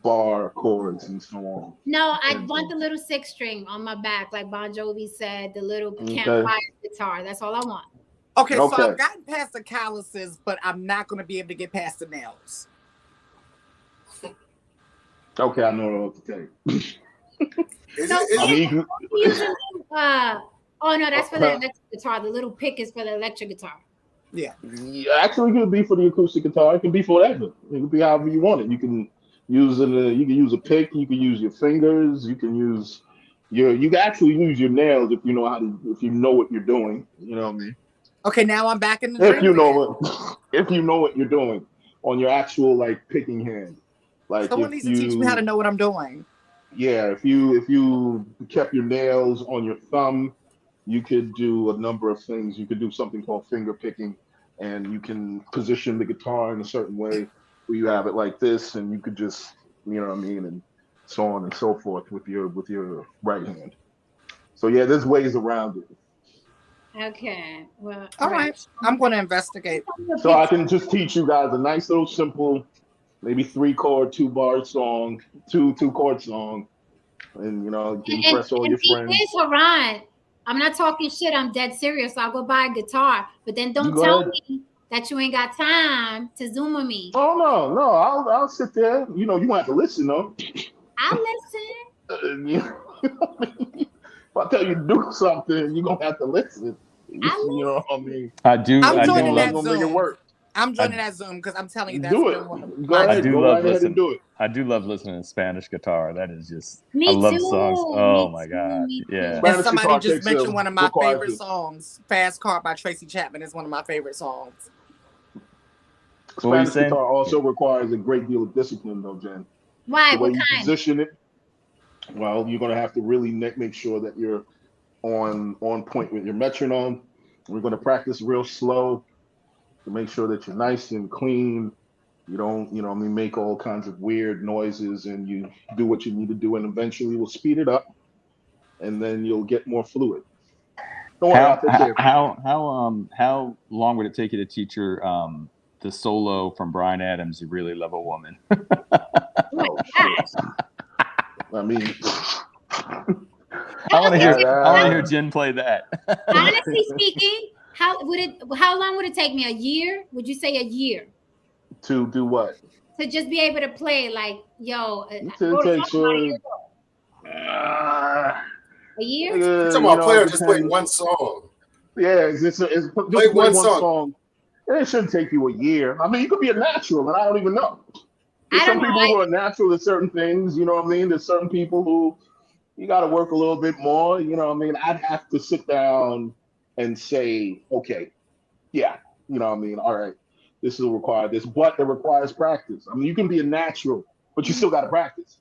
bar chords and so on. No, I want the little 6-string on my back, like Bon Jovi said, the little campfire guitar. That's all I want. Okay, so I've gotten past the calluses, but I'm not going to be able to get past the nails. Okay, I know what to tell you. Oh no, that's for the electric guitar. The little pick is for the electric guitar. Yeah. Actually, it could be for the acoustic guitar. It can be for whatever. It could be however you want it. You can use a pick. You can use your fingers. You can use you can actually use your nails if you know what you're doing. You know what I mean? Okay, now I'm back in the if you know what you're doing on your actual picking hand. Like someone needs to teach me how to know what I'm doing. Yeah, if you kept your nails on your thumb, you could do a number of things. You could do something called finger picking, and you can position the guitar in a certain way where you have it like this, and you could just, you know what I mean, and so on and so forth with your right hand. So yeah, there's ways around it. Okay. Well, all right. I'm going to investigate. So I can just teach you guys a nice little simple, maybe 3-chord, 2-bar song, 2-chord song, and impress all your friends. Haran, I'm not talking shit. I'm dead serious. I'll go buy a guitar, but then don't tell me that you ain't got time to Zoom with me. Oh no, I'll sit there. You won't have to listen though. I'll listen. If I tell you to do something, you're gonna have to listen. You know what I mean? I'm joining that Zoom. Make it work. I'm joining that Zoom because I'm telling you that's do it. Go ahead and do it. I do love listening to Spanish guitar. That is just me I love too. the songs. Oh my god. Yeah. And somebody just mentioned one of my favorite songs. Fast Car by Tracy Chapman is one of my favorite sones. Spanish guitar also requires a great deal of discipline though, Jen. Why? The way what you kind? position it. Well, you're gonna have to really make sure that you're on point with your metronome. We're gonna practice real slow. to make sure that you're nice and clean. You don't, make all kinds of weird noises, and you do what you need to do, and eventually we'll speed it up, and then you'll get more fluid. Don't worry, I'll take care of it. How long would it take you to teach her the solo from Bryan Adams, "You Really Love a Woman"? Oh shit! I mean, I want to hear Jen play that. Honestly speaking, how long would it take me? A year? Would you say a year? To do what? To just be able to play, like, yo. It takes a year? You're talking about player just play one song. Yeah, it's play one song. And it shouldn't take you a year. I mean, you could be a natural, and I don't even know. There's some people who are natural at certain things, you know what I mean? There's certain people who you got to work a little bit more, you know what I mean? I'd have to sit down and say, okay, yeah, you know what I mean? All right, this will require this, but it requires practice. I mean, you can be a natural, but you still got to practice.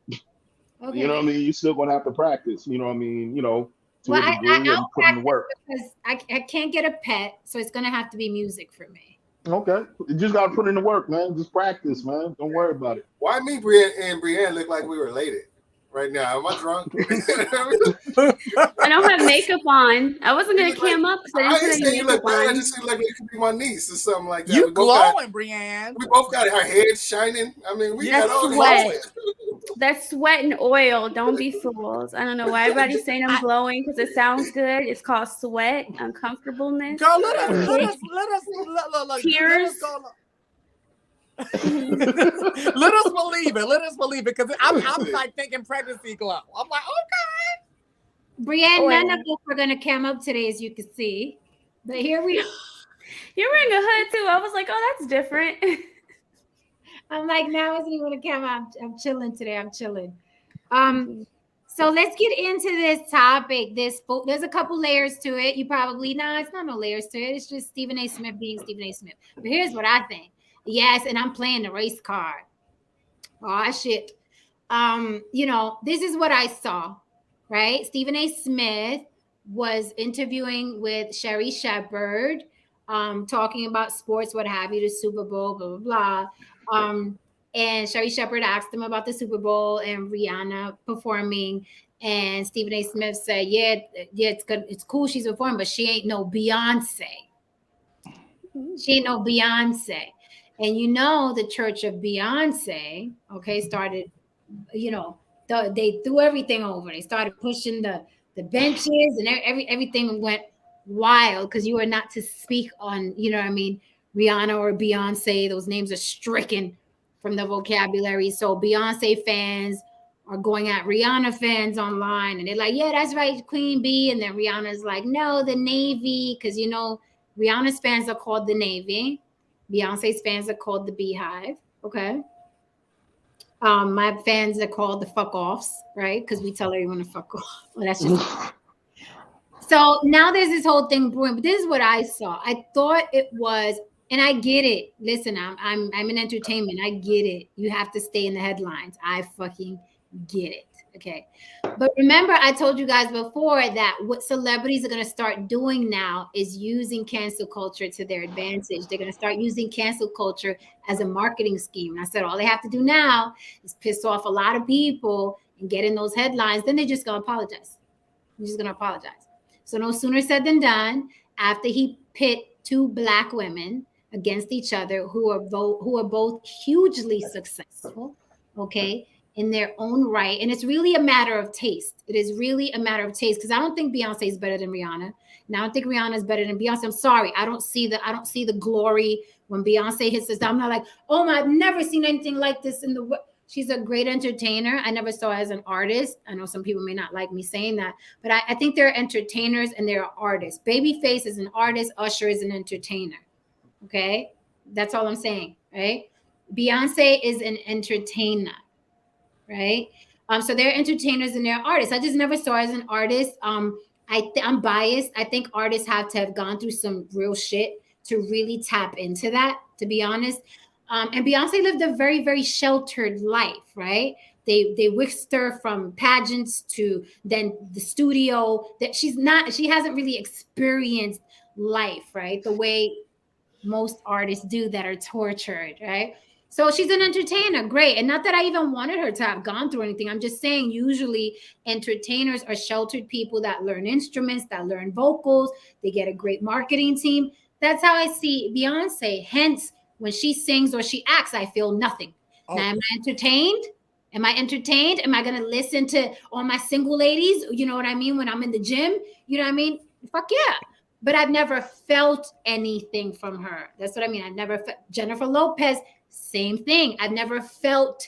Okay. You know what I mean? You're still going to have to practice, you know what I mean? You know, to a degree, and put in the work. Because I can't get a pet, so it's going to have to be music for me. Okay. You just got to put in the work, man. Just practice, man. Don't worry about it. Why me, Brienne look like we related right now? Am I drunk? I don't have makeup on. I wasn't going to cam up because I didn't say you look bad. I just seem like it could be my niece or something like that. You glowing, Brienne. We both got our heads shining. I mean, we got all sweat. That's sweat and oil. Don't be fools. I don't know why everybody's saying I'm glowing because it sounds good. It's called sweat, uncomfortableness. Girl, let us tears. Let us believe it. Let us believe it, because I'm like thinking pregnancy glow. I'm like, okay. Brienne, none of us are gonna cam up today, as you can see. But here we are. You're wearing a hood too. I was like, oh, that's different. I'm like, now I wasn't even gonna come out. I'm chilling today. I'm chilling. So let's get into this topic. There's a couple layers to it. You probably it's not no layers to it. It's just Stephen A. Smith being Stephen A. Smith. But here's what I think. Yes, and I'm playing the race card. Oh shit. This is what I saw, right? Stephen A. Smith was interviewing with Sherry Shepherd, talking about sports, what have you, the Super Bowl, blah, blah, blah. And Sherry Shepherd asked him about the Super Bowl and Rihanna performing. And Stephen A. Smith said, yeah, it's good. It's cool she's performing, but she ain't no Beyonce. She ain't no Beyonce. And the Church of Beyonce, okay, started, they threw everything over. They started pushing the benches, and everything went wild because you were not to speak on, Rihanna or Beyonce. Those names are stricken from the vocabulary. So Beyonce fans are going at Rihanna fans online, and they're like, yeah, that's right, Queen Bee. And then Rihanna's like, no, the Navy, because, Rihanna's fans are called the Navy. Beyonce's fans are called the Beehive. Okay. My fans are called the fuck offs, right? Because we tell everyone to fuck off. Well, that's just so now there's this whole thing brewing, but this is what I saw. I thought it was, and I get it. Listen, I'm in entertainment. I get it. You have to stay in the headlines. I fucking get it. Okay. But remember, I told you guys before that what celebrities are going to start doing now is using cancel culture to their advantage. They're going to start using cancel culture as a marketing scheme. And I said, all they have to do now is piss off a lot of people and get in those headlines. Then they're just going to apologize. They're just going to apologize. So no sooner said than done. After he pit two Black women against each other who are both hugely successful, okay, in their own right. And it's really a matter of taste. It is really a matter of taste, because I don't think Beyonce is better than Rihanna. And I don't think Rihanna is better than Beyonce. I'm sorry. I don't see the glory when Beyonce hits this. I'm not like, oh my, I've never seen anything like this in the world. She's a great entertainer. I never saw her as an artist. I know some people may not like me saying that, but I think they're entertainers and they're artists. Babyface is an artist. Usher is an entertainer. Okay. That's all I'm saying. Right. Beyonce is an entertainer. Right. So they're entertainers and they're artists. I just never saw her as an artist. I'm biased. I think artists have to have gone through some real shit to really tap into that, to be honest. And Beyonce lived a very, very sheltered life, right? They whisked her from pageants to then the studio. That she hasn't really experienced life, right? The way most artists do that are tortured, right? So she's an entertainer, great. And not that I even wanted her to have gone through anything. I'm just saying usually entertainers are sheltered people that learn instruments, that learn vocals, they get a great marketing team. That's how I see Beyonce. Hence, when she sings or she acts, I feel nothing. Now, am I entertained? Am I entertained? Am I going to listen to all my single ladies? You know what I mean? When I'm in the gym, you know what I mean? Fuck yeah. But I've never felt anything from her. That's what I mean. I've never felt Jennifer Lopez, same thing. I've never felt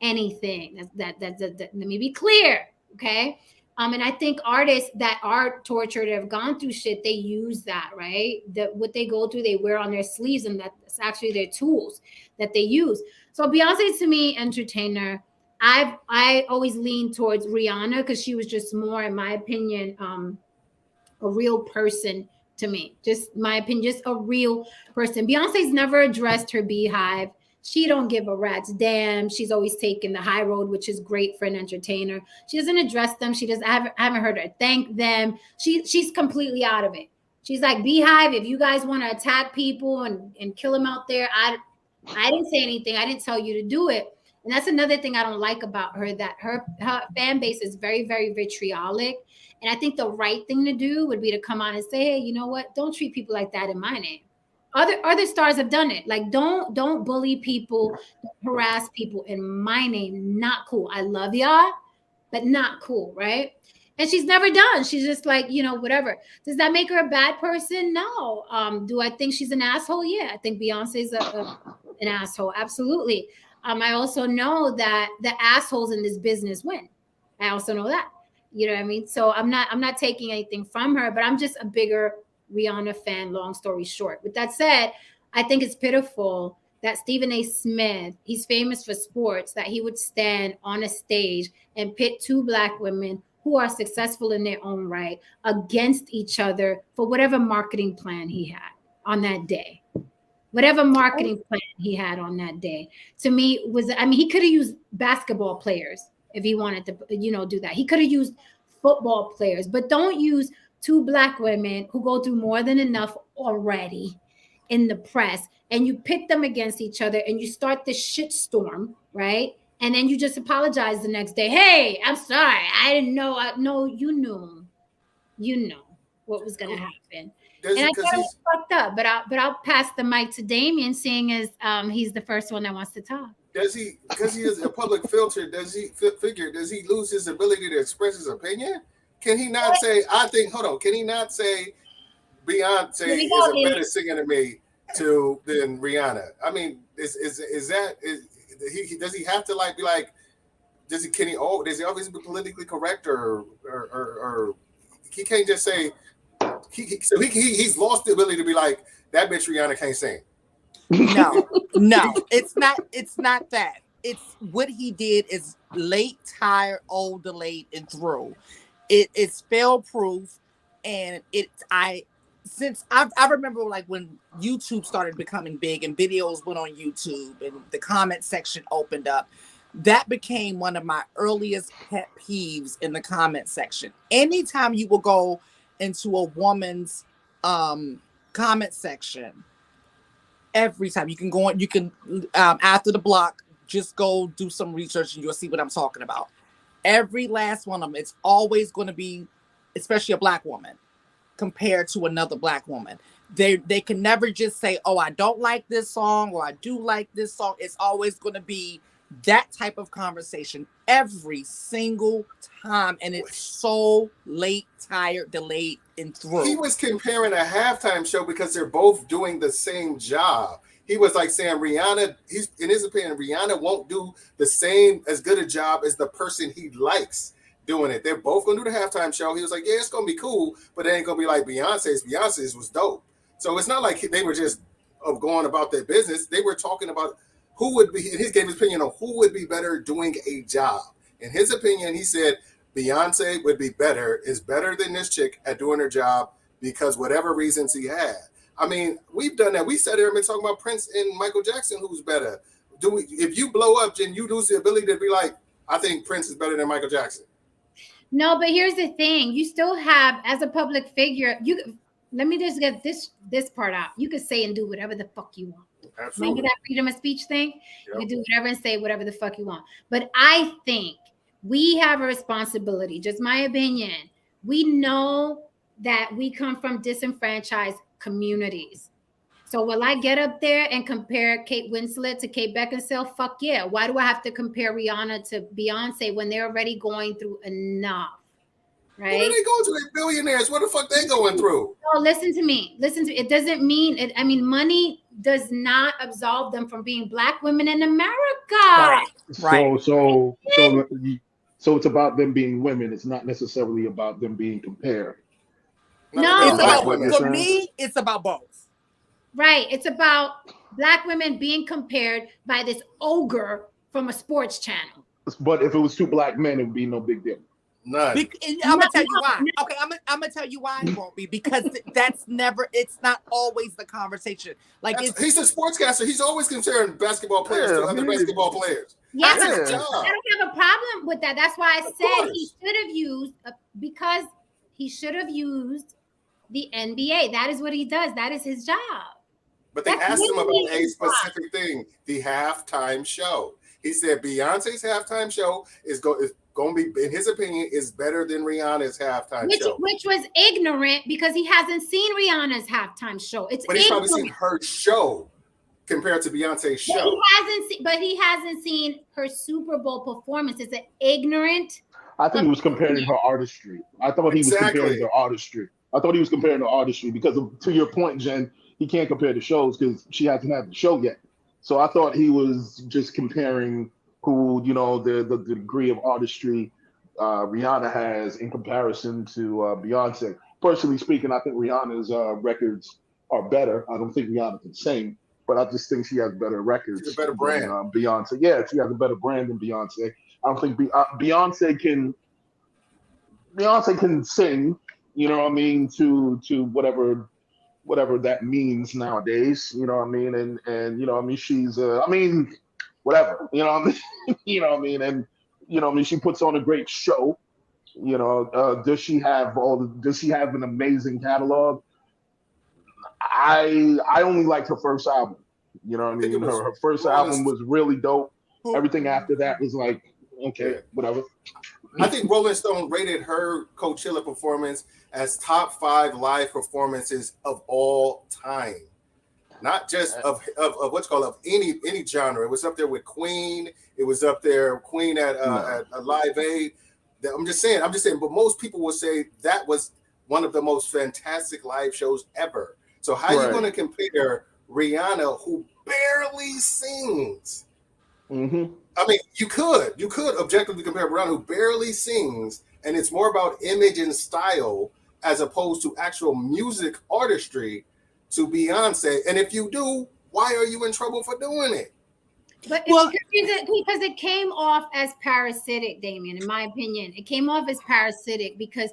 anything. That let me be clear. Okay. And I think artists that are tortured, have gone through shit, they use that, right? That what they go through, they wear on their sleeves, and that's actually their tools that they use. So Beyonce, to me, entertainer. I always lean towards Rihanna because she was just more, in my opinion, a real person to me. Just my opinion, just a real person. Beyonce's never addressed her beehive. She don't give a rat's damn. She's always taken the high road, which is great for an entertainer. She doesn't address them. She doesn't. I haven't heard her thank them. She's completely out of it. She's like, beehive, if you guys want to attack people and kill them out there, I didn't say anything. I didn't tell you to do it. And that's another thing I don't like about her, that her fan base is very, very vitriolic. And I think the right thing to do would be to come on and say, hey, you know what? Don't treat people like that in my name. Other stars have done it. Like, don't bully people, harass people in my name. Not cool. I love y'all, but not cool, right? And she's never done. She's just like, whatever. Does that make her a bad person? No. Do I think she's an asshole? Yeah, I think Beyonce's an asshole. Absolutely. I also know that the assholes in this business win. I also know that. You know what I mean? So I'm not taking anything from her, but I'm just a bigger Rihanna fan, long story short. With that said, I think it's pitiful that Stephen A. Smith, he's famous for sports, that he would stand on a stage and pit two Black women who are successful in their own right against each other for whatever marketing plan he had on that day. Whatever marketing plan he had on that day, to me he could have used basketball players if he wanted to, do that. He could have used football players, but don't use two Black women who go through more than enough already in the press, and you pit them against each other and you start this shit storm, right? And then you just apologize the next day. Hey, I'm sorry. I didn't know. No, you knew what was going to happen. And I thought it was fucked up, but I'll pass the mic to Damien, seeing as he's the first one that wants to talk. Does he, because he is a public filter, does he lose his ability to express his opinion? Can he not say, can he not say Beyonce is a better singer than me than Rihanna? I mean, does he have to be like, does he always be politically correct or he can't just say, he's lost the ability to be like, that bitch Rihanna can't sing. No, it's not that. It's what he did is late, tired, old, delayed, and through. It's fail proof, and I remember like when YouTube started becoming big and videos went on YouTube and the comment section opened up. That became one of my earliest pet peeves in the comment section. Anytime you will go into a woman's comment section, every time you can go on, after the block, just go do some research and you'll see what I'm talking about. Every last one of them, it's always going to be, especially a Black woman, compared to another Black woman. They can never just say, oh, I don't like this song or I do like this song. It's always going to be that type of conversation every single time. And it's so late, tired, delayed, and through. He was comparing a halftime show because they're both doing the same job. He was like saying Rihanna, in his opinion, Rihanna won't do the same as good a job as the person he likes doing it. They're both going to do the halftime show. He was like, yeah, it's going to be cool, but it ain't going to be like Beyonce's. Beyonce's was dope. So it's not like they were just going about their business. They were talking about who would be, and he gave his opinion on who would be better doing a job. In his opinion, he said Beyonce is better than this chick at doing her job because whatever reasons he had. I mean, we've done that. We sat here and been talking about Prince and Michael Jackson, who's better. If you blow up, then you lose the ability to be like, I think Prince is better than Michael Jackson. No, but here's the thing. You still have, as a public figure, let me just get this part out. You can say and do whatever the fuck you want. Absolutely. Remember that freedom of speech thing? Yep. You can do whatever and say whatever the fuck you want. But I think we have a responsibility, just my opinion. We know that we come from disenfranchised communities. So will I get up there and compare Kate Winslet to Kate Beckinsale? Fuck yeah. Why do I have to compare Rihanna to Beyonce when they're already going through enough? Right? What are they going through? They're billionaires. What the fuck they going through? No, listen to me. It doesn't mean it. I mean, money does not absolve them from being Black women in America. Right. So it's about them being women. It's not necessarily about them being compared. No, It's Black about, women. for me, it's about both. Right. It's about Black women being compared by this ogre from a sports channel. But if it was two Black men, it would be no big deal. None. I'm gonna tell you why. Okay, I'm gonna tell you why it won't be, because it's not always the conversation. Like He's a sportscaster. He's always comparing basketball players to other basketball players. Yes, That's his I job. don't have a problem with that. That's why I Of said course. he should have used because he should have used the NBA. That is what he does. That is his job. But they That's asked him literally about a his job. specific thing, the halftime show. He said Beyonce's halftime show is going to be, in his opinion, is better than Rihanna's halftime show. Which was ignorant because he hasn't seen Rihanna's halftime show. It's But he's ignorant. probably seen her show compared to Beyonce's show. He hasn't seen her Super Bowl performance. It's an ignorant. I think he was comparing her artistry. I thought he was comparing her artistry. Because to your point, Jen, he can't compare the shows because she hasn't had the show yet. So I thought he was just comparing who, the degree of artistry Rihanna has in comparison to Beyonce. Personally speaking, I think Rihanna's records are better. I don't think Rihanna can sing, but I just think she has better records. She's a better brand. Than, Beyonce. Yeah, she has a better brand than Beyonce. I don't think Beyonce can sing, you know what I mean, to whatever that means nowadays, you know what I mean, and you know what I mean, she's whatever, you know what I mean, you know what I mean, and you know what I mean, she puts on a great show, you know. Does she have an amazing catalog? I only liked her first album, you know what I mean. Her first album was really dope. Everything after that was like, okay, whatever. I think Rolling Stone rated her Coachella performance as top 5 live performances of all time, not just of what's called of any genre. It was up there with Queen. It was up there Queen at Live Aid. I'm just saying. But most people will say that was one of the most fantastic live shows ever. So how are you going to compare Rihanna, who barely sings? Mm-hmm. I mean, you could objectively compare Rihanna, who barely sings, and it's more about image and style as opposed to actual music artistry, to Beyonce. And if you do, why are you in trouble for doing it? But because it came off as parasitic, Damien, in my opinion. It came off as parasitic because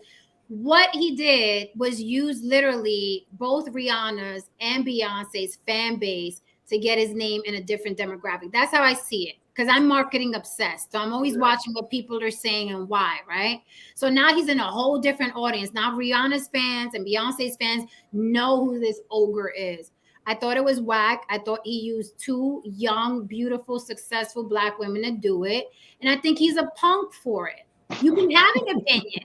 what he did was use literally both Rihanna's and Beyonce's fan base to get his name in a different demographic. That's how I see it. Because I'm marketing obsessed. So I'm always watching what people are saying and why, right? So now he's in a whole different audience. Now Rihanna's fans and Beyonce's fans know who this ogre is. I thought it was whack. I thought he used 2 young, beautiful, successful Black women to do it. And I think he's a punk for it. You can have an opinion.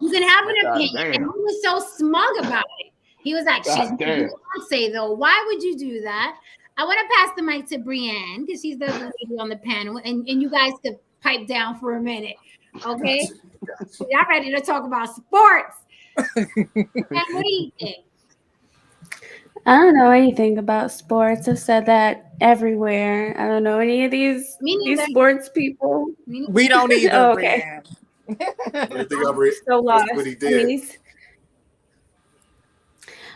You can have an opinion. Damn. And he was so smug about it. He was like, she's Beyonce though. Why would you do that? I want to pass the mic to Brienne because she's the lady on the panel, and you guys could pipe down for a minute, okay? Y'all ready to talk about sports? And what do you think? I don't know anything about sports. I've said that everywhere. I don't know any of these sports people. We don't either. Oh, okay. So lost. what he did.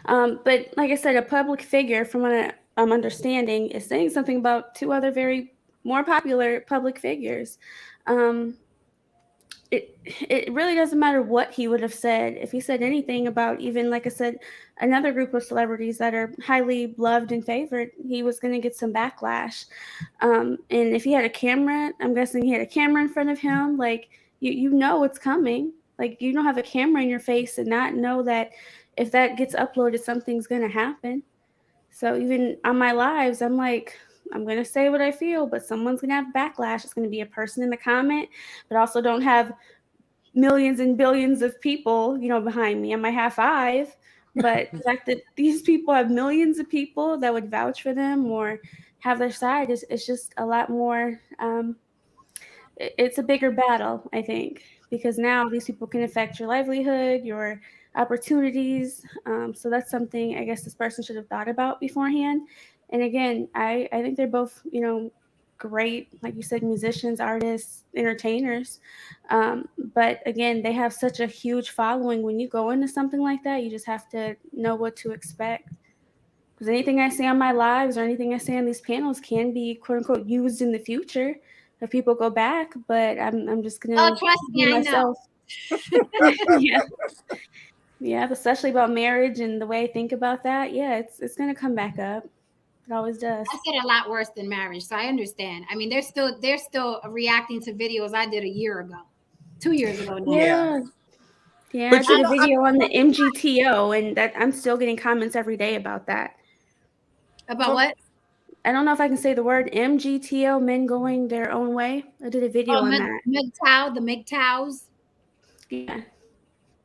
But like I said, a public figure, from what I'm understanding, is saying something about 2 other very more popular public figures. It really doesn't matter what he would have said. If he said anything about, even like I said, another group of celebrities that are highly loved and favored, he was going to get some backlash. And if he had a camera, I'm guessing he had a camera in front of him. Like you know it's coming. Like you don't have a camera in your face and not know that if that gets uploaded, something's going to happen. So even on my lives, I'm like, I'm going to say what I feel, but someone's going to have backlash. It's going to be a person in the comment, but also don't have millions and billions of people, behind me. I might have 5, but the fact that these people have millions of people that would vouch for them or have their side is just a lot more. It's a bigger battle, I think, because now these people can affect your livelihood, your opportunities. So that's something I guess this person should have thought about beforehand. And again, I think they're both, great, like you said, musicians, artists, entertainers. But again, they have such a huge following. When you go into something like that, you just have to know what to expect. Because anything I say on my lives or anything I say on these panels can be quote unquote used in the future if people go back, but I'm just gonna trust me, be I myself. Yeah. Yeah, especially about marriage and the way I think about that. Yeah, it's gonna come back up. It always does. I said a lot worse than marriage, so I understand. I mean, they're still reacting to videos I did a year ago, 2 years ago now. Yeah. Yeah, But I did a video on the MGTO, and that I'm still getting comments every day about that. About what? I don't know if I can say the word MGTO, men going their own way. I did a video on that. MGTOW, the MGTOWs. Yeah.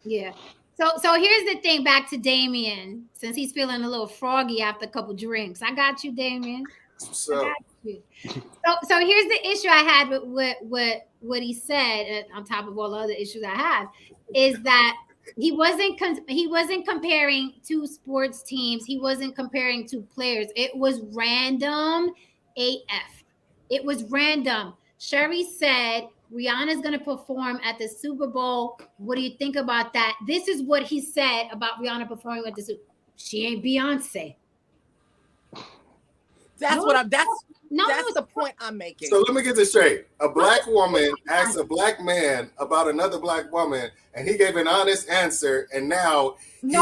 Yeah. So here's the thing, back to Damien, since he's feeling a little froggy after a couple drinks. I got you, Damien. So, I got you. So here's the issue I had with what he said, on top of all the other issues I had, is that he wasn't comparing two sports teams. He wasn't comparing two players. It was random AF. It was random. Sherry said Rihanna's going to perform at the Super Bowl. What do you think about that? This is what he said about Rihanna performing at the Super Bowl. She ain't Beyonce. That's the point I'm making. So let me get this straight. A black woman asked a black man about another black woman, and he gave an honest answer, and now he's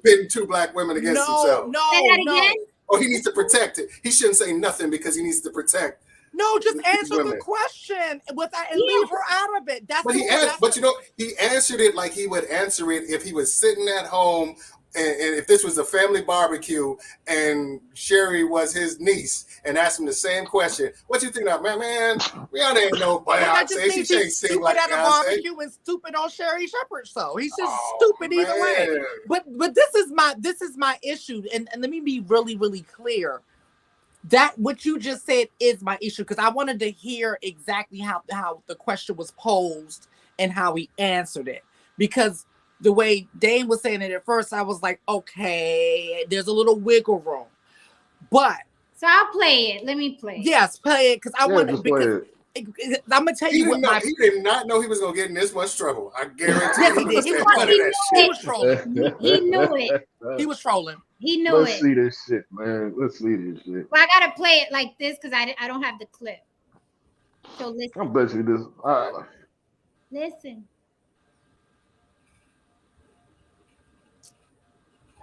pitting 2 black women against himself. Say that again? Oh, he needs to protect it. He shouldn't say nothing because he needs to protect. No, just answer the question and leave her out of it. But he answered it like he would answer it if he was sitting at home and if this was a family barbecue and Sherry was his niece and asked him the same question. What you think of, man? Rihanna ain't no Beyonce. She can't sing like at a barbecue and stupid on Sherry Shepherd show. He's just stupid either way. But this is my issue, and let me be really, really clear. That what you just said is my issue, because I wanted to hear exactly how the question was posed and how he answered it. Because the way Dane was saying it at first, I was like, okay, there's a little wiggle room. But so I'll play it. Let me play it. Yes, play it, because I want to. Because I'm gonna tell you what he did not know he was gonna get in this much trouble. I guarantee. Yes, he did. He was trolling. He knew it. He was trolling. He knew Let's see this shit, man. Let's see this shit. Well, I gotta play it like this because I don't have the clip. So listen. I'm bet you this. Listen.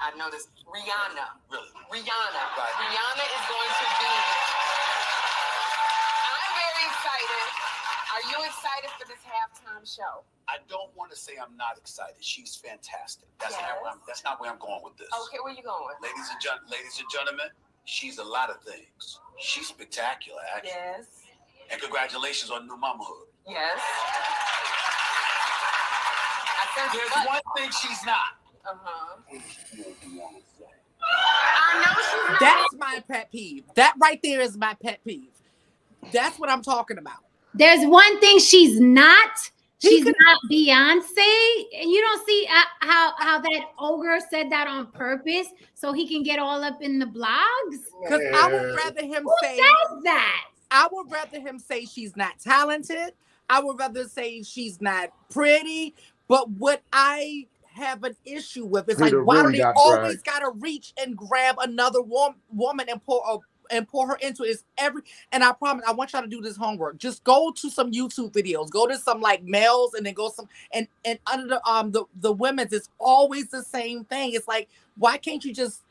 I noticed Rihanna. Really? Rihanna. Right. Rihanna is going to be. I'm very excited. Are you excited for this halftime show? I don't want to say I'm not excited. She's fantastic. That's not where I'm going with this. Okay, where you going? Ladies and gentlemen, she's a lot of things. She's spectacular, actually. Yes. And congratulations on new mamahood. Yes. There's one thing she's not. Uh-huh. I know she's not. That's my pet peeve. That right there is my pet peeve. That's what I'm talking about. There's one thing she's not. She's not Beyonce. And you don't see how that ogre said that on purpose so he can get all up in the blogs? Because I would rather him say that. I would rather him say she's not talented. I would rather say she's not pretty. But what I have an issue with is like, why do they always gotta reach and grab another woman and pour her into it? And I promise, I want y'all to do this homework. Just go to some YouTube videos. Go to some like males, and then go some and under the women's. It's always the same thing. It's like, why can't you just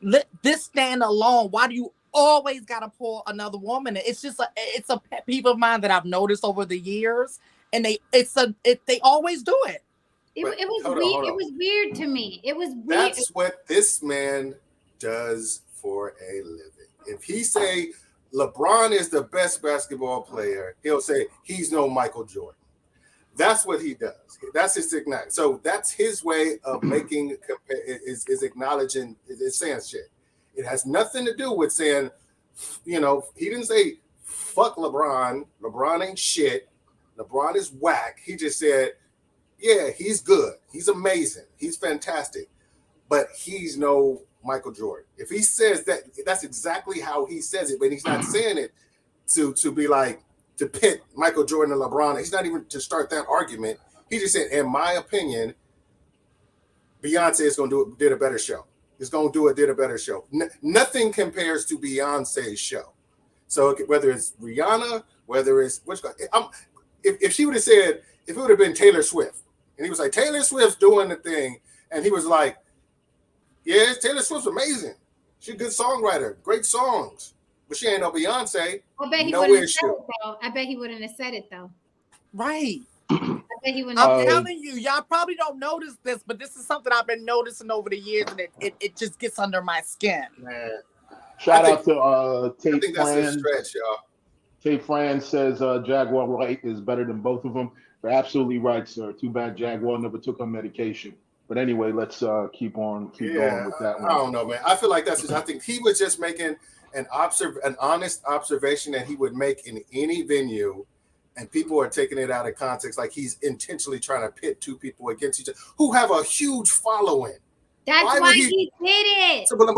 let this stand alone? Why do you always gotta pour another woman in? It's just it's a pet peeve of mine that I've noticed over the years, and they always do it. It was weird to me. It was weird. That's what this man does for a living. If he say LeBron is the best basketball player, he'll say he's no Michael Jordan. That's what he does. That's his ignite. So that's his way of making is acknowledging, is saying shit. It has nothing to do with saying, he didn't say fuck LeBron. LeBron ain't shit. LeBron is whack. He just said, yeah, he's good. He's amazing. He's fantastic. But he's no Michael Jordan. If he says that, that's exactly how he says it, but he's not saying it to be like, to pit Michael Jordan and LeBron. He's not even to start that argument. He just said, in my opinion, Beyonce is going to did a better show. Did a better show. Nothing compares to Beyonce's show. So whether it's Rihanna, whether it's if she would have said, if it would have been Taylor Swift, and he was like, Taylor Swift's doing the thing, and he was like, yeah, Taylor Swift's amazing. She's a good songwriter, great songs, but she ain't no Beyonce. I bet he wouldn't have said it though. I bet he wouldn't have said it though. Right. I bet he wouldn't. I'm telling you, y'all probably don't notice this, but this is something I've been noticing over the years, and it just gets under my skin. Man. Shout out to Tate I think that's a stretch, y'all. Tate Fran says Jaguar Wright is better than both of them. You're absolutely right, sir. Too bad Jaguar never took her medication. But anyway, let's keep going with that one. I don't know, man. I feel like I think he was just making an honest observation that he would make in any venue, and people are taking it out of context, like he's intentionally trying to pit two people against each other who have a huge following. That's why he did it. So, but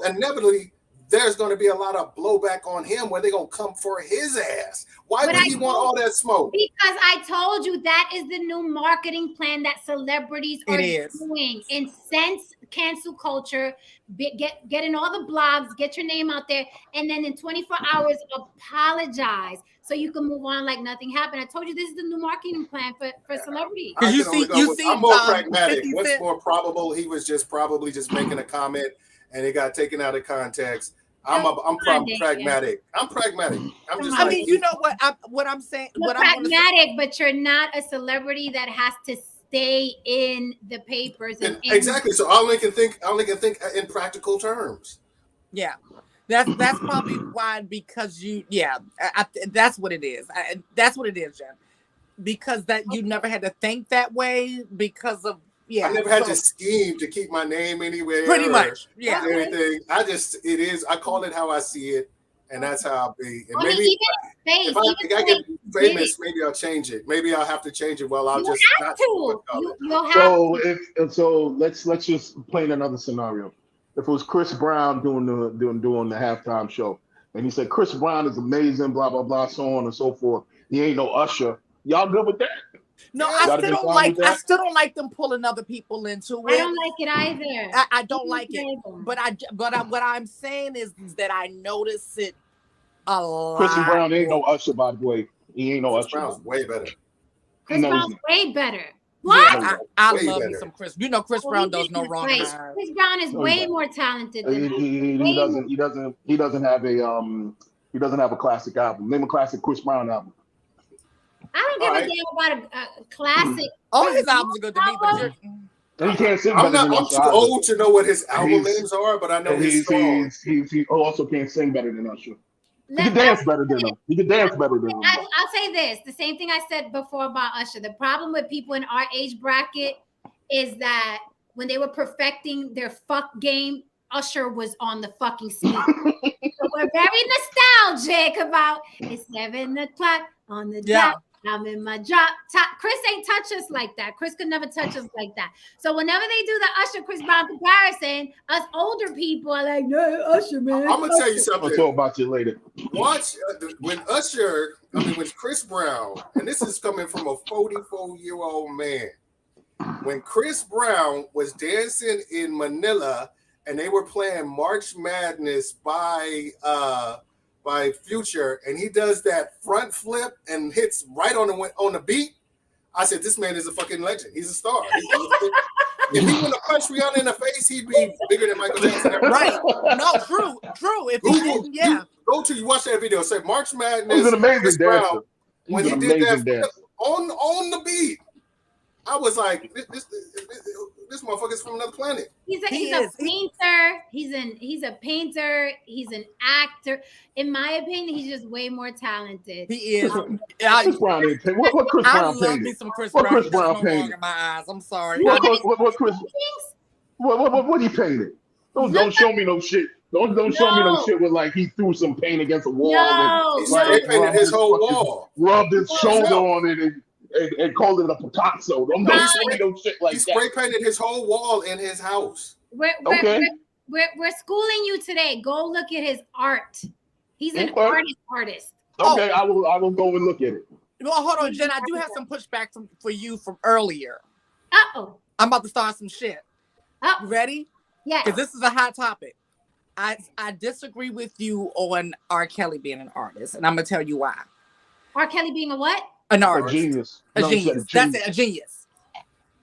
inevitably, there's going to be a lot of blowback on him where they're going to come for his ass. Why would he want all that smoke? Because I told you that is the new marketing plan that celebrities are doing. Incense cancel culture, get in all the blogs, get your name out there, and then in 24 hours, apologize so you can move on like nothing happened. I told you this is the new marketing plan for celebrities. I'm more pragmatic. What's more probable? He was probably just making a comment and it got taken out of context. I'm pragmatic. I'm pragmatic. I mean, you know what I'm saying. You're pragmatic, but you're not a celebrity that has to stay in the papers. Exactly. So I only can think in practical terms. Yeah, that's probably why. Because that's what it is. That's what it is, Jen. Because you never had to think that way because of. Yeah, I never had to scheme to keep my name anywhere. Pretty much, yeah. Anything. I call it how I see it, and that's how I'll be. And if I get famous, maybe I'll change it. Maybe I'll have to change it. Well, I'll just not. So let's just play another scenario. If it was Chris Brown doing the halftime show, and he said Chris Brown is amazing, blah blah blah, so on and so forth. He ain't no Usher. Y'all good with that? No, I still don't like them pulling other people into it. I don't like it either. I don't like it. But what I'm saying is that I notice it a lot. Chris Brown ain't no Usher, by the way. He ain't no Usher. Chris Brown's way better. Chris Brown's way better. What? Yeah, I love me some Chris. You know, Chris Brown does no wrong. Chris Brown is way more talented than he doesn't have a classic album. Name a classic Chris Brown album. I don't give a damn about a classic. All his albums are good to me, but he can't sing. I'm too old to know what his album names are, but I know his songs. He also can't sing better than Usher. He can dance better than him. I'll say this: the same thing I said before about Usher. The problem with people in our age bracket is that when they were perfecting their fuck game, Usher was on the fucking scene. So we're very nostalgic about it's 7 o'clock on the dot. I'm in my drop top. Chris ain't touch us like that. Chris could never touch us like that. So whenever they do the Usher Chris Brown comparison, us older people are like, no, Usher, man. I'm gonna tell you something. I'll talk about you later. Watch when Chris Brown, and this is coming from a 44-year-old man. When Chris Brown was dancing in Manila and they were playing March Madness by Future, and he does that front flip and hits right on the beat. I said, this man is a fucking legend. He's a star. If he would have punched Rihanna in the face, he'd be bigger than Michael Jackson. Right? No, true. If you watch that video. Say March Madness. He's an amazing dancer. When he did that flip on the beat, I was like, this motherfucker's from another planet. He's a painter. He's a painter. He's an actor. In my opinion, he's just way more talented. He is. Chris Brown ain't painted. What Chris Brown painted? I love me some Chris what Brown. Chris Brown no painted? in my eyes. I'm sorry. What Chris? What he painted? Don't show me no shit. Don't show me no shit with like he threw some paint against a wall. He spray painted his whole wall. Rubbed his shoulder on it and called it a Picasso. Don't show me no shit like that. He spray painted his whole wall in his house. We're schooling you today. Go look at his art. He's an artist. Okay, I will go and look at it. Well, hold on, Jen. I do have some pushback for you from earlier. Uh-oh. I'm about to start some shit. Oh. You ready? Yeah. Because this is a hot topic. I disagree with you on R. Kelly being an artist, and I'm gonna tell you why. R. Kelly being a what? An artist. A genius. A genius. That's it. A genius.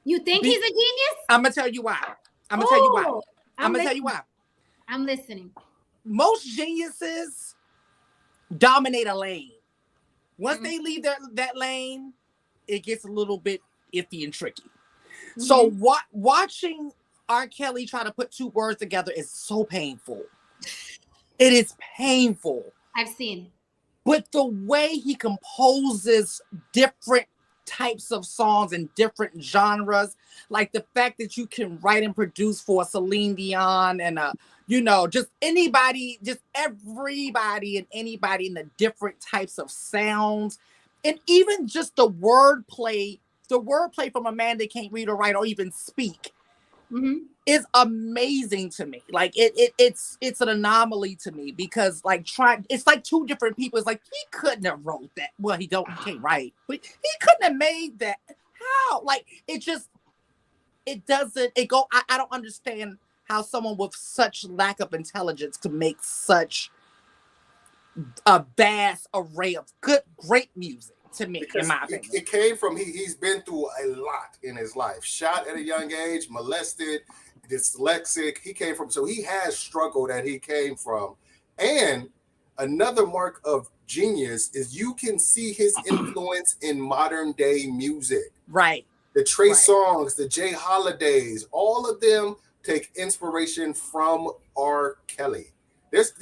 You think he's a genius? I'm gonna tell you why. I'm gonna tell you why. I'm listening. Most geniuses dominate a lane. Once they leave that lane, it gets a little bit iffy and tricky. So watching R. Kelly try to put two words together is so painful. It is painful. I've seen. But the way he composes different types of songs in different genres, like the fact that you can write and produce for Celine Dion and just anybody, just everybody and anybody in the different types of sounds, and even just the wordplay from a man that can't read or write or even speak is amazing to me. Like it's an anomaly to me because it's like two different people. It's like he couldn't have wrote that. Well, he can't write, but he couldn't have made that. How? Like I don't understand how someone with such lack of intelligence could make such a vast array of great music. To me, because in my opinion, it came from he's been through a lot in his life. Shot at a young age, molested, dyslexic. So he has struggle that he came from. And another mark of genius is you can see his influence in modern day music. Right. The Trey Songz, the Jay Holidays, all of them take inspiration from R. Kelly. There's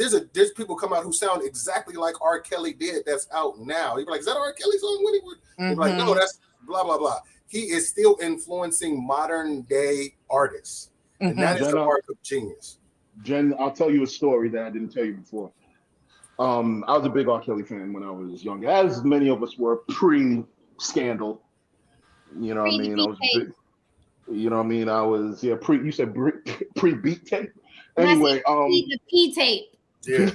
people come out who sound exactly like R. Kelly did. That's out now. You're like, is that R. Kelly song? You're like, no, that's blah blah blah. He is still influencing modern day artists, and that is the mark of genius. Jen, I'll tell you a story that I didn't tell you before. I was a big R. Kelly fan when I was young, as many of us were pre-scandal. You know what I mean? I was big. You know what I mean? I was pre. You said pre-beat tape. Anyway, the P tape. Yeah.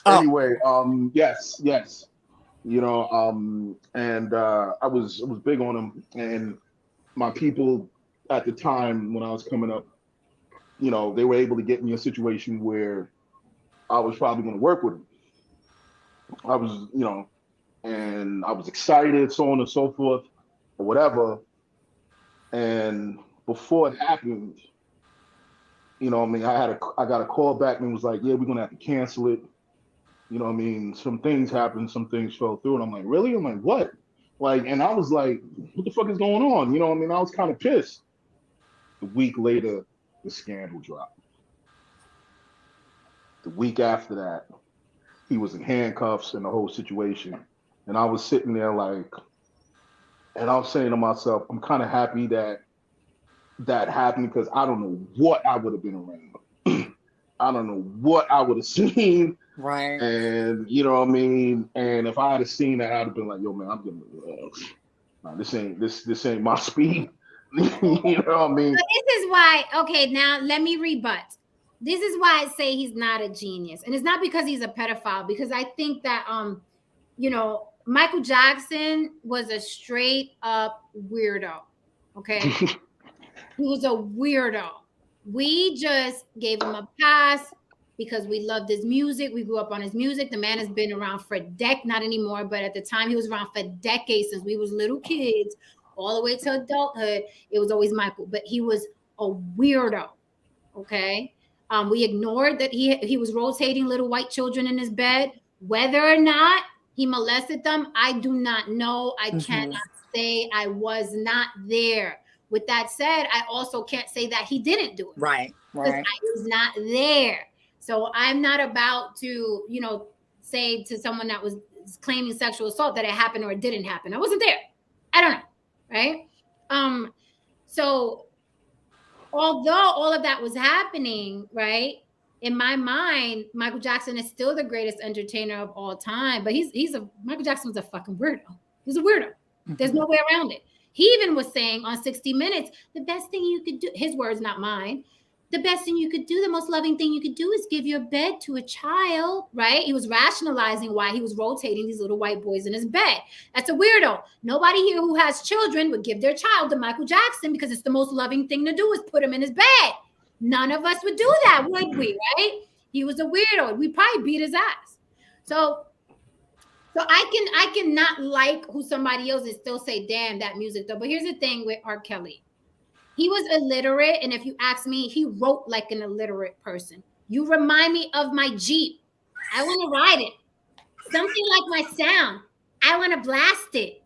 Anyway, yes. You know, and I was big on him, and my people at the time when I was coming up, you know, they were able to get me a situation where I was probably going to work with him. I was, you know, and I was excited, so on and so forth, or whatever. And before it happened, you know what I mean, I got a call back and it was like, yeah, we're gonna have to cancel it. You know what I mean? Some things happened, some things fell through. And I'm like, really? I'm like, what? Like, and I was like, what the fuck is going on? You know what I mean? I was kind of pissed. A week later, the scandal dropped. The week after that, he was in handcuffs and the whole situation. And I was sitting there like, and I was saying to myself, I'm kind of happy that happened because I don't know what I would have been around. I don't know what I would have seen. Right. And you know what I mean? And if I had seen that, I'd have been like, yo, man, I'm getting this ain't my speed. You know what I mean? So this is why, okay, now let me rebut. This is why I say he's not a genius. And it's not because he's a pedophile, because I think that you know, Michael Jackson was a straight up weirdo. Okay. He was a weirdo. We just gave him a pass because we loved his music. We grew up on his music. The man has been around for not anymore, but at the time he was around for decades since we was little kids all the way to adulthood. It was always Michael, but he was a weirdo. Okay. We ignored that he was rotating little white children in his bed. Whether or not he molested them, I do not know. I cannot say I was not there. With that said, I also can't say that he didn't do it. Right. Because I was not there. So I'm not about to, say to someone that was claiming sexual assault that it happened or it didn't happen. I wasn't there. I don't know. Right. So although all of that was happening, right, in my mind, Michael Jackson is still the greatest entertainer of all time. But Michael Jackson was a fucking weirdo. He was a weirdo. There's no way around it. He even was saying on 60 Minutes, the best thing you could do, his words, not mine, the best thing you could do, the most loving thing you could do is give your bed to a child, right? He was rationalizing why he was rotating these little white boys in his bed. That's a weirdo. Nobody here who has children would give their child to Michael Jackson because it's the most loving thing to do is put him in his bed. None of us would do that, would we, right? He was a weirdo. We'd probably beat his ass. So I can not like who somebody else is, still say, damn, that music though. But here's the thing with R. Kelly. He was illiterate, and if you ask me, he wrote like an illiterate person. You remind me of my Jeep. I want to ride it. Something like my sound. I want to blast it.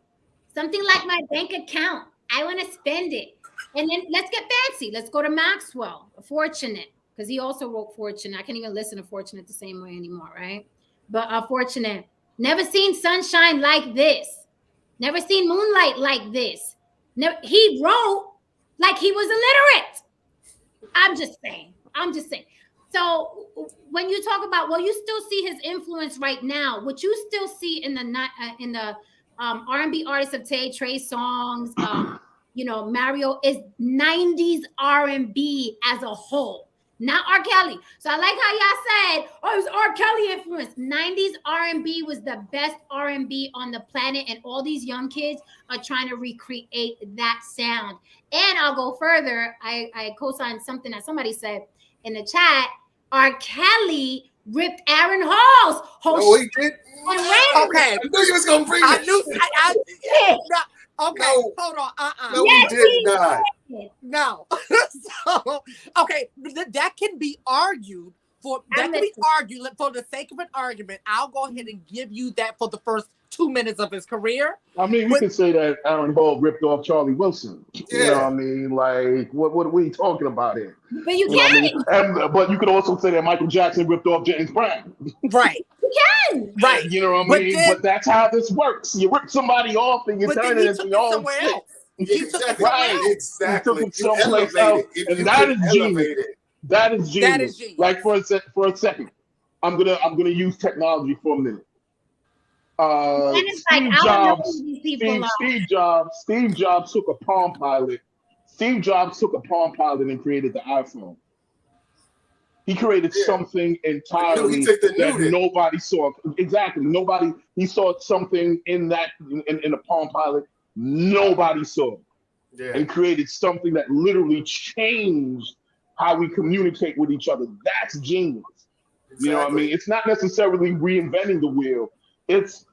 Something like my bank account. I want to spend it. And then let's get fancy. Let's go to Maxwell, Fortunate, because he also wrote Fortunate. I can't even listen to Fortunate the same way anymore, right? But Fortunate. Never seen sunshine like this. Never seen moonlight like this. He wrote like he was illiterate. I'm just saying. So when you talk about, well, you still see his influence right now. What you still see in the R&B artists of today, Trey Songz, Mario, is 90s R&B as a whole. Not R. Kelly. So I like how y'all said, oh, it was R. Kelly influence. 90s R&B was the best R&B on the planet, and all these young kids are trying to recreate that sound. And I'll go further. I co-signed something that somebody said in the chat. R. Kelly ripped Aaron Hall's whole he did. Okay. I knew you was gonna bring it. Okay, No. hold on. No, yes, he did not. No. So, okay, that can be argued for the sake of an argument. I'll go ahead and give you that for the first 2 minutes of his career. I mean, we can say that Aaron Hall ripped off Charlie Wilson. Yeah. You know what I mean? Like, what are we talking about here? But you can. But you could also say that Michael Jackson ripped off James Brown. Right. You can. Right. You know what I mean? But that's how this works. You rip somebody off and you turn it into your own shit. Exactly. Right. Exactly. He took it someplace else. And that is genius. That is genius. That is genius. Like for a second, I'm gonna use technology for a minute. Steve Jobs took a Palm Pilot. Steve Jobs took a Palm Pilot and created the iPhone. He created something entirely that nobody saw. Exactly. He saw something in the Palm Pilot nobody saw. Yeah. And created something that literally changed how we communicate with each other. That's genius. Exactly. You know what I mean? It's not necessarily reinventing the wheel. It's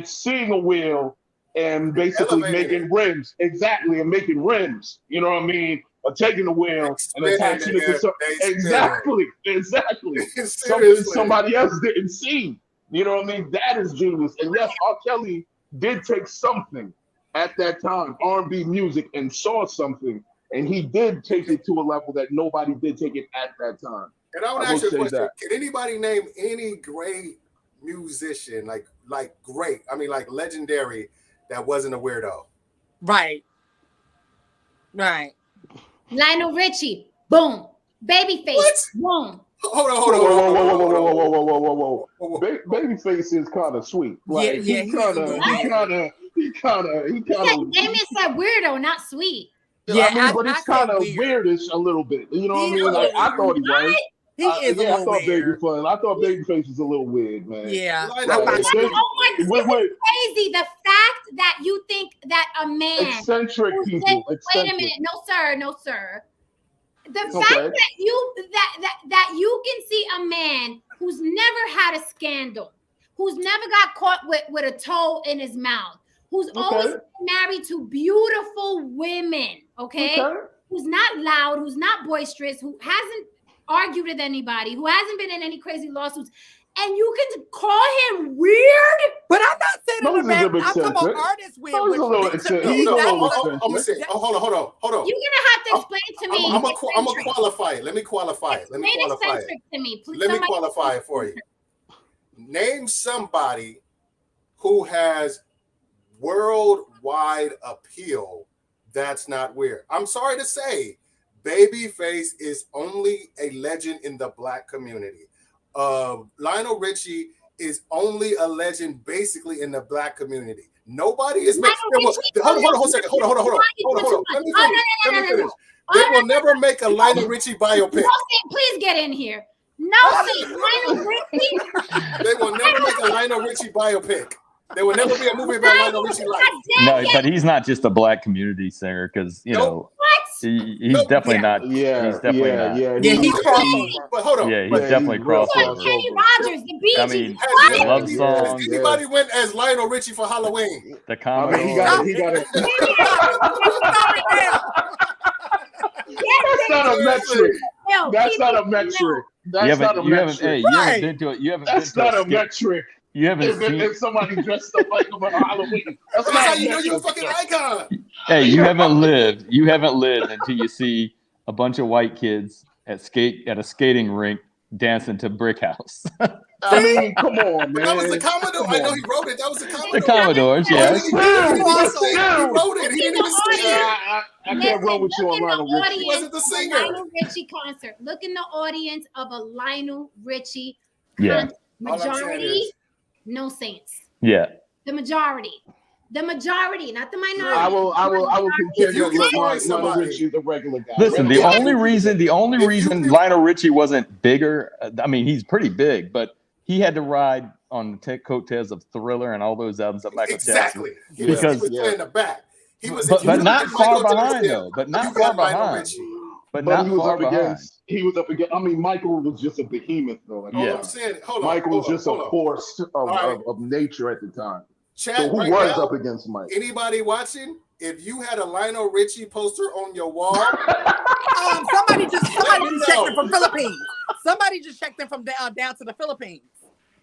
seeing a wheel and basically making rims. Exactly, and making rims. You know what I mean? Or taking the wheel and attaching it to something. Exactly. Something somebody else didn't see. You know what I mean? That is genius. And yes, R. Kelly did take something at that time, R&B music, and saw something. And he did take it to a level that nobody did take it at that time. And I want to ask you a question. Can anybody name any great musician, like great, I mean like legendary, that wasn't a weirdo? Right. Lionel Richie, boom. Babyface, boom. Hold on. Whoa. Babyface is kind of sweet. Like, yeah, he kind of. Damien said weirdo, not sweet. Yeah, but it's kind of weirdish a little bit. You know what I mean? Like, I thought he was. He is a little weird. I thought Babyface was a little weird, man. Yeah. Oh my God, this is crazy. The fact that you think that a man eccentric people. Wait a minute, no sir. The fact that you can see a man who's never had a scandal, who's never got caught with a toe in his mouth, who's always been married to beautiful women, who's not loud, who's not boisterous, who hasn't argued with anybody, who hasn't been in any crazy lawsuits, and you can call him weird. But I'm not saying No, in he's a the bit I'm talking about eccentric. artists weird. No, he's a little eccentric. He's a little eccentric. I'm gonna say. Oh, hold on. You're gonna have to explain to me. I'm gonna qualify it. Let me qualify it. Explain eccentric to me, please. Let me qualify it for you. Name somebody who has worldwide appeal that's not weird. I'm sorry to say, Babyface is only a legend in the black community. Lionel Richie is only a legend basically in the black community. Nobody is making. Hold on a second. Hold on. Let me finish. They will never make a Lionel Richie biopic. Please get in here. No, Lionel Richie. They will never make a Lionel Richie biopic. There will never be a movie about Lionel Richie life. No, but he's not just a black community singer because know he's definitely not. Yeah, he's definitely not. Yeah, he's crossover. But hold on. Yeah, he's definitely crossover. Kenny Rogers, the Bee I Gees. mean, love songs. Has anybody went as Lionel Richie for Halloween? The comedy. he got it. That's not a metric. That's not a metric. That's not a metric. You haven't been to it. You haven't. That's not a metric. You haven't seen if somebody dressed up like him on Halloween. That's how you know you're a fucking icon. Hey, you haven't lived until you see a bunch of white kids at a skating rink dancing to Brick House. I mean, come on, man. That was the Commodore. I know he wrote it. That was the Commodore. The Commodores, yes. He wrote it. He didn't even sing it. I can't run with you on Lionel Richie. He wasn't the singer. Lionel Richie concert. Look in the audience of a Lionel Richie concert. Majority, no saints. Yeah. The majority, not the minority. I will continue to Lionel Richie, the regular guy. Listen, the only reason Lionel Richie wasn't bigger, I mean, he's pretty big, but he had to ride on the coattails of Thriller and all those albums that Michael Jackson. He was in the back. He was, but not far behind though. But not far behind. But not far behind. He was up against. I mean, Michael was just a behemoth though. Like, I'm saying, Michael was just a force of nature at the time. Chat so who right was now, up against Mike? Anybody watching? If you had a Lionel Richie poster on your wall, somebody just checked in from Philippines. Somebody just checked in from down to the Philippines.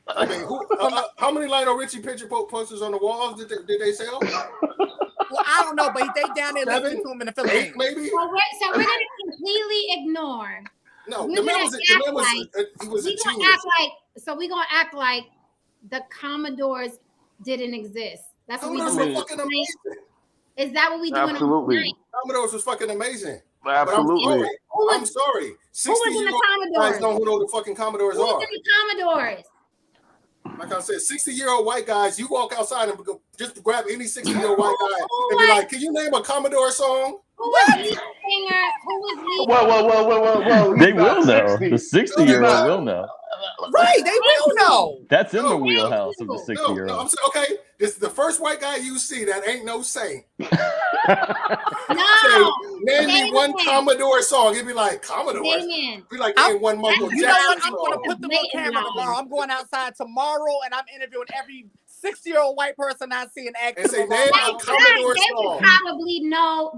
I mean, how many Lionel Richie picture posters on the walls did they sell? Well, I don't know, but they down there listening to him in the Philippines. 8, maybe. So we're gonna completely ignore. No, the man was a genius. We're gonna act like the Commodores didn't exist. That's what Commodores were fucking amazing. Is that what we doing? Absolutely. Commodores was fucking amazing. Absolutely. But I'm sorry. 60-year-old guys know who the fucking Commodores are. Who was in the Commodores? Like I said, 60-year-old white guys, you walk outside and just grab any 60-year-old white guy and be like, can you name a Commodore song? Who was lead singer? Who was lead? Well. They will know. The 60-year-old will know. Right, they will know. That's in the wheelhouse of the 60-year-old. No, I'm saying, okay, this is the first white guy you see that ain't no saint. No. Name me one Commodore song. It'd be like, Commodore. Be like, name one Michael Jackson. You know what? I'm going to put them on camera tomorrow. I'm going outside tomorrow and I'm interviewing every 60-year-old white person I see and asking them.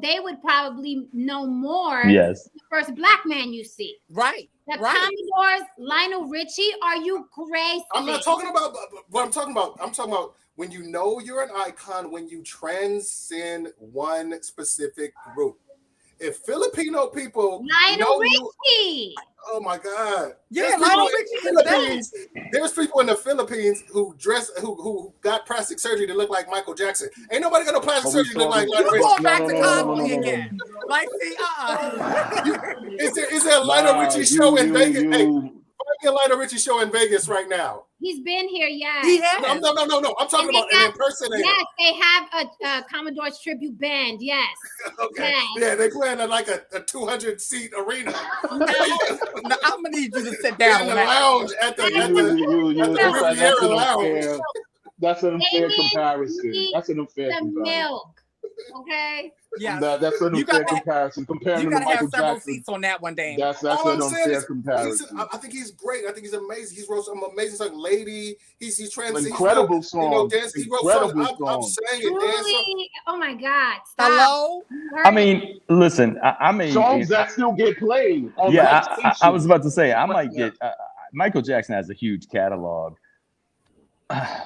They would probably know more yes. than the first black man you see. Right. The Commodores, Lionel Richie, are you crazy? I'm not talking about what I'm talking about. I'm talking about when you know you're an icon, when you transcend one specific group. If Filipino people Lionel Richie. Oh my God! Yeah, Lionel Richie. There's people in the Philippines who got plastic surgery to look like Michael Jackson. Ain't nobody got no plastic surgery to look like Lionel Richie. You're going back to cosplay again. Like, see, Is there a Lionel Richie show in Vegas? Hey, find me a Lionel Richie show in Vegas right now. He's been here, yes. He has. No. I'm talking about an impersonator. Yes, they have a Commodore's tribute band. Yes. Okay. Yes. Yeah, they playing at like a 200-seat arena. I'm gonna need you to sit down in the lounge at the Riviera Lounge. That's an unfair comparison. That's an unfair comparison. Milk. Okay. Yeah, that's an unfair comparison. Comparing you to Michael several Jackson. seats on that one, Dan. That's an unfair comparison. I think he's great. I think he's amazing. He's wrote some amazing songs. Lady, he's incredible songs. He wrote songs. I'm saying it. Oh my God! Stop. Hello. I mean, listen. I mean, songs that still get played. I was about to say I might get. Michael Jackson has a huge catalog.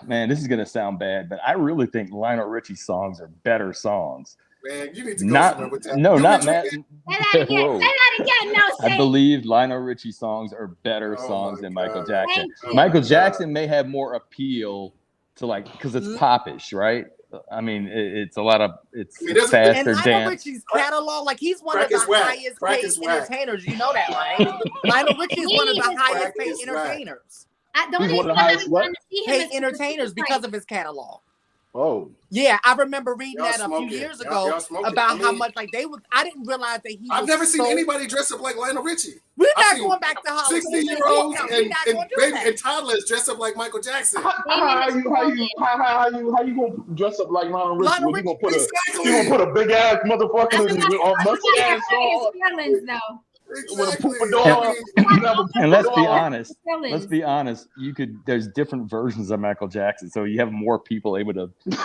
Man, this is gonna sound bad, but I really think Lionel Richie's songs are better songs. Man, you need to go somewhere with that. No, not Matt. Say that again. Whoa. Say that again. No, say I believe Lionel Richie songs are better songs than Michael Jackson. Thank you. Michael Jackson may have more appeal to because it's popish, right? I mean, it's a lot of it's faster and dance. Lionel Richie's catalog, like he's one of the highest paid entertainers. You know that, right? Lionel Richie is one of the highest paid entertainers. Don't He's one of the highest paid entertainers because of his catalog. Oh. Yeah, I remember reading that a few years ago about how much like they would. I didn't realize that he. I've never seen anybody dress up like Lionel Richie. We're not going back to Hollywood. 16-year-olds and toddlers dress up like Michael Jackson. How you gonna dress up like Lionel Richie? You gonna put a big ass motherfucker on mustache on? Exactly. And let's be honest. Let's be honest. There's different versions of Michael Jackson, so you have more people able to, It's a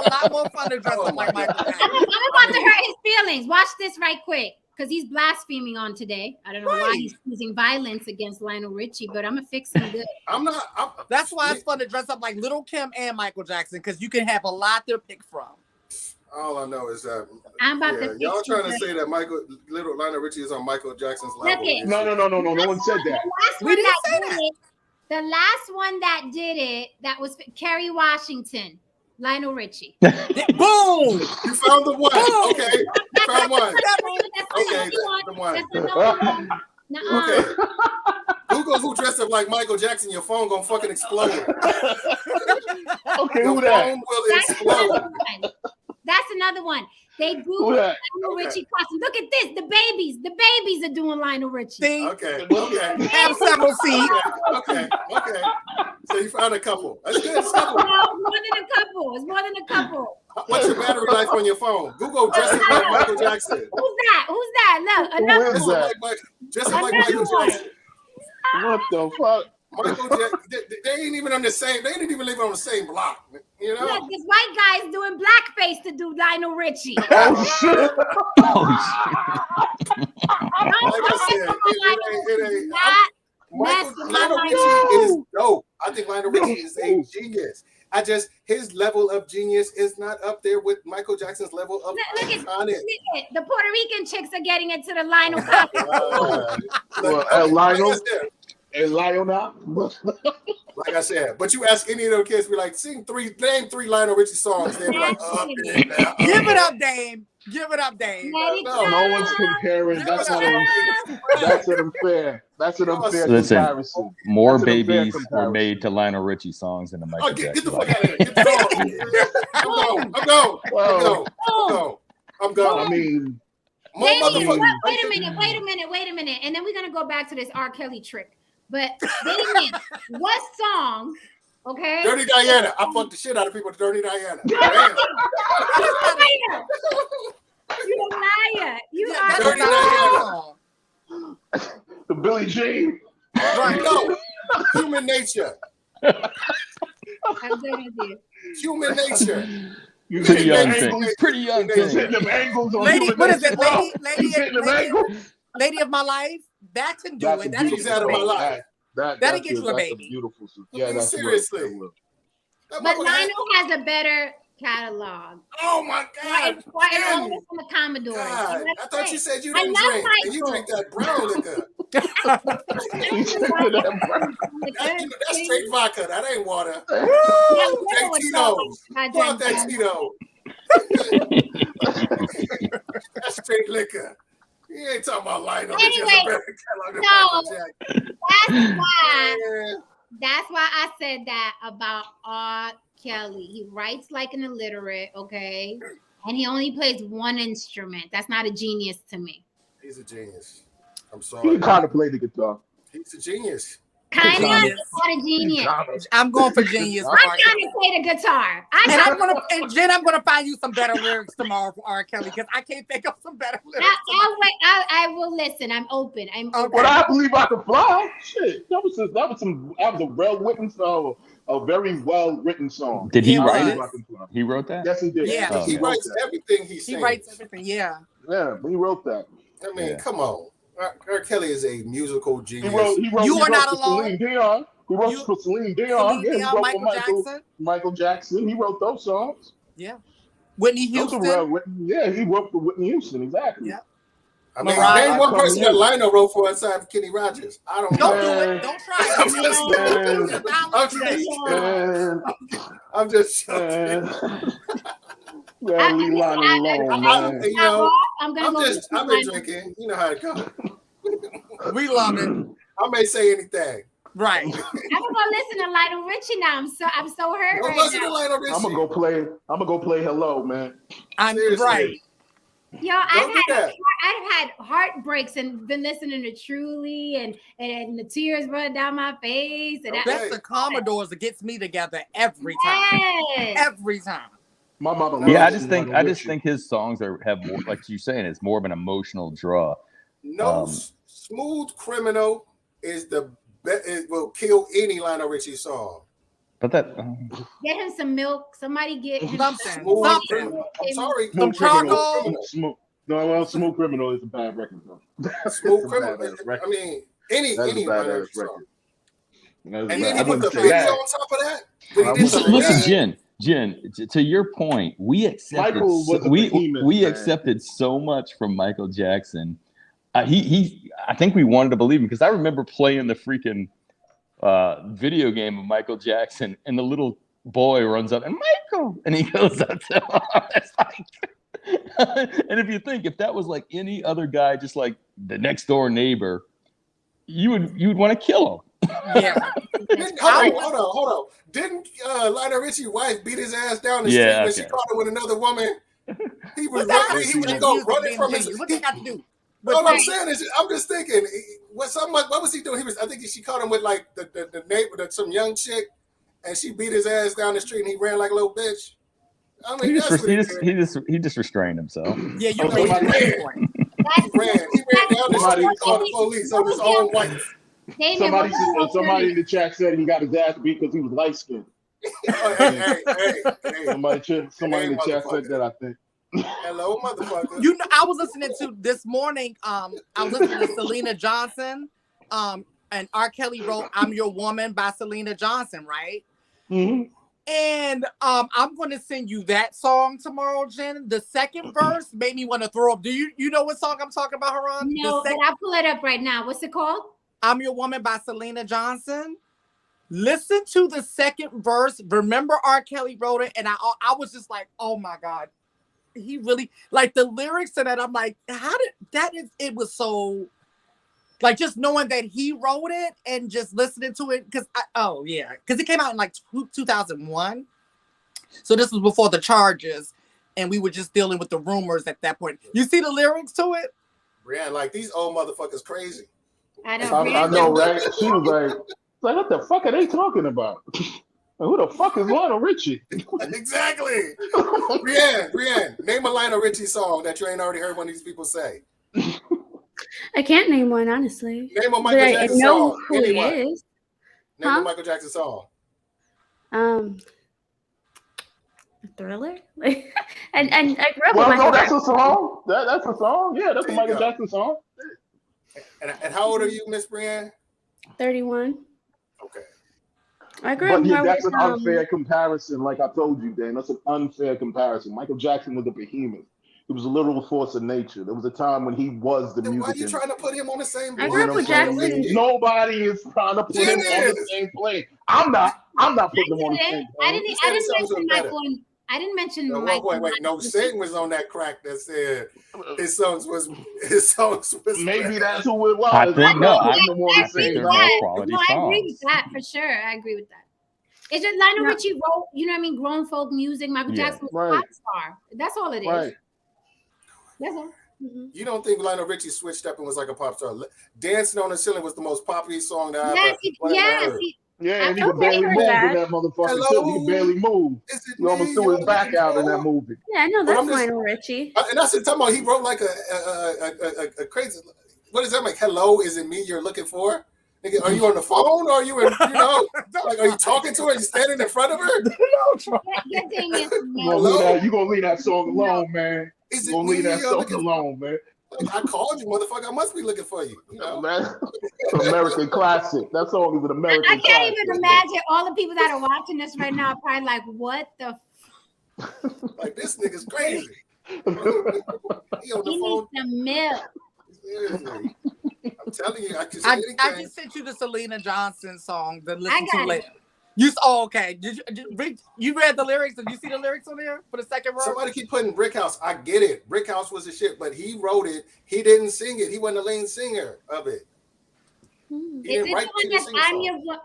lot more fun to dress up like Michael Jackson. I'm about to hurt his feelings. Watch this right quick, because he's blaspheming on today. I don't know why he's using violence against Lionel Richie, but I'm gonna fix him good. That's why it's fun to dress up like Little Kim and Michael Jackson, because you can have a lot to pick from. All I know is that I'm about to y'all trying to say that Lionel Richie is on Michael Jackson's level. No. No one said that. The last one that did it, that was Kerry Washington, Lionel Richie. Boom! You found the one. Boom. Okay, you found one. Okay, the one. Okay. Google who dressed up like Michael Jackson. Your phone gonna fucking explode. Okay, your phone will explode. That's another one. They do Lionel Richie costume. Look at this. The babies are doing Lionel Richie. See? Okay. Have several seats. Okay. So you found a couple. That's good. It's more than a couple. What's your battery life on your phone? Google dressing like Michael Jackson. Who's that? Look, another one. Dressing like Michael Jackson. What the fuck? Michael Jackson, they ain't even on the same. They didn't even live on the same block. You know. Look, this white guy's doing blackface to do Lionel Richie. Oh shit! Like I said, Lionel Richie is dope. I think Lionel Richie is a genius. His level of genius is not up there with Michael Jackson's level of iconic. The Puerto Rican chicks are getting into the Lionel Lionel. And Lionel. Like I said, but you ask any of those kids, be like, name three Lionel Richie songs. They'll be like, Give it up, Dame. Give it up, Dame. No one's comparing. That's an unfair. That's an unfair Listen, comparison. More babies were made to Lionel Richie songs than the Michael Jackson. Get the fuck out of here. Get the I'm going. I mean, wait a minute. And then we're gonna go back to this R. Kelly trick. But Damien, what song? Okay. Dirty Diana. I fucked the shit out of people with Dirty Diana. You're a liar. You are Dirty Diana. The Billie Jean. Right. No. Human Nature. I'm done with you. Human Nature. Pretty young thing. Pretty young thing. Lady, what is it? Lady of My Life. That can do it. That's out of my life. That'll get you a baby. Beautiful. Yeah, that's seriously. But Lionel has a better catalog. Oh my God! From the Commodore. God. I thought you said you didn't drink, and you drink that brown liquor. That's straight vodka. That ain't water. Take Tito's. Pull out that Tito. That's straight liquor. You ain't talking about Lionel. Anyway, that's why I said that about R. Kelly. He writes like an illiterate, okay? And he only plays one instrument. That's not a genius to me. He's a genius. I'm sorry. He kind of played the guitar. He's a genius. Kind of, not a genius. I'm going for genius. I'm trying to play the guitar. Jen, I'm gonna find you some better lyrics tomorrow for R. Kelly because I can't think of some better lyrics. I will listen. I'm open. But I Believe I Can Fly. Shit, that was a well-written song, a very well-written song. Did he write it? He wrote that? Yes, he did. Yeah, he writes everything he sings. He writes everything. Yeah, but he wrote that. I mean, come on. R. Kelly is a musical He genius. wrote You Are Not for Alone. Celine Dion. He wrote for Celine Dion. Yeah, he wrote Michael for Jackson. Michael Jackson. He wrote those songs. Yeah. Whitney Houston. Yeah, he wrote for Whitney Houston. Exactly. Yeah. I mean, Mariah, name one person that Lionel wrote for inside of Kenny Rogers. I don't know. Don't do it. Don't try it. I'm just joking. Leave Lionel alone, man. You know, I've been drinking. You know how it goes. We love it. I may say anything. Right. I'm gonna listen to Lionel Richie now. I'm so hurt. Don't right listen now. to Lionel Richie. I'm gonna go play Hello, man. I'm Seriously. Right. Yo, I've had heartbreaks and been listening to Truly and the tears run down my face. And That's the Commodores that gets me together every time. Yes. Every time. My mother. Yeah, I just think his songs have more, like you're saying, it's more of an emotional draw. No, Smooth Criminal is the best. It will kill any Lionel Richie song. But that get him some milk. Somebody get him something. I'm sorry. Some charcoal. Smooth Criminal is a bad record, though. Smooth Criminal. I mean, any Lionel Richie song. And then he put the bass on top of that. Listen, Jen, to your point, we accepted accepted so much from Michael Jackson. I think we wanted to believe him because I remember playing the freaking video game of Michael Jackson, and the little boy runs up and Michael, and he goes up to him. It's like, and if you think if that was like any other guy, just like the next door neighbor, you would want to kill him. Yeah. Hold on. Didn't Lionel Richie's wife beat his ass down the street when she caught him with another woman? He was running from his. What they got to do? All I'm saying is, I'm just thinking, what was he doing? I think she caught him with like the neighbor, some young chick, and she beat his ass down the street, and he ran like a little bitch. I mean, he just restrained himself. Yeah, you he ran down the street, called the police on his own wife. Somebody in the chat said he got his ass beat because he was light skinned. Hey. Somebody in the chat said that, I think. Hello, motherfucker. You know, I was listening to this morning. I was listening to Selena Johnson. And R. Kelly wrote "I'm Your Woman" by Selena Johnson, right? Mm-hmm. And I'm going to send you that song tomorrow, Jen. The second verse made me want to throw up. Do you know what song I'm talking about, Haran? No, but I'll pull it up right now. What's it called? "I'm Your Woman" by Selena Johnson. Listen to the second verse. Remember, R. Kelly wrote it, and I was just like, oh my God. He really, like, the lyrics to that, I'm like, it was so, like, just knowing that he wrote it and just listening to it, because it came out in like 2001. So this was before the charges, and we were just dealing with the rumors at that point. You see the lyrics to it? Brianna, like, these old motherfuckers crazy. I know, right? She was like, what the fuck are they talking about? Who the fuck is Lionel Richie? Exactly. Brianne, name a Lionel Richie song that you ain't already heard one of these people say. I can't name one, honestly. Name a Michael Jackson song. I know song. who he is. Name a Michael Jackson song. Thriller? and I grew up with Michael that's a song. That's a song. Yeah, that's a Michael Jackson song. And how old are you, Miss Brianne? 31. Okay. I grew up. But that's an unfair comparison. Like I told you, Dan, that's an unfair comparison. Michael Jackson was a behemoth. It was a literal force of nature. There was a time when he was the music. Why are you trying to put him on the same plane? I grew up with Jackson. Nobody is trying to put him on the same plane. I'm not putting him on the same plane. I didn't mention Michael. Wait. No, Satan was on that crack that said his songs was maybe that's who it was. I think I agree with that for sure. I agree with that. It's just Lionel Richie wrote, you know what I mean, grown folk music. Michael Jackson was a pop star. That's all it is. Right. That's all. Mm-hmm. You don't think Lionel Richie switched up and was like a pop star? "Dancing on the Ceiling" was the most popular song that I ever heard. Yeah, and he could barely move in that motherfucker too. He could barely move. He almost threw his back out in that movie. Yeah, I know that's Lionel Richie. And that's talking about he wrote like a crazy. What does that make? "Hello, is it me you're looking for?" Nigga, are you on the phone? Or are you in, like, are you talking to her? Are you standing in front of her? You gonna leave that song alone, man. You gonna leave that song alone, man. I called you, motherfucker. I must be looking for you. You know? Man, American classic. That song is an American I can't classic. even imagine all the people that are watching this right now are probably like, what the Like, this nigga's crazy. He on the he phone. needs some milk. Seriously. I'm telling you, I can say anything. I just sent you the Selena Johnson song to listen to got later. Okay. Did you read the lyrics? Did you see the lyrics on there for the second verse? Somebody keep putting Brick House. I get it. Brick House was a shit, but he wrote it. He didn't sing it. He wasn't the lead singer of it. Is it the one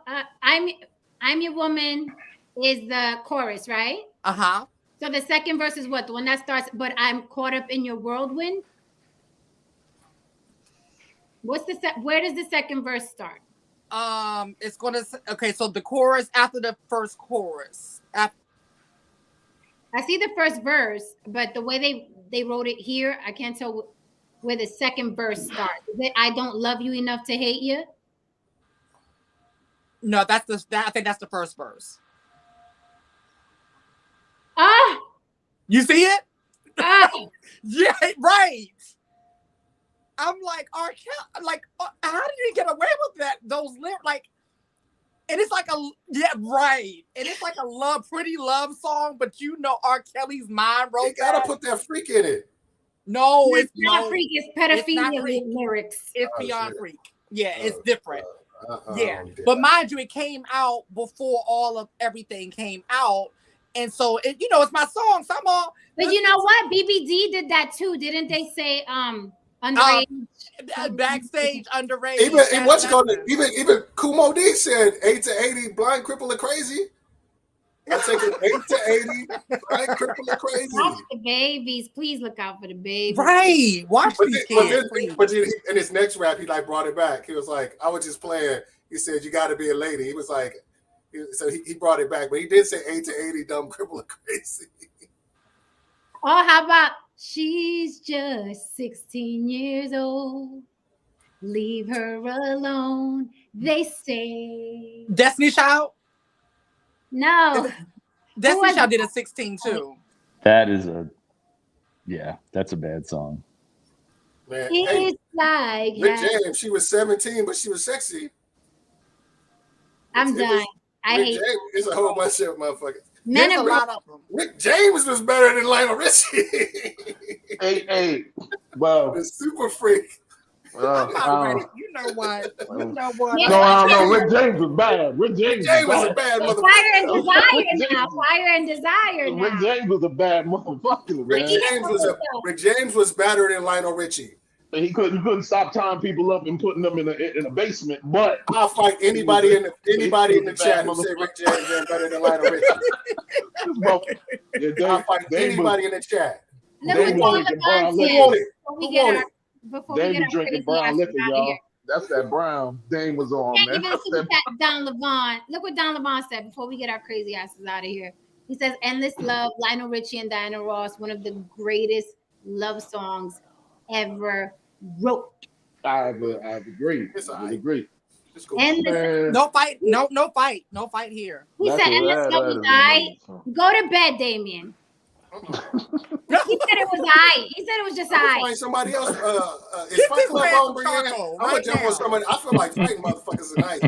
that I'm your woman is the chorus, right? Uh-huh. So the second verse is what? The one that starts, but I'm caught up in your whirlwind. What's the where does the second verse start? It's gonna so the chorus after the first chorus. I see the first verse, but the way they wrote it here, I can't tell where the second verse starts. Is it I don't love you enough to hate you? No, I think that's the first verse. You see it? Yeah, right. I'm like, how did you get away with that? Those lyrics, like, and it's like and it's like a pretty love song, but you know, R. Kelly's mind wrote. You gotta put that freak in it. No, it's not freak. It's pedophilia lyrics. It's beyond freak. Yeah, it's different. Yeah, but mind you, it came out before everything came out, and so it's my song. So I'm all. But you know what? BBD did that too, didn't they? Say underage, backstage underage. Even Kumo D said 8 to 80, blind, crippled, or crazy. I take it 8 to 80, blind, crippled, or crazy. Watch the babies. Please look out for the babies. Right. Watch these kids. But in his next rap, he like brought it back. He was like, I was just playing. He said, you got to be a lady. He was like, so he brought it back. But he did say 8 to 80, dumb, crippled, or crazy. Oh, how about she's just 16 years old. Leave her alone. They say. Destiny Child? No. Destiny Child did a 16 too. That's a bad song. Man, it's like Rick James, she was 17, but she was sexy. I'm done. I hate James. It's a whole bunch of motherfuckers. Men are lot of them. Rick James was better than Lionel Richie. hey, well, the super freak. I'm not ready. You know what? No, I don't know. Rick James was bad. Rick James was a bad motherfucker. Fire and Desire now. Fire and Desire now. Rick James was a bad motherfucker, man. Rick James was better than Lionel Richie. He couldn't stop tying people up and putting them in a basement. But I'll fight anybody in the chat who say Rick James is better than Lionel Richie. I'll fight anybody in the chat. Before we get drinking brown liquor, y'all. That's that brown Dame was on, man. Even see Don Levon. Look what Don Levon said before we get our crazy asses out of here. He says, "Endless Love, Lionel Richie and Diana Ross, one of the greatest love songs ever wrote." I agree. I agree. No fight. No fight here. He said, "Endless Love was I." Go to bed, Damien. He said it was I. He said it was just I. Find somebody else. Is Fight Club on, Brianna? I'm gonna jump on somebody. I feel like fighting motherfuckers tonight.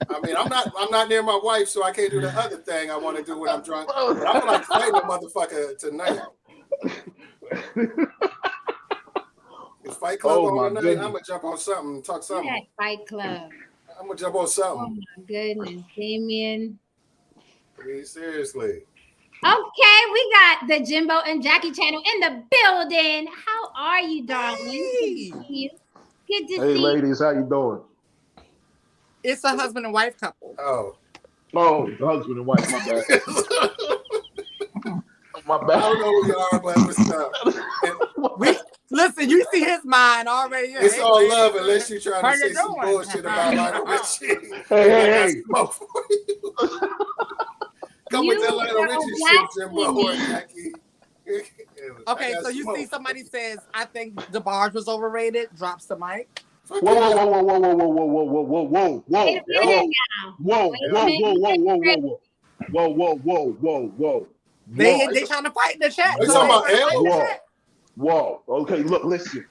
I mean, I'm not near my wife, so I can't do the other thing I want to do when I'm drunk. But I feel like fighting a motherfucker tonight. Is Fight Club on tonight? I'm gonna jump on something, talk something. Yeah, Fight Club. I'm gonna jump on something. Oh my goodness, Damien. Seriously. Okay, we got the Jimbo and Jackie channel in the building. How are you, darling? Hey. Good to see you. Good to see Hey, ladies, how you doing? It's a husband and wife couple. Oh, the husband and wife. My bad. My bad. I don't know who you are, but what's up? Listen, you see his mind already. It's all love unless you're trying to say some bullshit about Lionel Richie. Hey. Come with that Lionel Richie shit, Jimbo. Okay, so you see somebody says, I think DeBarge was overrated, drops the mic. Whoa. They trying to fight in the chat. They talking about L? Whoa. Okay, look, listen.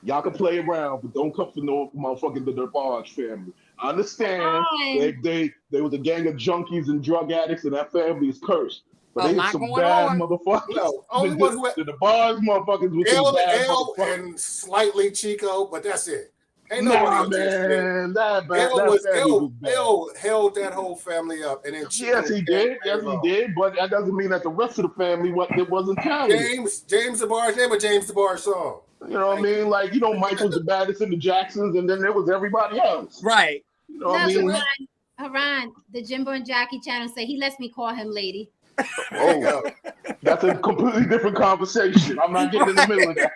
Y'all can play around, but don't come for no motherfucking the DeBarge family. I understand they was a gang of junkies and drug addicts, and that family is cursed. But they lot some going bad on. motherfuckers. No, only one who The DeBarge motherfuckers was some bad L motherfuckers. and slightly Chico, but that's it. Ain't nobody Nah, else did shit. man, that family was bad. L held that whole family up, and then Chico Yes, he did. Yes, he did. But that doesn't mean that the rest of the family it wasn't talented. James DeBarge, name a James DeBarge song. You know what I mean? Like, you know, Mike was the baddest in the Jacksons, and then there was everybody else. Right. You know what I mean? Haran, the Jimbo and Jackie channel say he lets me call him lady. Oh, that's a completely different conversation. I'm not getting in the middle of that.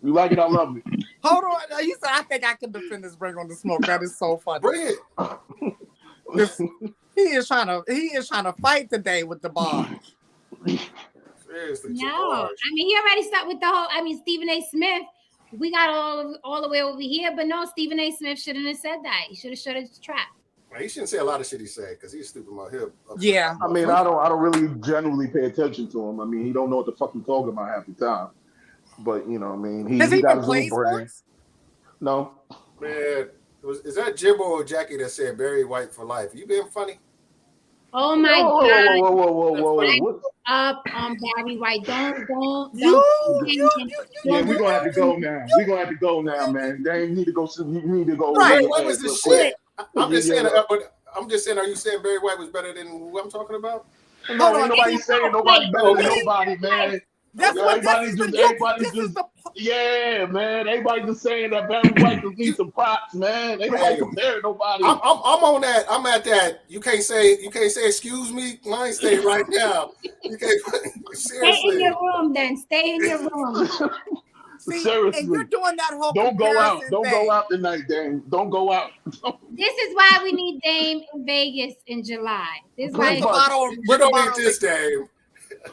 You like it, I love it. Hold on. You said I think I can defend this Bring on the Smoke. That is so funny. Bring it. He is trying to fight today with DeBarge. Seriously, No, DeBarge. I mean he already stopped with the whole. I mean Stephen A. Smith. We got all the way over here, but no, Stephen A. Smith shouldn't have said that. He should have shut his trap. He shouldn't say a lot of shit he said because he's stupid about him. Yeah. I mean, I don't really generally pay attention to him. I mean, he don't know what the fuck he's talking about half the time. But you know, what I mean, he Has he got been his playing little brain. sports? No. Man, is that Jimbo or Jackie that said Barry White for life? You being funny? Oh my Whoa. God! Up on Barry White. Don't. Yeah, we're gonna have to go now. We're gonna have to go now, man. They need to go. You need to go. Right? What was the shit? I'm just saying. I'm just saying. Are you saying Barry White was better than who I'm talking about? No, ain't nobody saying nobody better than nobody, man. That's what yeah, man. Everybody just saying that Barry White just need some props, man. They don't compare nobody. I'm on that. I'm at that. You can't say excuse me. Mine stay right now. You can't seriously. Stay in your room, then. Stay in your room. Seriously, and you're doing that whole don't go out. Don't thing. go out tonight, Dame. Don't go out. This is why we need Dame in Vegas in July. This is why We don't need this Dame.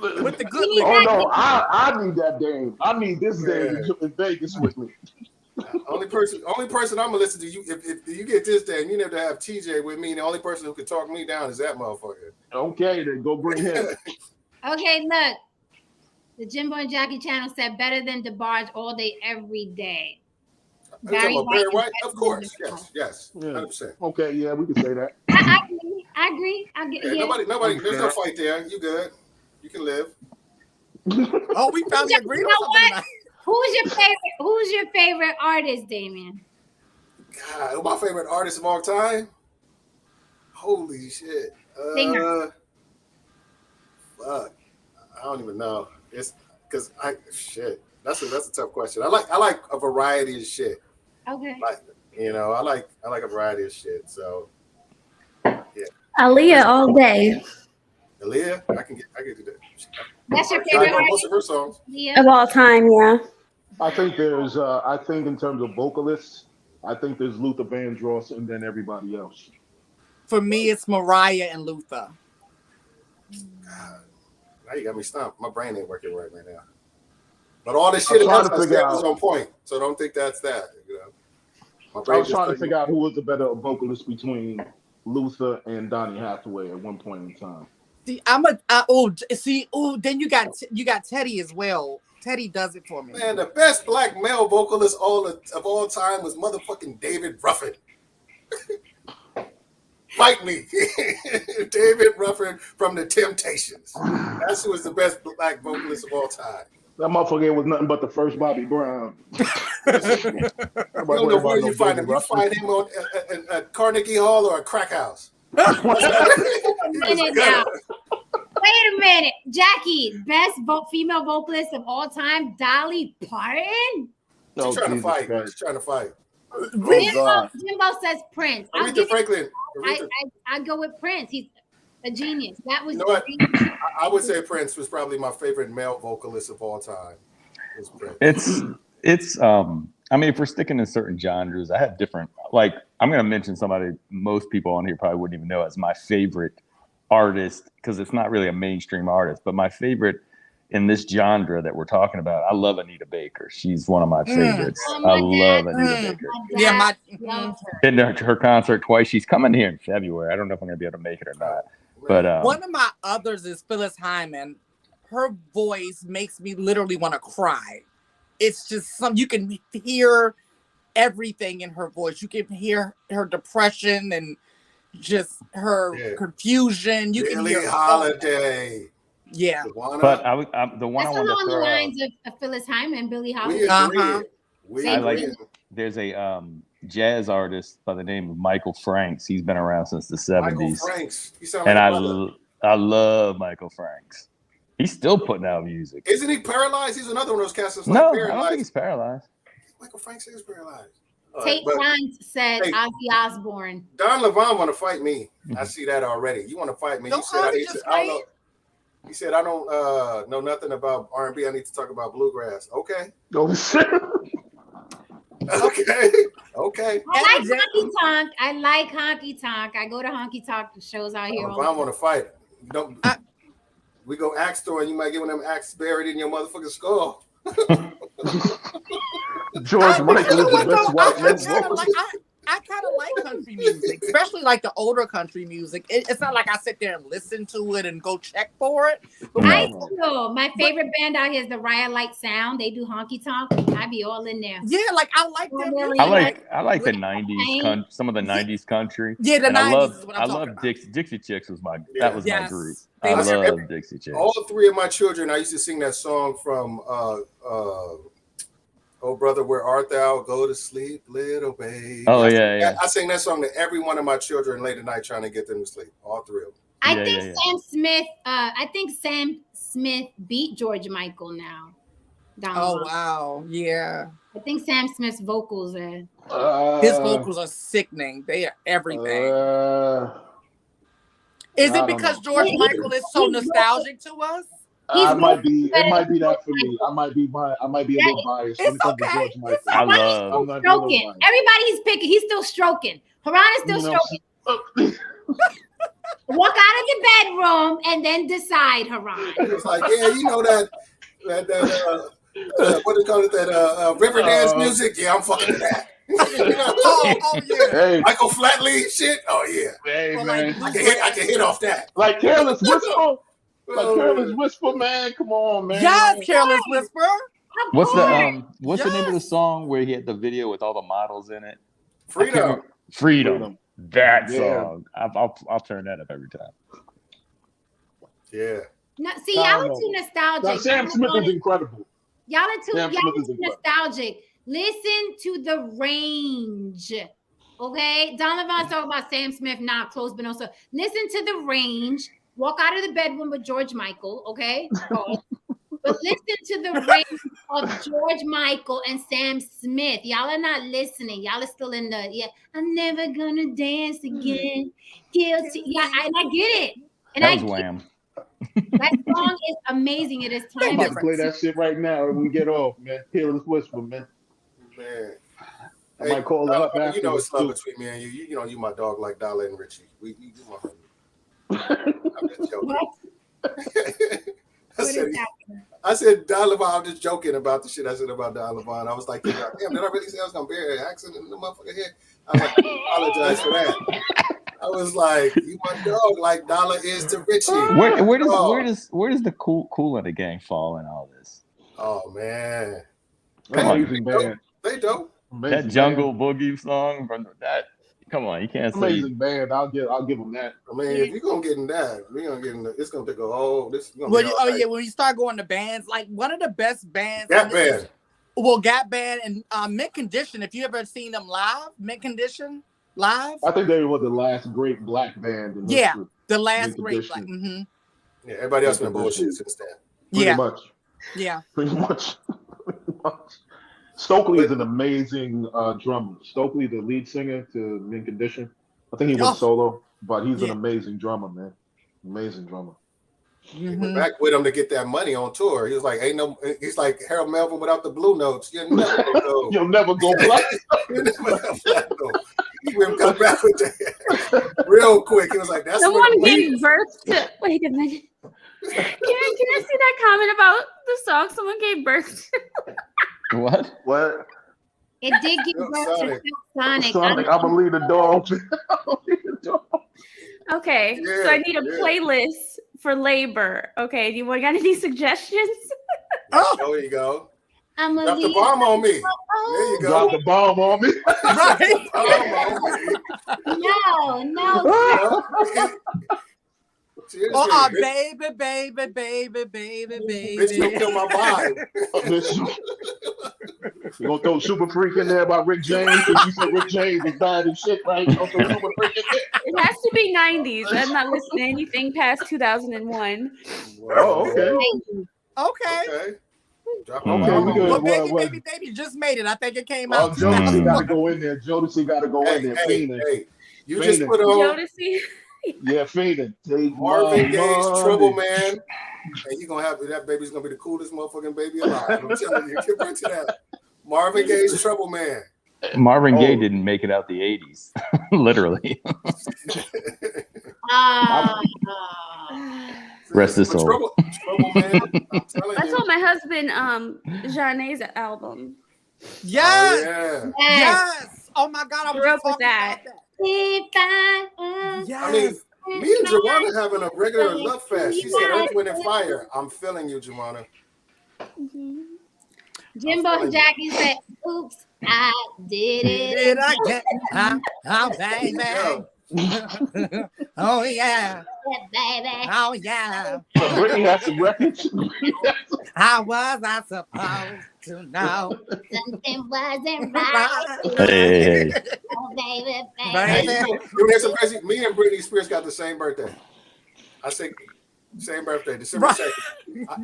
With the good. Oh no, I need that Dame. I need this Dame in Vegas with me. Only person I'm gonna listen to you if you get this Dame. You never have TJ with me. And the only person who can talk me down is that motherfucker. Okay, then go bring him. Okay, look. The Jimbo and Jackie channel said better than DeBarge all day, every day. Barry White? Of course. Yes. 100%. Okay, yeah, we can say that. I agree. Nobody. There's no fight there. You good? You can live. Oh, we found the agreement. Who's your favorite artist, Damien? God, my favorite artist of all time. Holy shit. Fuck. I don't even know. It's because That's a tough question. I like a variety of shit. Okay. I like a variety of shit. So yeah. Aaliyah all day. Aaliyah, I can do that. That's your favorite artist? Most of her songs. Of all time, yeah. I think there's I think in terms of vocalists, I think there's Luther Vandross and then everybody else. For me, it's Mariah and Luther. God, now you got me stumped. My brain ain't working right now. But all this shit else was on point. So don't think that's that. I was trying to figure out who was the better vocalist between Luther and Donny Hathaway at one point in time. See, then you got Teddy as well. Teddy does it for me. Man, the best black male vocalist of all time was motherfucking David Ruffin. Fight me. David Ruffin from The Temptations. That's who was the best black vocalist of all time. That motherfucker was nothing but the first Bobby Brown. You don't know where you find him. You find him at Carnegie Hall or a crack house. Wait a minute. Jackie, best female vocalist of all time, Dolly Parton? She's trying to fight. She's trying to fight. Jimbo says Prince. Aretha Franklin. I go with Prince. He's a genius. That was. You know what? I would say Prince was probably my favorite male vocalist of all time. It's I mean, if we're sticking in certain genres, I have different, like, I'm going to mention somebody most people on here probably wouldn't even know as my favorite artist, because it's not really a mainstream artist, but my favorite in this genre that we're talking about, I love Anita Baker. She's one of my favorites. I love Anita Baker. Been to her concert twice. She's coming here in February. I don't know if I'm going to be able to make it or not. But one of my others is Phyllis Hyman. her voice makes me literally want to cry. It's just you can hear everything in her voice. You can hear her depression and just her confusion. You can hear Holiday. Yeah. But the one That's I want to along the throw lines of Phyllis Hyman, Billie Holiday. There's a jazz artist by the name of Michael Franks. He's been around since the 70s. Michael Franks. He sounds and like I love Michael Franks. He's still putting out music. Isn't he paralyzed? He's another one of those cats that's no, paralyzed. I don't think he's paralyzed. Michael Franks is paralyzed. Tate Ryan said Ozzy Osbourne. Don Levon want to fight me. I see that already. You want to fight me? He said, I don't know nothing about R&B. I need to talk about bluegrass. Okay. Oh shit. Okay. I like honky tonk. I like honky tonk. I go to honky tonk shows out here. If I want to fight, we go axe store and you might get one of them axes buried in your motherfucking skull. George Michael is the best white man. I kind of like country music, especially like the older country music. It's not like I sit there and listen to it and go check for it. But I do. My favorite band out here is the Riot Light Sound. They do honky tonk. I be all in there. Yeah, like I like them. I like the 90s, some of the 90s country. Yeah, the 90s. I love Dixie Chicks was my my group. I love Dixie Chicks. All three of my children, I used to sing that song from Oh brother, where art thou? Go to sleep, little baby. Oh yeah. I sing that song to every one of my children late at night, trying to get them to sleep. All three of them. I think Sam Smith beat George Michael now. Wow, yeah. I think Sam Smith's vocals are. His vocals are sickening. They are everything. Is it because George Michael is so nostalgic to us? It might be that for me. I might be a little biased when it comes to George Michael. I love stroking. Everybody's picking. He's still stroking. Haran is still stroking. Walk out of the bedroom and then decide, Haran. It's like, yeah, you know that what do you call it? That river dance music. Yeah, I'm fucking with that. Yeah. Hey. Michael Flatley shit. Oh yeah. Hey man, I can hit off that. Like Careless Whisper. Careless Whisper, man. Come on, man. Yes, Careless Whisper. What's the name of the song where he had the video with all the models in it? Freedom. That song. I'll turn that up every time. Yeah. No, see, y'all are too nostalgic. Now, Sam Smith is incredible. Y'all are too nostalgic. Listen to the range. Okay? Don Levon's talking about Sam Smith, not close, but also listen to the range. Walk out of the bedroom with George Michael, okay? But listen to the range of George Michael and Sam Smith. Y'all are not listening. Y'all are still in the I'm never gonna dance again. Guilty. Yeah, and I get it. And that was Wham. That song is amazing. It is time. I'm about to play that shit right now when we get off, man. Careless Whisper, man. I might call it up after. You know it's love between me and you. You know you my dog like Dollar and Richie. You my homie. I'm just joking. I said Don Levon. I'm just joking about the shit I said about Don Levon. I was like, damn, did I really say I was gonna bury an accident in the motherfucker head? I was like, I apologize for that. I was like, you my dog, like Dollar is to Richie. Where does the Cool in the Gang fall in all this? Oh man, amazing band. They dope. That Jungle Boogie song from that. Come on, you can't say amazing band. I'll give them that. I mean, if you're gonna get in that, we're gonna get in. It's gonna take a whole. When you start going to bands, like one of the best bands. Gap Band. Gap Band and Mint Condition. If you ever seen them live, Mint Condition live. I think they were the last great black band. The last great black. Yeah, everybody else been bullshit since then. Pretty much. Yeah. Pretty much. Stokely is an amazing drummer. Stokely, the lead singer to Mint Condition. I think he went solo, but he's an amazing drummer, man. Amazing drummer. He went back with him to get that money on tour. He was like, he's like Harold Melvin without the blue notes. You'll never go black. You'll never have black though. He went come back with that real quick. He was like, that's someone gave birth to. Wait a minute. Can I see that comment about the song someone gave birth to? What? It did give birth to Sonic. I'm gonna leave the door open. Okay, so I need a playlist for labor. Okay, do you got any suggestions? Oh, There you go. I'm a Drop the bomb on me. There you go. Drop the bomb on me. right. No. Baby. Bitch, you kill my vibe. You gonna throw Super Freak in there about Rick James? Because you said Rick James is bad and shit, right? You gonna throw Super Freak in there? It has to be 90s. I'm not listening to anything past 2001. Oh, okay. Okay. Drop Okay, the bomb we on good. me. Well, baby just made it. I think it came Oh, out. Jodeci got to go in there. Jodeci got to go in there. Fiending. Hey, you Fiending. just put on Jodeci. Yeah, Fiending. Take Marvin my Gaye's money. Trouble Man. And you gonna have that baby's gonna be the coolest motherfucking baby alive. I'm telling you, get right to that. Marvin Gaye's Trouble Man. Marvin Gaye didn't make it out the 80s, literally. Rest his soul. Trouble Man. I'm telling I you. told my husband Jeanet's album. Yes. Oh, yeah. Yes. Oh my God. I was Grew just up with talking that. about Yes. Yes. I mean, me and Joanna having a regular love fest. She said Earth, Wind, and Fire. I'm feeling you, Joanna. Jimbo Jackie said, "Oops, I did it." Did I get baby? Oh yeah. Baby. Oh yeah. Britney has some records. How was I supposed to know? Something wasn't right. Hey. Oh, baby. Hey, you know what's so crazy? Me and Britney Spears got the same birthday. I say same birthday, December 2nd.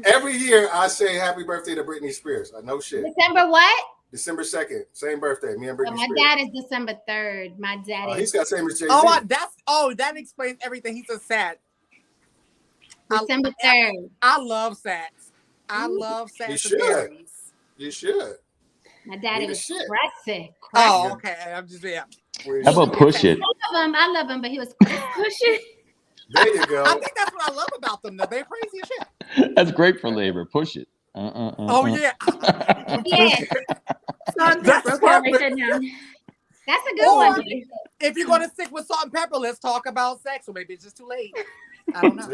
Every year I say happy birthday to Britney Spears. No shit. December what? December 2nd, same birthday. Me and Britney My Spears. dad is December 3rd. My dad is He's got same as Jay-Z. That explains everything. He's a sad. December 3rd. I love sats. I love sats. You should. You should. My daddy was crazy. Oh, okay. I'm just How about Push It? I love him, but he was Push It. There you go. I think that's what I love about them. Though. They're crazy as shit. That's great for labor. Push It. Oh yeah. Yeah. Salt and pepper. Okay, I'll write that down. That's a good one. If you're gonna stick with salt and pepper, let's talk about sex. Or maybe it's just too late. I don't know.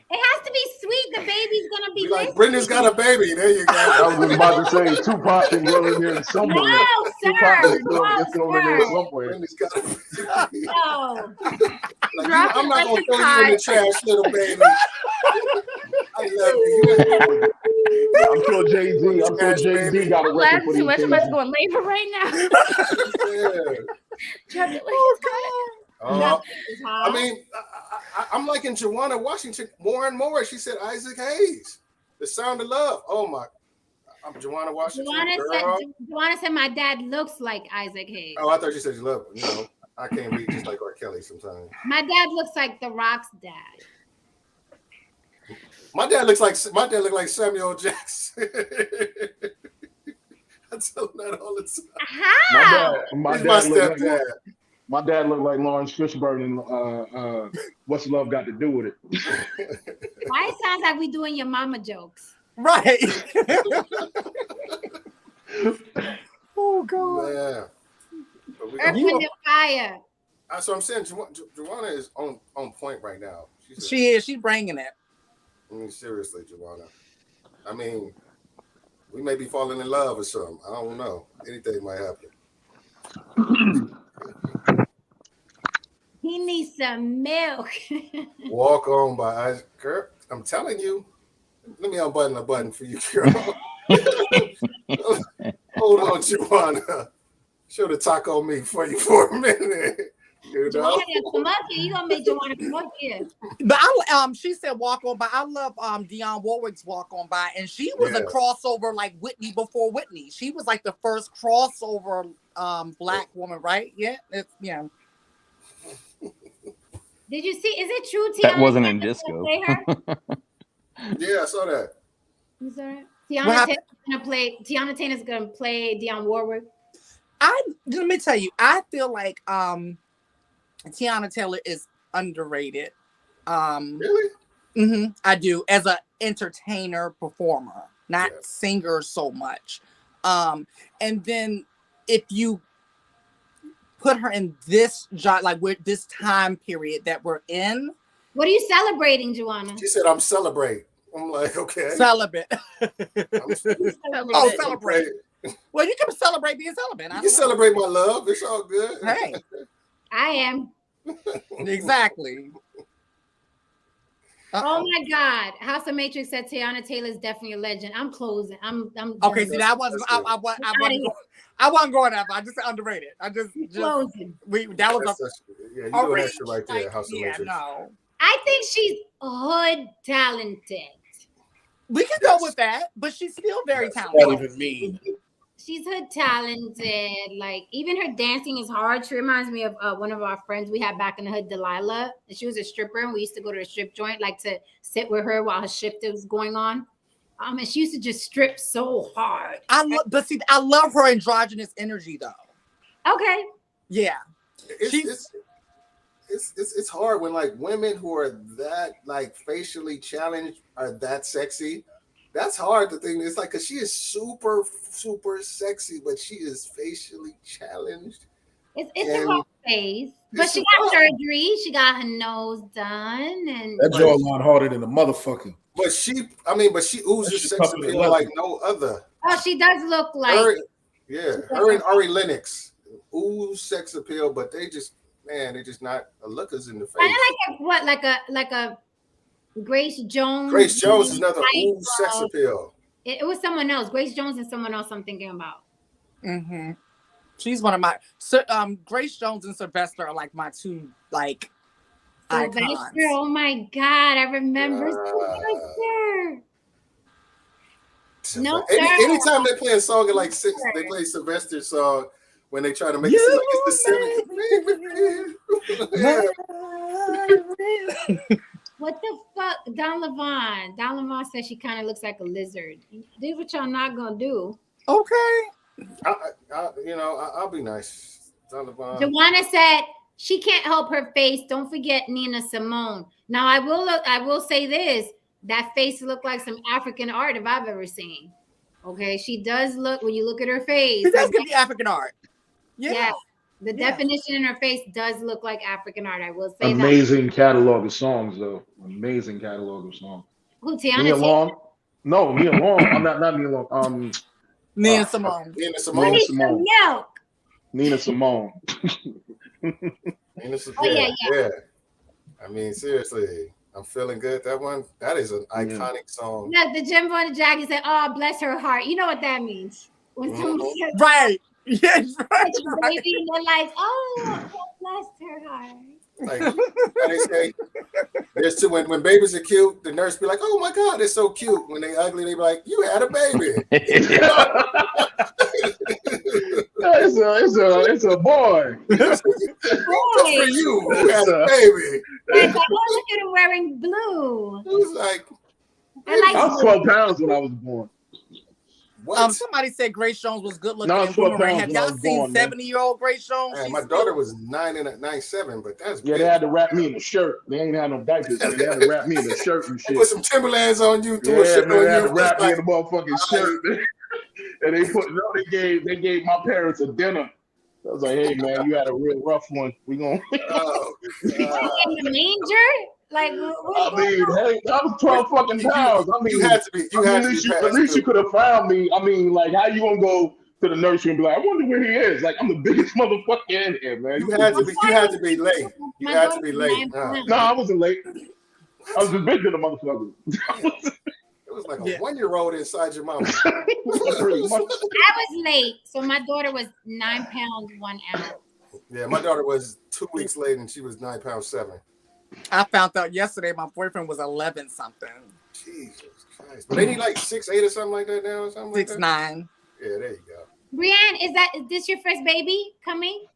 It has to be sweet. The baby's gonna be like Britney's got a baby. There you go. I was just about to say Tupac can go in there somewhere. No, Tupac sir. can go in there somewhere. Britney's got a baby. No. Like, I'm not gonna throw you in the trash, little baby. I love you. I'm sure Jay-Z got a record for too much. I'm about to these go in labor right now. I mean, I'm liking Joanna Washington more and more. She said Isaac Hayes, The Sound of Love. Oh my, I'm Joanna Washington. Joanna said my dad looks like Isaac Hayes. Oh, I thought you said you love him. You know, I can't read just like R. Kelly sometimes. My dad looks like The Rock's dad. My dad looks like Samuel Jackson. I tell him that all the time. How? My dad looked like Lawrence Fishburne and What's Love Got to Do with It? Why it sounds like we doing your mama jokes? Right. Oh God. Yeah. Earth, Wind, and Fire. So I'm saying Joanna is on point right now. She is. She's bringing it. I mean, seriously, Joanna. I mean, we may be falling in love or something. I don't know. Anything might happen. He needs some milk. Walk On by Isaac. Girl, I'm telling you. Let me unbutton a button for you, girl. Hold on, Joanna. Show the taco meat for you for a minute. You know? Come up here. You gonna make Joanna come up here. But she said Walk On By. I love Dionne Warwick's Walk On By, and she was a crossover like Whitney before Whitney. She was like the first crossover black woman, right? Yeah, Did you see? Is it true? That wasn't in disco. Yeah, I saw that. You saw it? Tiana Taylor's gonna play Dionne Warwick. Let me tell you, I feel like Tiana Taylor is underrated. Really? Mm-hmm, I do, as an entertainer performer, not singer so much. And then if you put her in this genre, like with this time period that we're in, What are you celebrating, Joanna? She said, I'm celebrating. I'm like, okay. Celibate. Oh, celebrate. Well, you can celebrate being celibate. You can celebrate my love. It's all good. Hey. I am. Exactly. Oh my God! House of Matrix said Tiana Taylor is definitely a legend. I'm closing. I'm okay. See, that wasn't. I wasn't going that. I just said underrated. Closing. That was yeah. You know that shit right there. House of Matrix. No. I think she's hood talented. We can go with that, but she's still very talented. What even mean? She's hood talented. Like even her dancing is hard. She reminds me of one of our friends we had back in the hood, Delilah. And she was a stripper, and we used to go to a strip joint, like to sit with her while her shift was going on. And she used to just strip so hard. I love her androgynous energy though. Okay. Yeah. It's hard when like women who are that like facially challenged are that sexy. That's hard to think. It's like because she is super, super sexy, but she is facially challenged. It's a rough phase. But she got surgery. She got her nose done. And that jawline harder than a motherfucker. But she oozes sex appeal like no other. Oh, she does look like her and Ari Lennox ooze sex appeal, but they just not a lookers in the face. Like a Grace Jones. Grace Jones is another ooze sex appeal. It was someone else. Grace Jones and someone else I'm thinking about. Mm-hmm. She's one of my Grace Jones and Sylvester are like my two like Sylvester. icons. Oh my God, I remember Sylvester. No, anytime they play a song at like 6, they play Sylvester's song when they try to make it seem like it's the 70s. What the fuck? Don Levon says she kind of looks like a lizard. Do what y'all not gonna do. Okay. I'll be nice. Don Levon. Joanna said she can't help her face. Don't forget Nina Simone. Now I will say this. That face look like some African art if I've ever seen. Okay, she does look when you look at her face. She does give me African art. Yeah. The definition in her face does look like African art. I will say amazing catalog of songs, though. Amazing catalog of songs. Who, Tiana? Nia Long? No, Nia Long. I'm not Nia Long. Nina Simone. Nina Simone. Nina Simone. Nina Simone. Yeah. I mean, seriously, I'm feeling good. That is an iconic song. Yeah, the Jim Von Jackie said, "Oh, bless her heart." You know what that means? When someone says, right. Yes, right. Baby, and they're like, "Oh, bless her heart." Like they say, there's two when babies are cute, the nurse be like, "Oh my God, they're so cute." When they ugly, they be like, "You had a baby." It's a boy. Good for you. You had a baby. Like, look at him wearing blue. It was like, I was 12 pounds when I was born. What? Somebody said Grace Jones was good looking. No, Have y'all seen 70-year-old Grace Jones? Man, my daughter was 9'7", but that's they had to wrap me in a shirt. They ain't had no diapers. They had to wrap me in a shirt and shit. Put some Timberlands on you. They had to wrap me in a motherfucking shirt. And they gave my parents a dinner. I was like, "Hey man, you had a real rough one. We gonna." In the manger? Like, hey, I was 12 fucking pounds. I mean, you had to be. At least you could have found me. I mean, like, how you gonna go to the nursery and be like, "I wonder where he is"? Like, I'm the biggest motherfucker in here, man. You had to be late. You had to be late. No, I wasn't late. I was just big to the motherfucker. It was like a 1-year-old inside your mouth. I was late, so my daughter was 9 pounds 1 ounce. Yeah, my daughter was 2 weeks late, and she was 9 pounds 7. I found out yesterday my boyfriend was 11 something. Jesus Christ! But ain't he like 6'8" or something like that now, or something like that? 6'9". Yeah, there you go. Brianne, is this your first baby coming?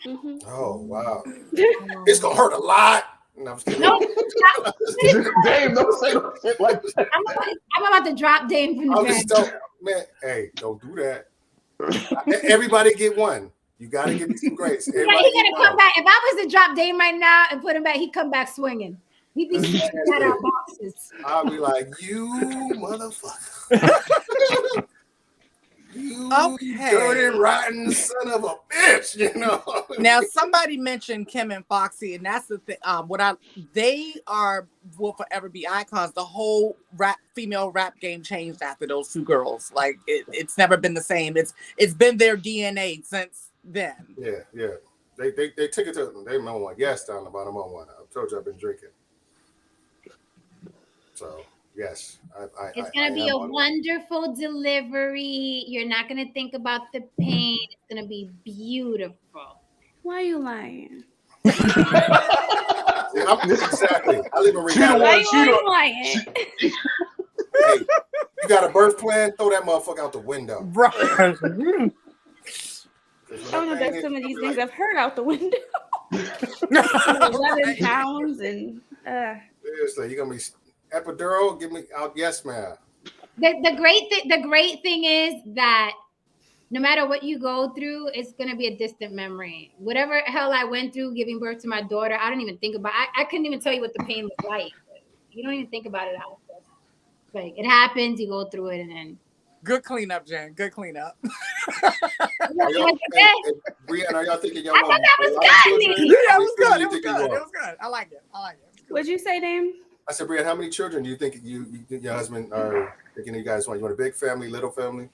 Mm-hmm. Oh wow! It's gonna hurt a lot. No, I'm just kidding. No, Dave, don't say no shit like that. I'm about to drop Dame from the bed. Man, hey, don't do that. Everybody get one. You gotta give me some grace. He gotta come back. If I was to drop Dame right now and put him back, he'd come back swinging. He'd be swinging at our boxes. I'll be like, "You motherfucker! You You Okay. dirty, rotten son of a bitch, you know. Now somebody mentioned Kim and Foxy, and that's the thing. They will forever be icons. The whole female rap game changed after those two girls. Like it's never been the same. It's been their DNA since then. Yeah. They took it to they number one. Yes, down the bottom of one. I told you I've been drinking. So yes, it's gonna be a wonderful delivery. You're not gonna think about the pain. It's gonna be beautiful. Why are you lying? Exactly. I live in reality. Why are you lying? Hey, you got a birth plan? Throw that motherfucker out the window. Right. I don't know that some of these things I've heard out the window. 11 pounds and seriously, you're gonna be epidural? Give me out, yes, ma'am. The great thing is that no matter what you go through, it's gonna be a distant memory. Whatever hell I went through giving birth to my daughter, I don't even think about. I couldn't even tell you what the pain was like. You don't even think about it out there. Like it happens, you go through it, and then. Good cleanup, Jen. Good cleanup. Brianna, are y'all thinking y'all I thought that was good. Yeah, it was good. It was good. I like it. What'd you say, Dame? I said, Brianna, how many children do you think you your husband are thinking you guys want? You want a big family, little family?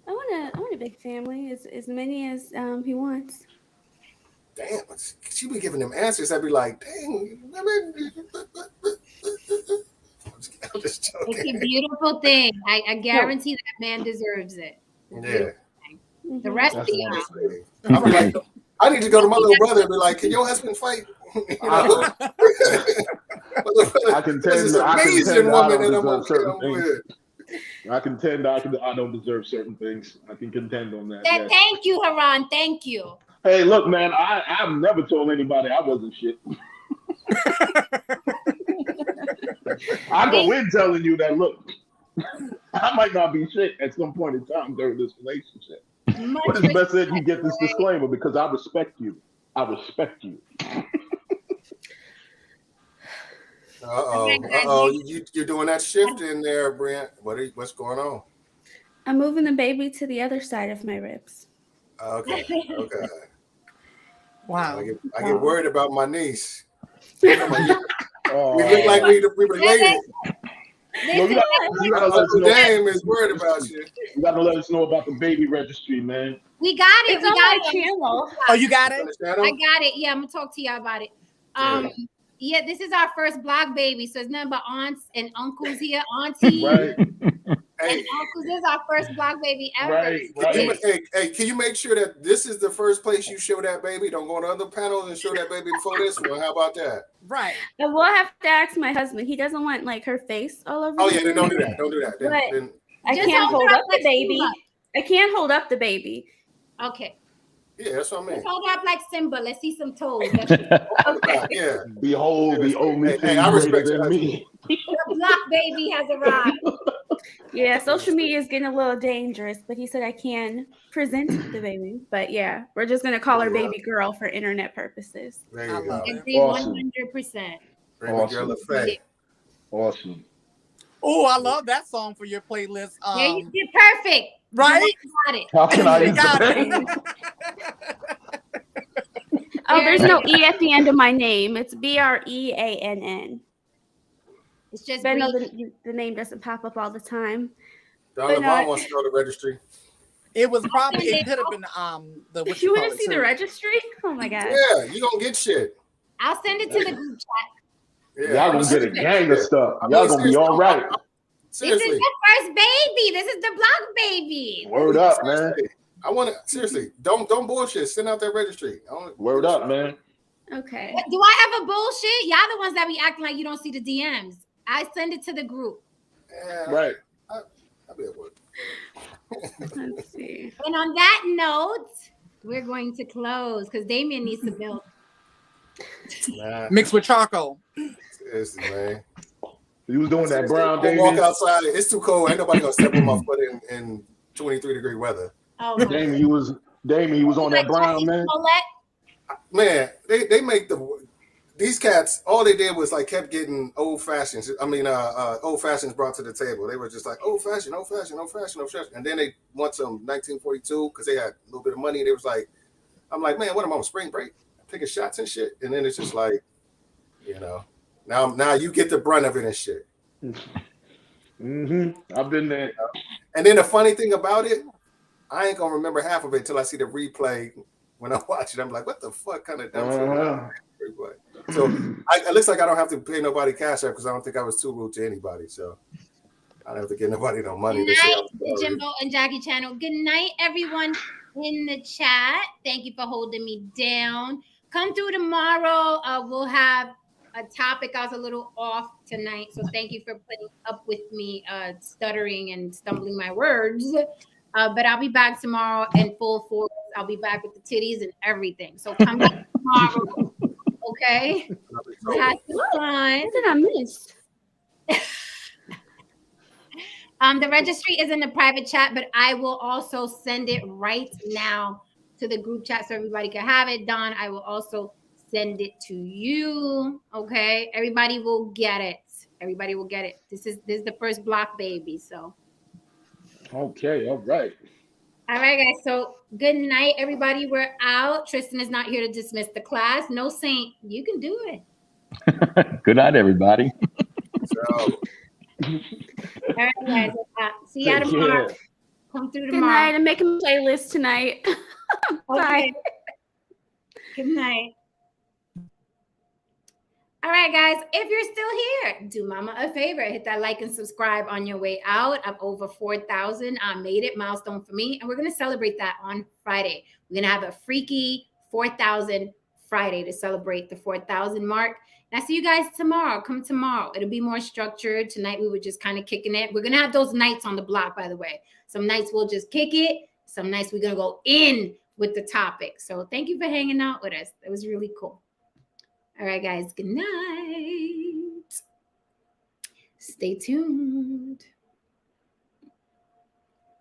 I want a big family, as many as he wants. Damn, she be giving them answers. I'd be like, dang, women. I'm just joking. It's a beautiful thing. I guarantee that man deserves it. Yeah. The rest of y'all. I'll be like, I need to go to my little brother and be like, can your husband fight? You know? I contend I contend I don't deserve certain things. I can contend on that. Yes. Thank you, Haran. Thank you. Hey, look, man, I've never told anybody I wasn't shit. I go in telling you that, look, I might not be shit at some point in time during this relationship. But it's best that you get this disclaimer because I respect you. I respect you. You're doing that shift in there, Brent. What's going on? I'm moving the baby to the other side of my ribs. Okay. Wow. I get worried about my niece. We look like we related. No, you gotta let us know. Dame is worried about you. You gotta let us know about the baby registry, man. We got it. It's on my channel. Oh, you got it? I got it. Yeah, I'm gonna talk to y'all about it. Yeah, this is our first block baby, so it's nothing but aunts and uncles here, aunties. Right. And uncles, this is our first block baby ever. Right. Hey, can you make sure that this is the first place you show that baby? Don't go on other panels and show that baby before this one. How about that? Right. And we'll have to ask my husband. He doesn't want like her face all over. Oh yeah, then don't do that. Don't do that. Then I can't hold up the baby. I can't hold up the baby. Okay. Yeah, that's what I mean. Let's hold up like Simba. Let's see some toes. Okay. Yeah. Behold the only thing I respect than me. The block baby has arrived. Yeah, social media is getting a little dangerous, but he said I can present the baby. But yeah, we're just gonna call her baby girl for internet purposes. There you go. Awesome. 100%. Awesome. Oh, I love that song for your playlist. Yeah, you did perfect. Right? You got it. How can I got it. Oh, there's no E at the end of my name. It's Breann. It's just I know the name doesn't pop up all the time. Donovan wants to know the registry. It was probably, it could have been the. If you want to see the registry? Oh my god. Yeah, you gonna get shit. I'll send it to the group chat. Yeah, y'all gonna get a gang of stuff. Y'all gonna be all right. This is the first baby. This is the block baby. Word up, man. I want to seriously. Don't bullshit. Send out that registry. Word up, man. Okay. Do I have a bullshit? Y'all the ones that be acting like you don't see the DMs. I send it to the group. Yeah, right. I'll be at work. Let's see. And on that note, we're going to close because Damien needs to build. Mixed with charcoal. Seriously, man. You was doing that brown, Damien. Walk outside. It's too cold. Ain't nobody gonna step on my foot in 23-degree weather. Oh, Damien, you was on that brown, man. Man, they make these cats, all they did was like kept getting old fashions. I mean, old fashions brought to the table. They were just like old fashion, old fashion, old fashion, old fashion. And then they want some 1942 because they had a little bit of money. They was like, I'm like, man, what am I on spring break? Taking shots and shit. And then it's just like, you know, now you get the brunt of it and shit. I've been there. And then the funny thing about it, I ain't gonna remember half of it until I see the replay. When I watch it, I'm like, what the fuck kind of dumb shit? So it looks like I don't have to pay nobody cash up because I don't think I was too rude to anybody. So I don't have to get nobody no money. Good night, the Jimbo and Jackie channel. Good night, everyone in the chat. Thank you for holding me down. Come through tomorrow. We'll have a topic. I was a little off tonight, so thank you for putting up with me stuttering and stumbling my words. But I'll be back tomorrow in full force. I'll be back with the titties and everything. So come back tomorrow, okay? Have some fun. What did I miss? The registry is in the private chat, but I will also send it right now to the group chat so everybody can have it. Don, I will also send it to you. Okay, everybody will get it. Everybody will get it. This is the first block, baby. So. Okay, all right. All right, guys. So good night, everybody. We're out. Tristan is not here to dismiss the class. No, Saint, you can do it. Good night, everybody. So. All right, guys. See you tomorrow. Come through tomorrow. Good night. I'm making a playlist tonight. Bye. Good night. All right, guys, if you're still here, do Mama a favor. Hit that like and subscribe on your way out. I'm over 4,000. I made it, milestone for me. And we're going to celebrate that on Friday. We're going to have a freaky 4,000 Friday to celebrate the 4,000 mark. And I see you guys tomorrow. Come tomorrow. It'll be more structured. Tonight, we were just kind of kicking it. We're going to have those nights on the block, by the way. Some nights we'll just kick it. Some nights we're going to go in with the topic. So thank you for hanging out with us. It was really cool. All right, guys. Good night. Stay tuned.